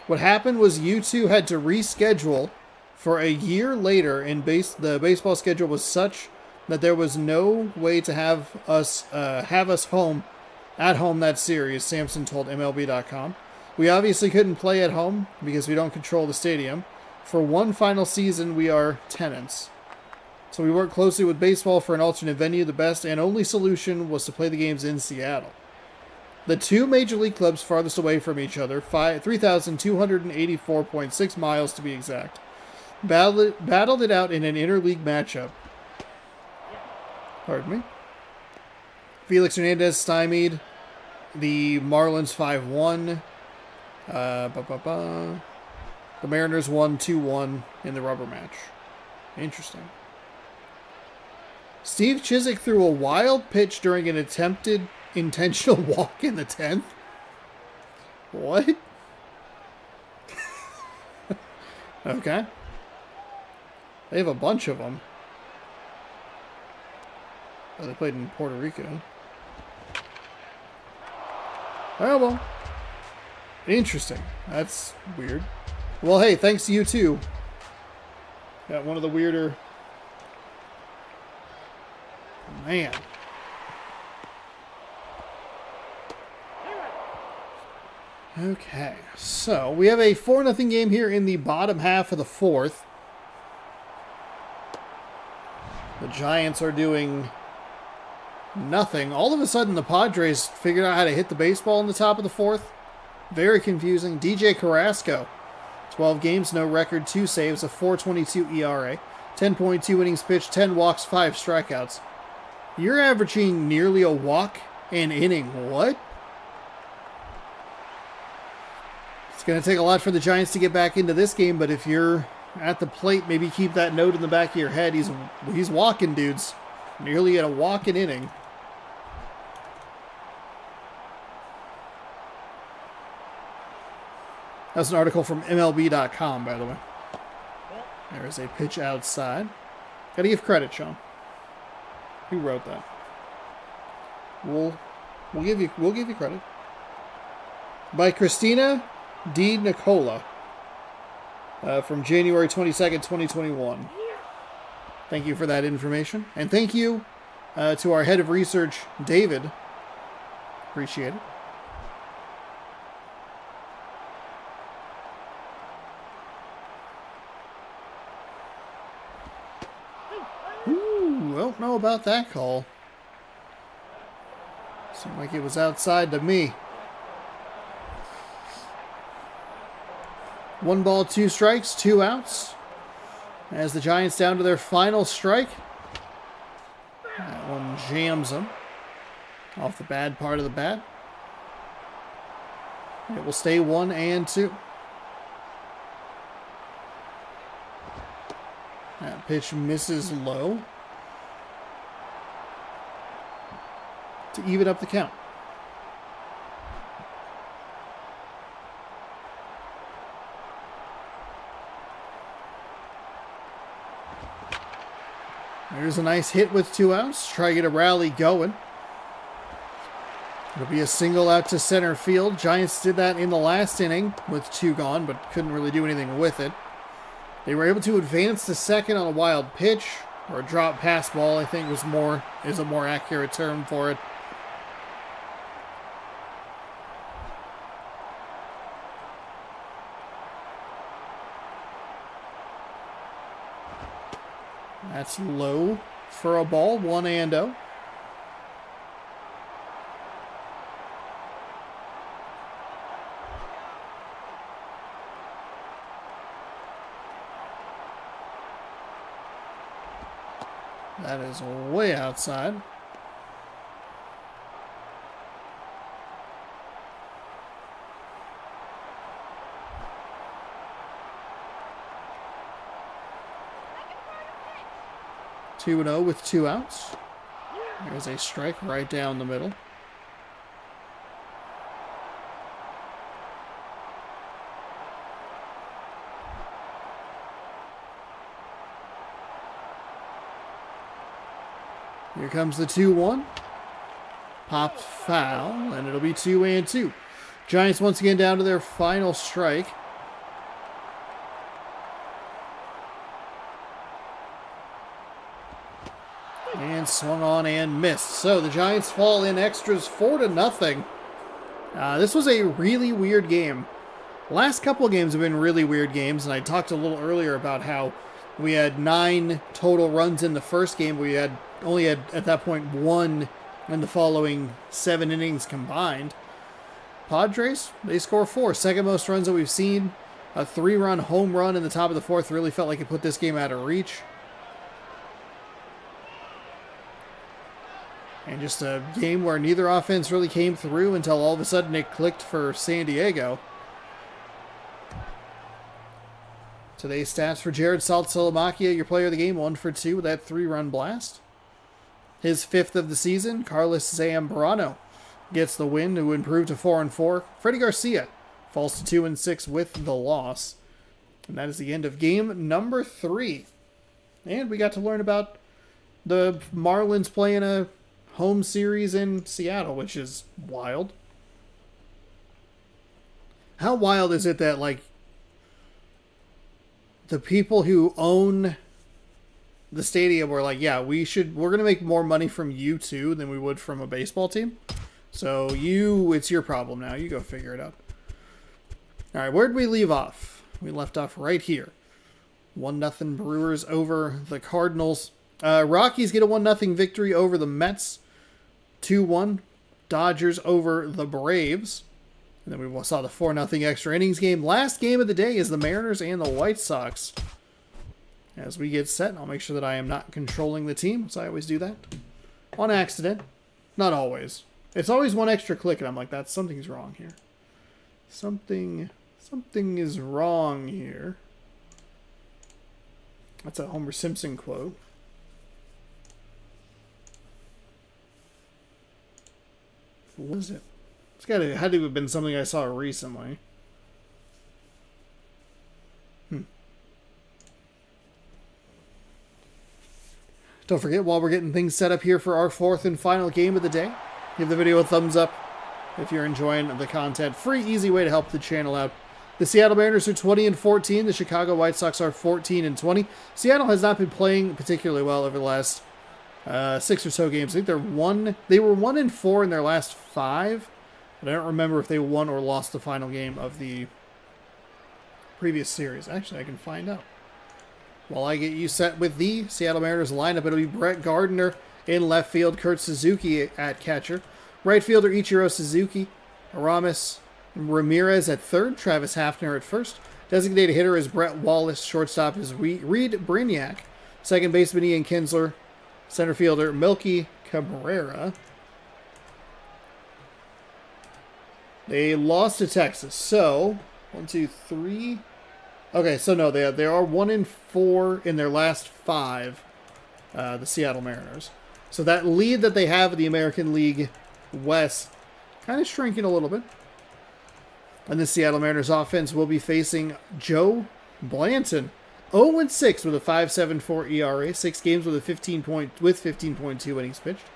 What happened was U2 had to reschedule for a year later, and the baseball schedule was such that there was no way to have us at home that series, Sampson told MLB.com. We obviously couldn't play at home because we don't control the stadium. For one final season, we are tenants. So we worked closely with baseball for an alternate venue. The best and only solution was to play the games in Seattle. The two major league clubs farthest away from each other, 3,284.6 miles to be exact, battled it out in an interleague matchup. Pardon me. Felix Hernandez stymied the Marlins 5-1. The Mariners won 2-1 in the rubber match. Interesting. Steve Chizik threw a wild pitch during an attempted intentional walk in the 10th. What? Okay. They have a bunch of them. Oh, they played in Puerto Rico. Oh, well. Interesting. That's weird. Well, hey, thanks to you, too. Got one of the weirder... Man. Okay, so we have a 4-0 game here in the bottom half of the fourth. The Giants are doing nothing. All of a sudden, the Padres figured out how to hit the baseball in the top of the fourth. Very confusing. DJ Carrasco, 12 games, no record, 2 saves, a 4.22 ERA, 10.2 innings pitched, 10 walks, 5 strikeouts. You're averaging nearly a walk an inning. What? It's going to take a lot for the Giants to get back into this game, but if you're at the plate, maybe keep that note in the back of your head. He's walking dudes. Nearly at a walk an inning. That's an article from MLB.com, by the way. There's a pitch outside. Gotta give credit, Sean. Who wrote that? We'll give you credit. By Christina D. Nicola. From January 22nd, 2021. Thank you for that information. And thank you to our head of research, David. Appreciate it. Ooh, I don't know about that call. Seemed like it was outside to me. 1 ball, 2 strikes, 2 outs. As the Giants down to their final strike. That one jams them off the bad part of the bat. It will stay 1-2. That pitch misses low to even up the count. There's a nice hit with 2 outs. Try to get a rally going. It'll be a single out to center field. Giants did that in the last inning with 2 gone, but couldn't really do anything with it. They were able to advance to second on a wild pitch, or a drop pass ball, I think is a more accurate term for it. That's low for a ball, 1-0. That is way outside. Two and 0 with 2 outs. There's a strike right down the middle. Here comes the 2-1. Popped foul, and it'll be 2-2. Giants once again down to their final strike. And swung on and missed. So the Giants fall in extras 4-0. This was a really weird game. Last couple of games have been really weird games, and I talked a little earlier about how we had 9 total runs in the first game. We only had at that point 1 in the following 7 innings combined. Padres, they score 4. Second most runs that we've seen. A 3-run home run in the top of the 4th really felt like it put this game out of reach. And just a game where neither offense really came through until all of a sudden it clicked for San Diego. Today's stats for Jared Saltalamacchia, your player of the game, 1 for 2 with that 3-run blast. His 5th of the season, Carlos Zambrano gets the win to improve to 4-4. Freddie Garcia falls to 2-6 with the loss. And that is the end of game number 3. And we got to learn about the Marlins playing a home series in Seattle, which is wild. How wild is it that, like, the people who own the stadium were like, yeah, we're going to make more money from you two than we would from a baseball team. So it's your problem now. You go figure it out. All right, where'd we leave off? We left off right here. 1-0 Brewers over the Cardinals. Rockies get a 1-0 victory over the Mets. 2-1 Dodgers over the Braves. And then we saw the 4-0 extra innings game. Last game of the day is the Mariners and the White Sox. As we get set, I'll make sure that I am not controlling the team, so I always do that. On accident. Not always. It's always one extra click, and I'm like, something's wrong here. Something is wrong here. That's a Homer Simpson quote. What is it? Had to have been something I saw recently. Don't forget, while we're getting things set up here for our 4th and final game of the day, give the video a thumbs up if you're enjoying the content. Free, easy way to help the channel out. The Seattle Mariners are 20-14. The Chicago White Sox are 14-20. Seattle has not been playing particularly well over the last 6 or so games. I think they were 1-4 in their last 5, but I don't remember if they won or lost the final game of the previous series. Actually, I can find out. While I get you set with the Seattle Mariners lineup, it'll be Brett Gardner in left field, Kurt Suzuki at catcher, right fielder Ichiro Suzuki, Aramis Ramirez at third, Travis Hafner at first. Designated hitter is Brett Wallace, shortstop is Reed Brignac, second baseman Ian Kinsler, center fielder Melky Cabrera. They lost to Texas, so 1, 2, 3. Okay, so no, they are 1-4 in their last 5, the Seattle Mariners. So that lead that they have in the American League West kind of shrinking a little bit. And the Seattle Mariners offense will be facing Joe Blanton. 0-6 with a 5.74 ERA, 6 games with 15.2 innings pitched.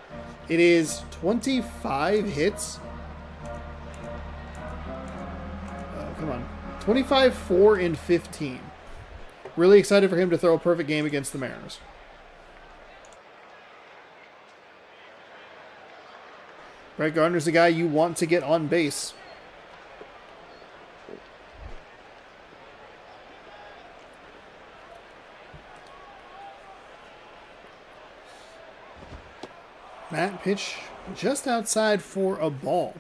It is 25 hits. Oh, come on. 25, 4, and 15. Really excited for him to throw a perfect game against the Mariners. Brett Gardner's the guy you want to get on base. That pitch just outside for a ball.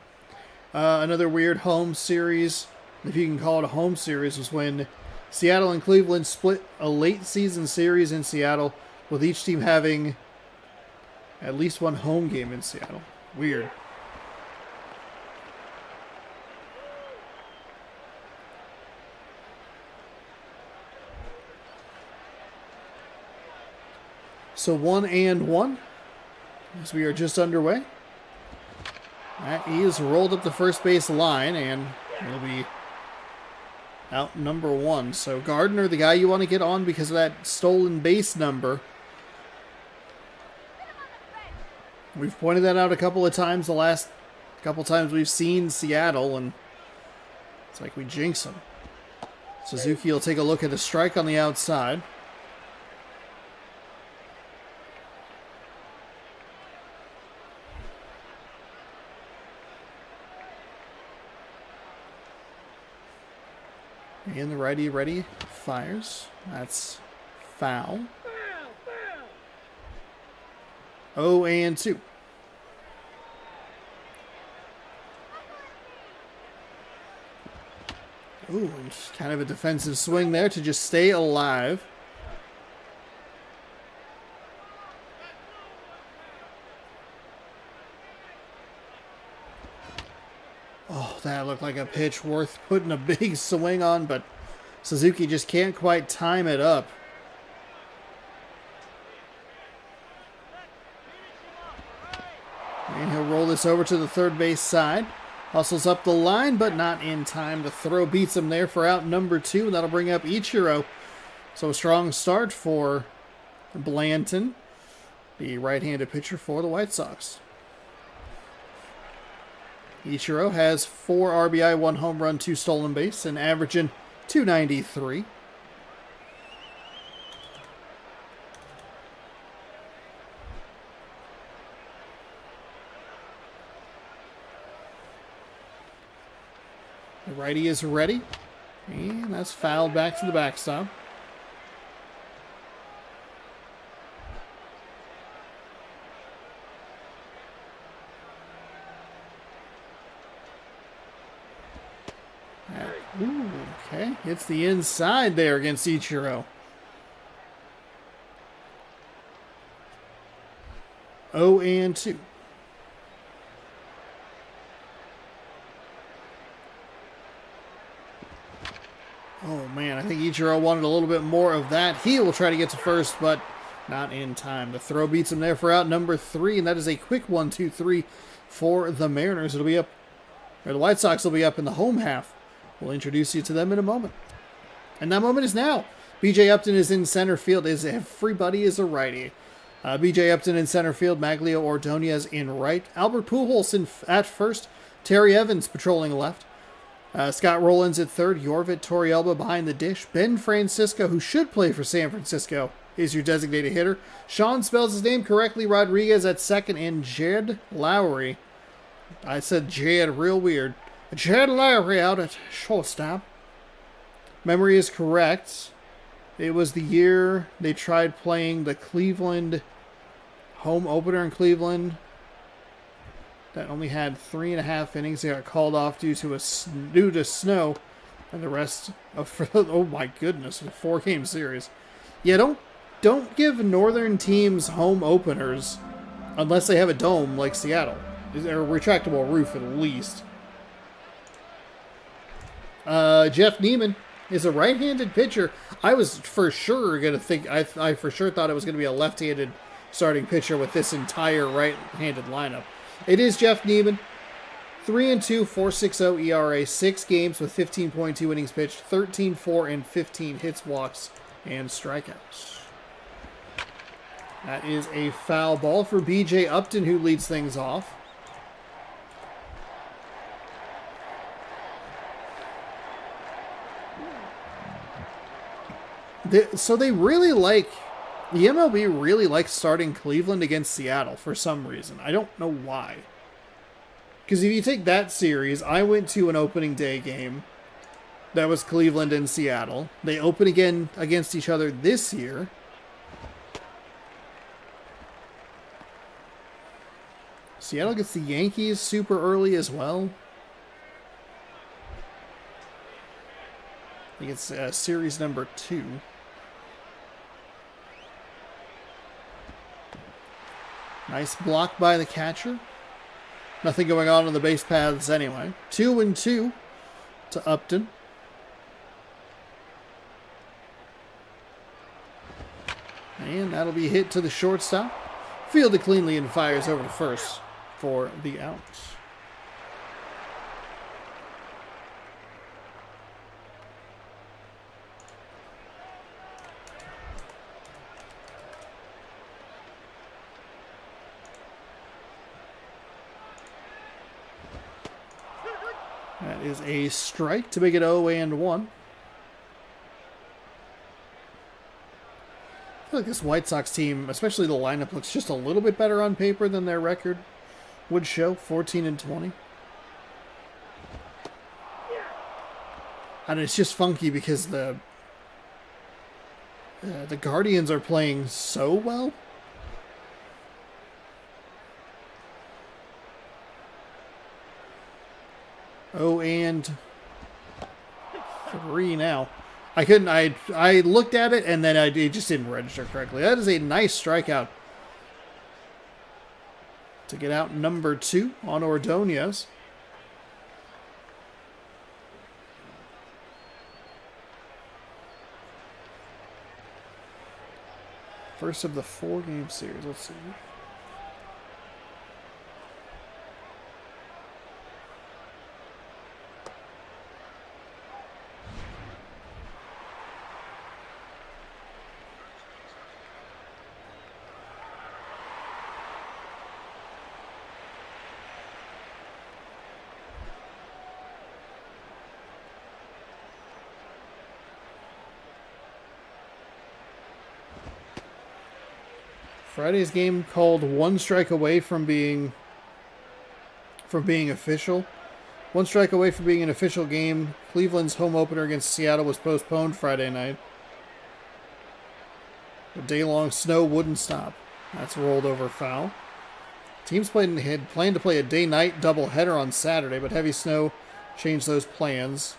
Another weird home series, if you can call it a home series, was when Seattle and Cleveland split a late season series in Seattle, with each team having at least one home game in Seattle. Weird. So 1-1 as we are just underway. That is rolled up the first base line, and it'll be out number 1. So Gardner, the guy you want to get on because of that stolen base number. We've pointed that out a couple of times the last couple times we've seen Seattle, and it's like we jinx them. Suzuki will take a look at a strike on the outside. And the righty ready fires. That's foul. 0-2. Ooh, kind of a defensive swing there to just stay alive. Oh, that looked like a pitch worth putting a big swing on, but Suzuki just can't quite time it up. And he'll roll this over to the third base side. Hustles up the line, but not in time to throw. Beats him there for out number 2, and that'll bring up Ichiro. So a strong start for Blanton, the right-handed pitcher for the White Sox. Ichiro has 4 RBI, 1 home run, 2 stolen base, and averaging .293. The righty is ready, and that's fouled back to the backstop. Ooh, okay. Hits the inside there against Ichiro. 0-2. Oh, man, I think Ichiro wanted a little bit more of that. He will try to get to first, but not in time. The throw beats him there for out number 3, and that is a quick 1-2-3 for the Mariners. It'll be up, or the White Sox will be up in the home half. We'll introduce you to them in a moment. And that moment is now. B.J. Upton is in center field. Everybody is a righty. B.J. Upton in center field. Maglio Ordonez in right. Albert Pujols at first. Terry Evans patrolling left. Scott Rollins at third. Yorvit Torrealba behind the dish. Ben Francisco, who should play for San Francisco, is your designated hitter. Sean spells his name correctly. Rodriguez at second. And Jed Lowry. I said Jed real weird. Jed Lowry out at shortstop. Memory is correct. It was the year they tried playing the Cleveland home opener in Cleveland that only had 3.5 innings. They got called off due to snow, and the rest of oh my goodness, a 4-game series. Yeah, don't give northern teams home openers unless they have a dome like Seattle, or a retractable roof at least. Jeff Neiman is a right-handed pitcher. I was for sure going to think, I for sure thought it was going to be a left-handed starting pitcher with this entire right-handed lineup. It is Jeff Neiman. 3-2, 4.60 ERA, 6 games with 15.2 innings pitched, 13-4 and 15 hits, walks, and strikeouts. That is a foul ball for B.J. Upton, who leads things off. So they really like, the MLB really likes starting Cleveland against Seattle for some reason. I don't know why. Because if you take that series, I went to an opening day game that was Cleveland and Seattle. They open again against each other this year. Seattle gets the Yankees super early as well. I think it's series number 2. Nice block by the catcher. Nothing going on the base paths anyway. 2-2 to Upton. And that'll be hit to the shortstop. Fielded cleanly and fires over to first for the out. That is a strike to make it 0-1. I feel like this White Sox team, especially the lineup, looks just a little bit better on paper than their record would show. 14-20. And it's just funky because the Guardians are playing so well. Oh, and 3 now. I couldn't. I looked at it and then it just didn't register correctly. That is a nice strikeout to get out number 2 on Ordonez. First of the 4-game series. Let's see. Friday's game called 1 strike away from being official. 1 strike away from being an official game. Cleveland's home opener against Seattle was postponed Friday night. The day-long snow wouldn't stop. That's a rolled over foul. Teams had planned to play a day-night doubleheader on Saturday, but heavy snow changed those plans.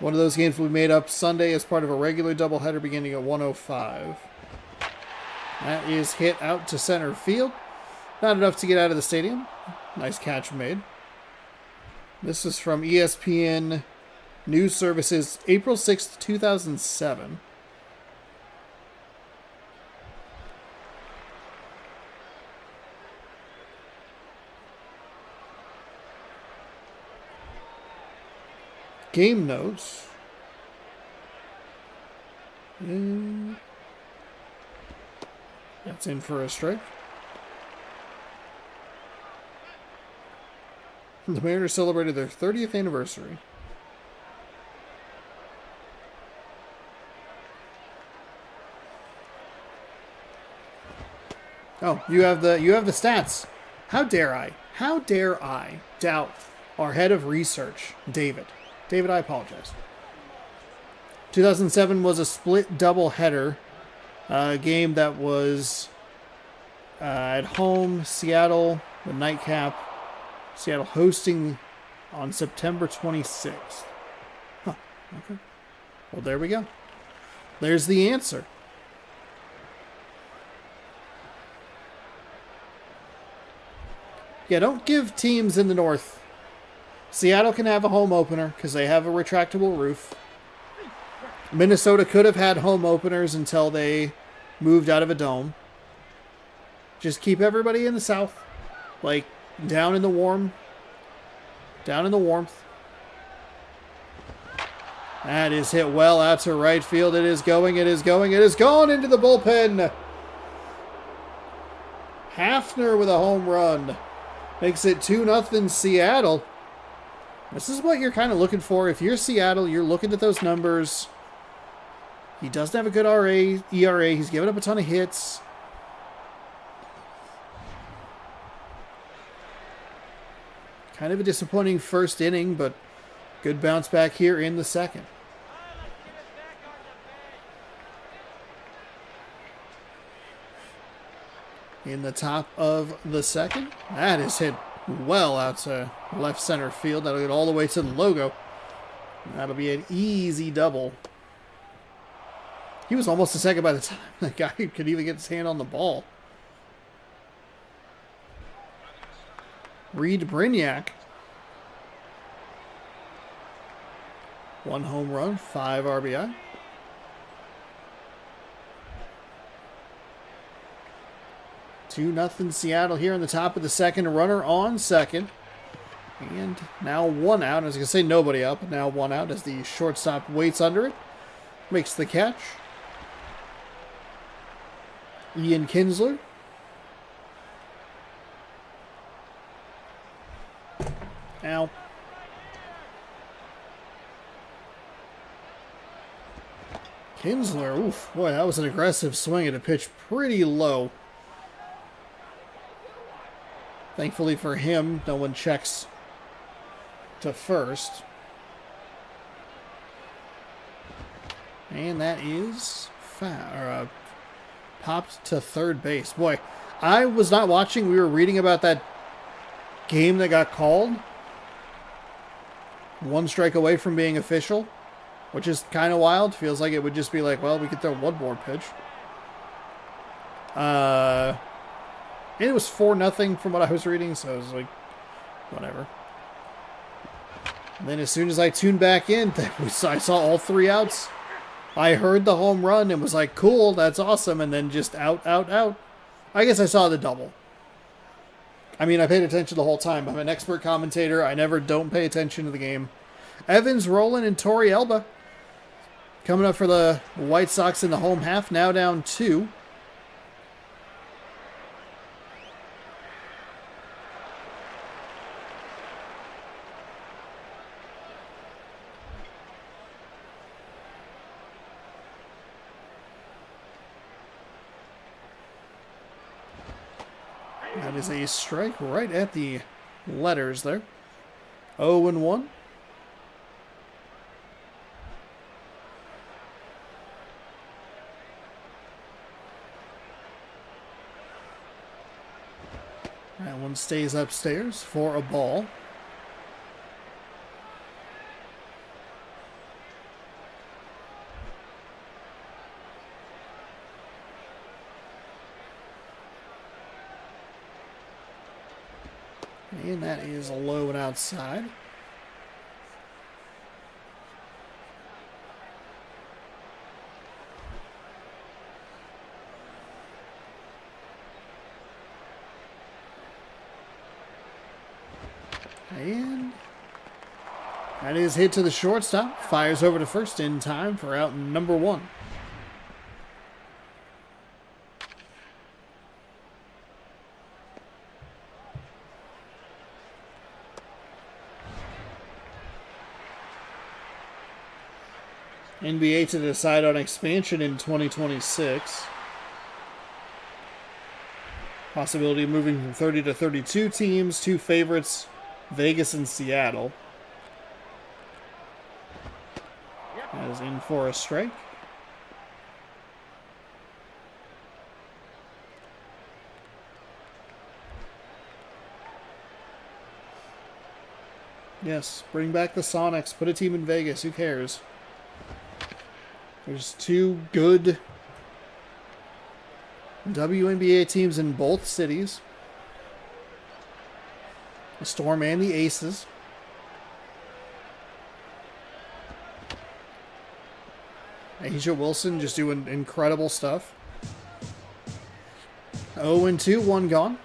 One of those games will be made up Sunday as part of a regular doubleheader beginning at 1:05. That is hit out to center field. Not enough to get out of the stadium. Nice catch made. This is from ESPN News Services, April 6th, 2007. Game notes. That's in for a strike. The Mariners celebrated their 30th anniversary. Oh, you have the stats. How dare I doubt our head of research, David. David, I apologize. 2007 was a split doubleheader game that was at home, Seattle, the nightcap. Seattle hosting on September 26th. Huh, okay. Well, there we go. There's the answer. Yeah, don't give teams in the North. Seattle can have a home opener because they have a retractable roof. Minnesota could have had home openers until they moved out of a dome. Just keep everybody in the South. Like, down in the warm. Down in the warmth. That is hit well out to right field. It is going. It is gone into the bullpen. Hafner with a home run. Makes it 2-0 Seattle. This is what you're kind of looking for. If you're Seattle, you're looking at those numbers. He doesn't have a good ERA. He's given up a ton of hits. Kind of a disappointing first inning, but good bounce back here in the second. In the top of the second, that is hit well out to left center field. That'll get all the way to the logo. That'll be an easy double. He was almost a second by the time that guy could even get his hand on the ball. Reed Brignac. 1 home run, 5 RBI. Two nothing Seattle here in the top of the second. Runner on second. And now 1 out. I was going to say nobody up, but now 1 out as the shortstop waits under it. Makes the catch. Ian Kinsler. Now. Kinsler, oof, boy, that was an aggressive swing at a pitch pretty low. Thankfully for him, no one checks to first. And that is popped to third base. Boy, I was not watching. We were reading about that game that got called. 1 strike away from being official, which is kind of wild. Feels like it would just be like, well, we could throw one more pitch. And it was 4-0 from what I was reading, so I was like, whatever. And then as soon as I tuned back in, I saw all 3 outs. I heard the home run and was like, cool, that's awesome. And then just out. I guess I saw the double. I mean, I paid attention the whole time. I'm an expert commentator. I never don't pay attention to the game. Evans, Rowland, and Torrealba coming up for the White Sox in the home half. Now down 2. That is a strike right at the letters there. 0-1. That one stays upstairs for a ball. And that is low and outside. And that is hit to the shortstop. Fires over to first in time for out number 1. NBA to decide on expansion in 2026. Possibility of moving from 30 to 32 teams. 2 favorites, Vegas and Seattle. That is in for a strike. Yes, bring back the Sonics. Put a team in Vegas. Who cares? There's 2 good WNBA teams in both cities. The Storm and the Aces. Asia Wilson just doing incredible stuff. 0-2, 1 gone.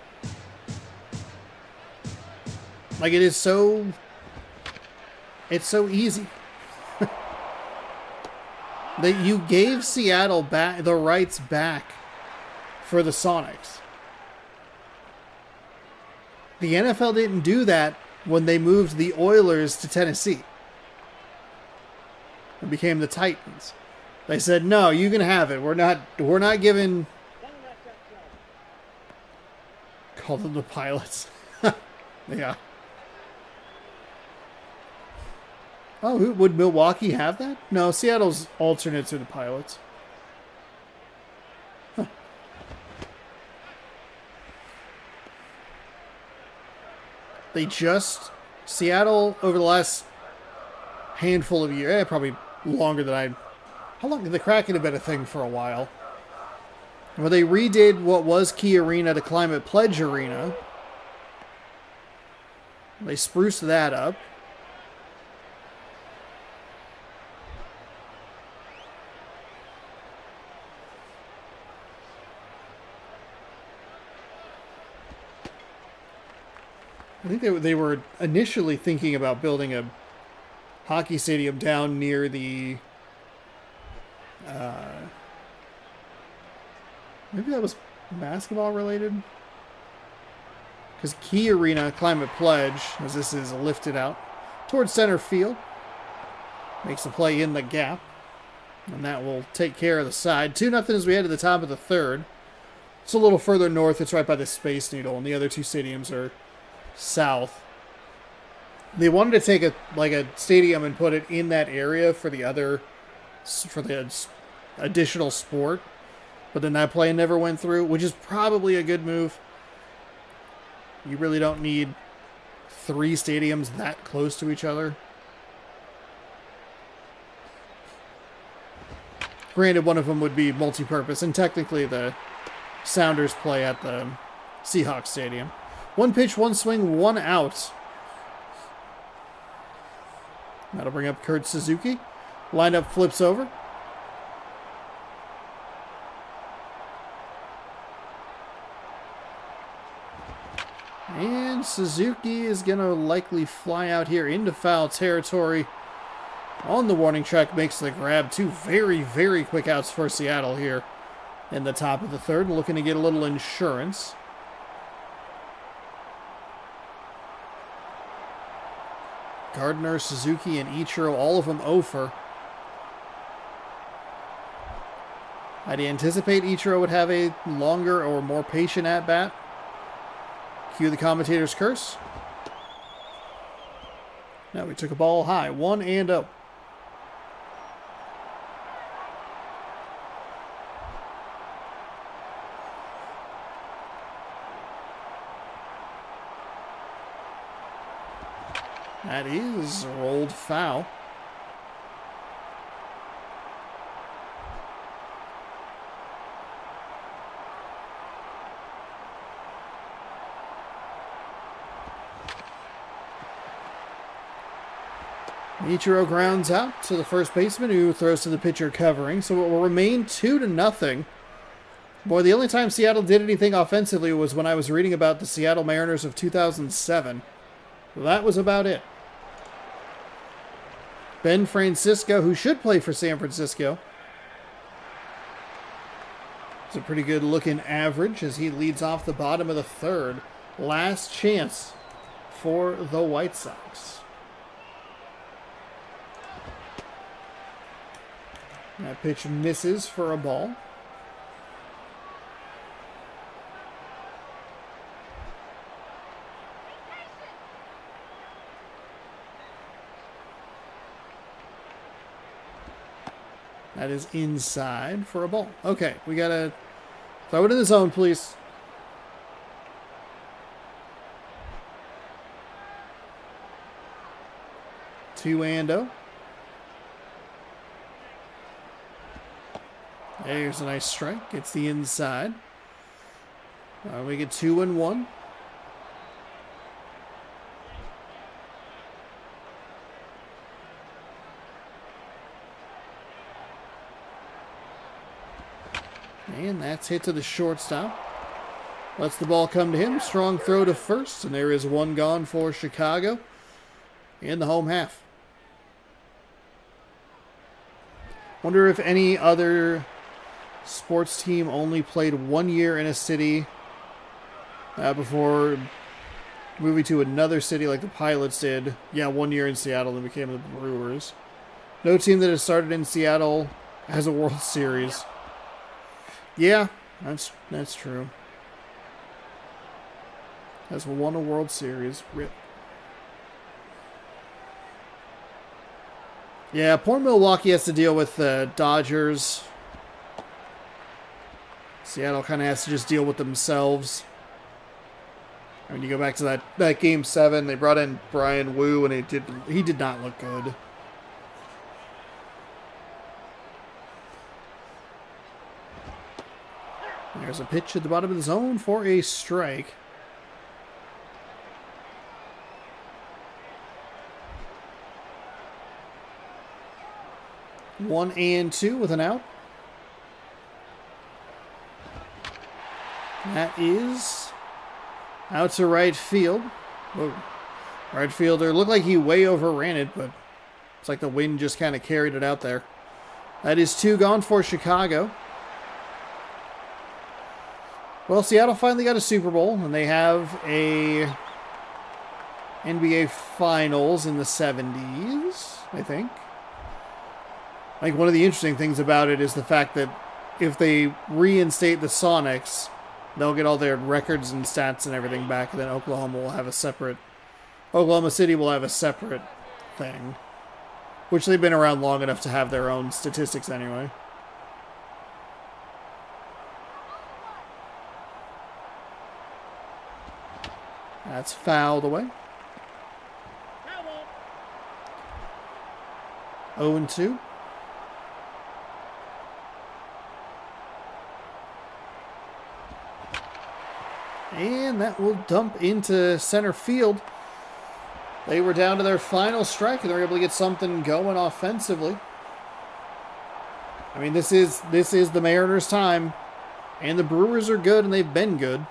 Like, it's so easy. That you gave Seattle back the rights back for the Sonics. The NFL didn't do that when they moved the Oilers to Tennessee. It became the Titans. They said, "No, you can have it. We're not giving." Call them the Pilots. Yeah. Oh, would Milwaukee have that? No, Seattle's alternates are the Pilots. Huh. Seattle over the last handful of years, probably longer than how long did the Kraken have been a thing for a while? Well, they redid what was Key Arena to Climate Pledge Arena. They spruced that up. I think they were initially thinking about building a hockey stadium down near the... maybe that was basketball related? Because Key Arena Climate Pledge, as this is lifted out towards center field, makes the play in the gap. And that will take care of the side. 2-0 as we head to the top of the third. It's a little further north. It's right by the Space Needle, and the other 2 stadiums are south. They wanted to take a stadium and put it in that area for the additional sport, but then that play never went through, which is probably a good move. You really don't need 3 stadiums that close to each other. Granted, one of them would be multi-purpose, and technically the Sounders play at the Seahawks Stadium. 1 pitch, 1 swing, 1 out. That'll bring up Kurt Suzuki. Lineup flips over. And Suzuki is going to likely fly out here into foul territory. On the warning track, makes the grab. 2 very, very quick outs for Seattle here in the top of the third. Looking to get a little insurance. Gardner, Suzuki, and Ichiro, all of them 0 for. I'd anticipate Ichiro would have a longer or more patient at-bat. Cue the commentator's curse. Now we took a ball high. 1-0. That is rolled foul. Ichiro grounds out to the first baseman, who throws to the pitcher covering. So it will remain 2-0. Boy, the only time Seattle did anything offensively was when I was reading about the Seattle Mariners of 2007. That was about it. Ben Francisco, who should play for San Francisco, it's a pretty good looking average as he leads off the bottom of the third. Last chance for the White Sox. That pitch misses for a ball. That is inside for a ball. Okay, we gotta throw it in the zone, please. Two-ando. There's a nice strike. It's the inside. We get 2-1. And that's hit to the shortstop. Lets the ball come to him. Strong throw to first. And there is one gone for Chicago in the home half. Wonder if any other sports team only played 1 year in a city before moving to another city like the Pilots did. Yeah, 1 year in Seattle and became the Brewers. No team that has started in Seattle has a World Series. Yeah, that's true. Has won a World Series. Rip. Yeah, poor Milwaukee has to deal with the Dodgers. Seattle kind of has to just deal with themselves. I mean, you go back to that Game 7, they brought in Brian Wu, and he did not look good. There's a pitch at the bottom of the zone for a strike. One and two with an out. That is out to right field. Whoa. Right fielder looked like he way overran it, but it's like the wind just kind of carried it out there. That is two gone for Chicago. Well, Seattle finally got a Super Bowl, and they have a NBA Finals in the 70s, I think. Like, one of the interesting things about it is the fact that if they reinstate the Sonics, they'll get all their records and stats and everything back, and then Oklahoma City will have a separate thing. Which they've been around long enough to have their own statistics anyway. That's fouled away. 0-2. And that will dump into center field. They were down to their final strike, and they're able to get something going offensively. I mean, this is the Mariners' time, and the Brewers are good, and they've been good.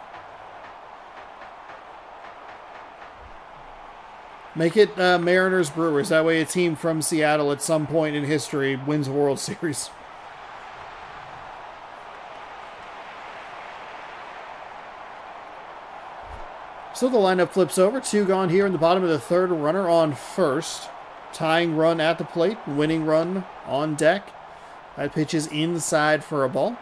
Make it Mariners Brewers. That way a team from Seattle at some point in history wins a World Series. So the lineup flips over. Two gone here in the bottom of the third. Runner on first. Tying run at the plate. Winning run on deck. That pitch is inside for a ball.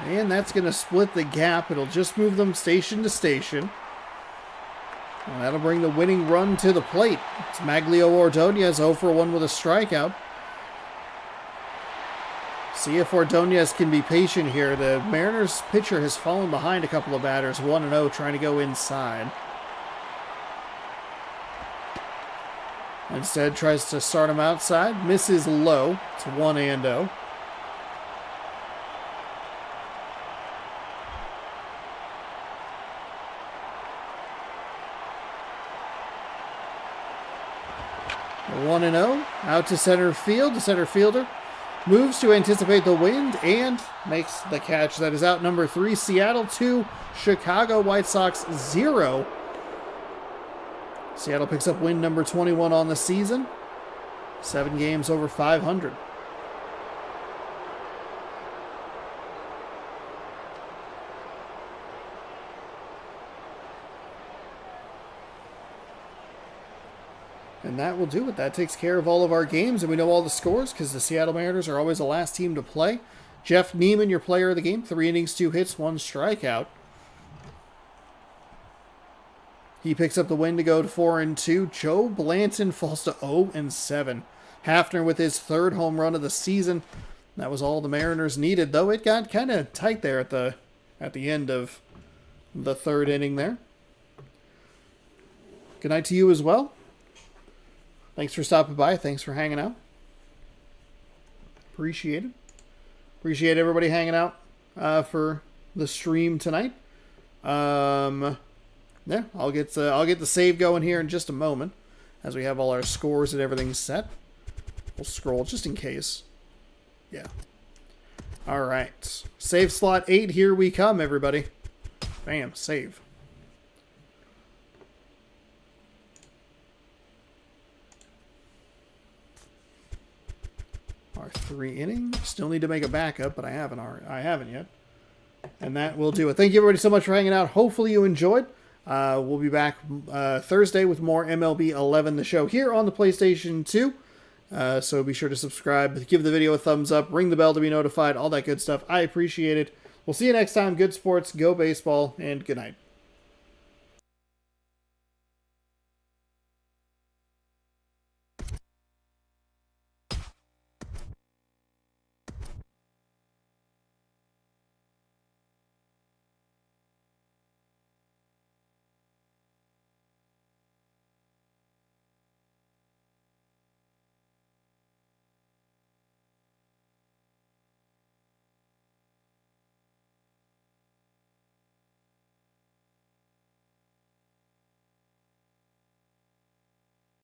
And that's going to split the gap. It'll just move them station to station. And that'll bring the winning run to the plate. It's Maglio Ordonez 0 for 1 with a strikeout. See if Ordonez can be patient here. The Mariners pitcher has fallen behind a couple of batters. 1-0 trying to go inside. Instead, tries to start him outside. Misses low. It's 1-0. A 1-0. Out to center field. The center fielder moves to anticipate the wind and makes the catch. That is out number 3. Seattle 2, Chicago White Sox 0. Seattle picks up win number 21 on the season. 7 games over 500. And that will do it. That takes care of all of our games, and we know all the scores because the Seattle Mariners are always the last team to play. Jeff Neiman, your player of the game, 3 innings, 2 hits, 1 strikeout. He picks up the win to go to 4-2. Joe Blanton falls to 0-7. Hafner with his 3rd home run of the season. That was all the Mariners needed, though it got kind of tight there at the end of the 3rd inning there. Good night to you as well. Thanks for stopping by. Thanks for hanging out. Appreciate it. Appreciate everybody hanging out for the stream tonight. Yeah, I'll get the save going here in just a moment as we have all our scores and everything set. We'll scroll just in case. Yeah. All right. Save slot 8. Here we come, everybody. Bam. Save. Our 3 inning. Still need to make a backup, but I haven't yet. And that will do it. Thank you everybody so much for hanging out. Hopefully you enjoyed. We'll be back Thursday with more MLB 11 the show here on the PlayStation 2. So be sure to subscribe, give the video a thumbs up, ring the bell to be notified, all that good stuff. I appreciate it. We'll see you next time. Good sports, go baseball, and good night.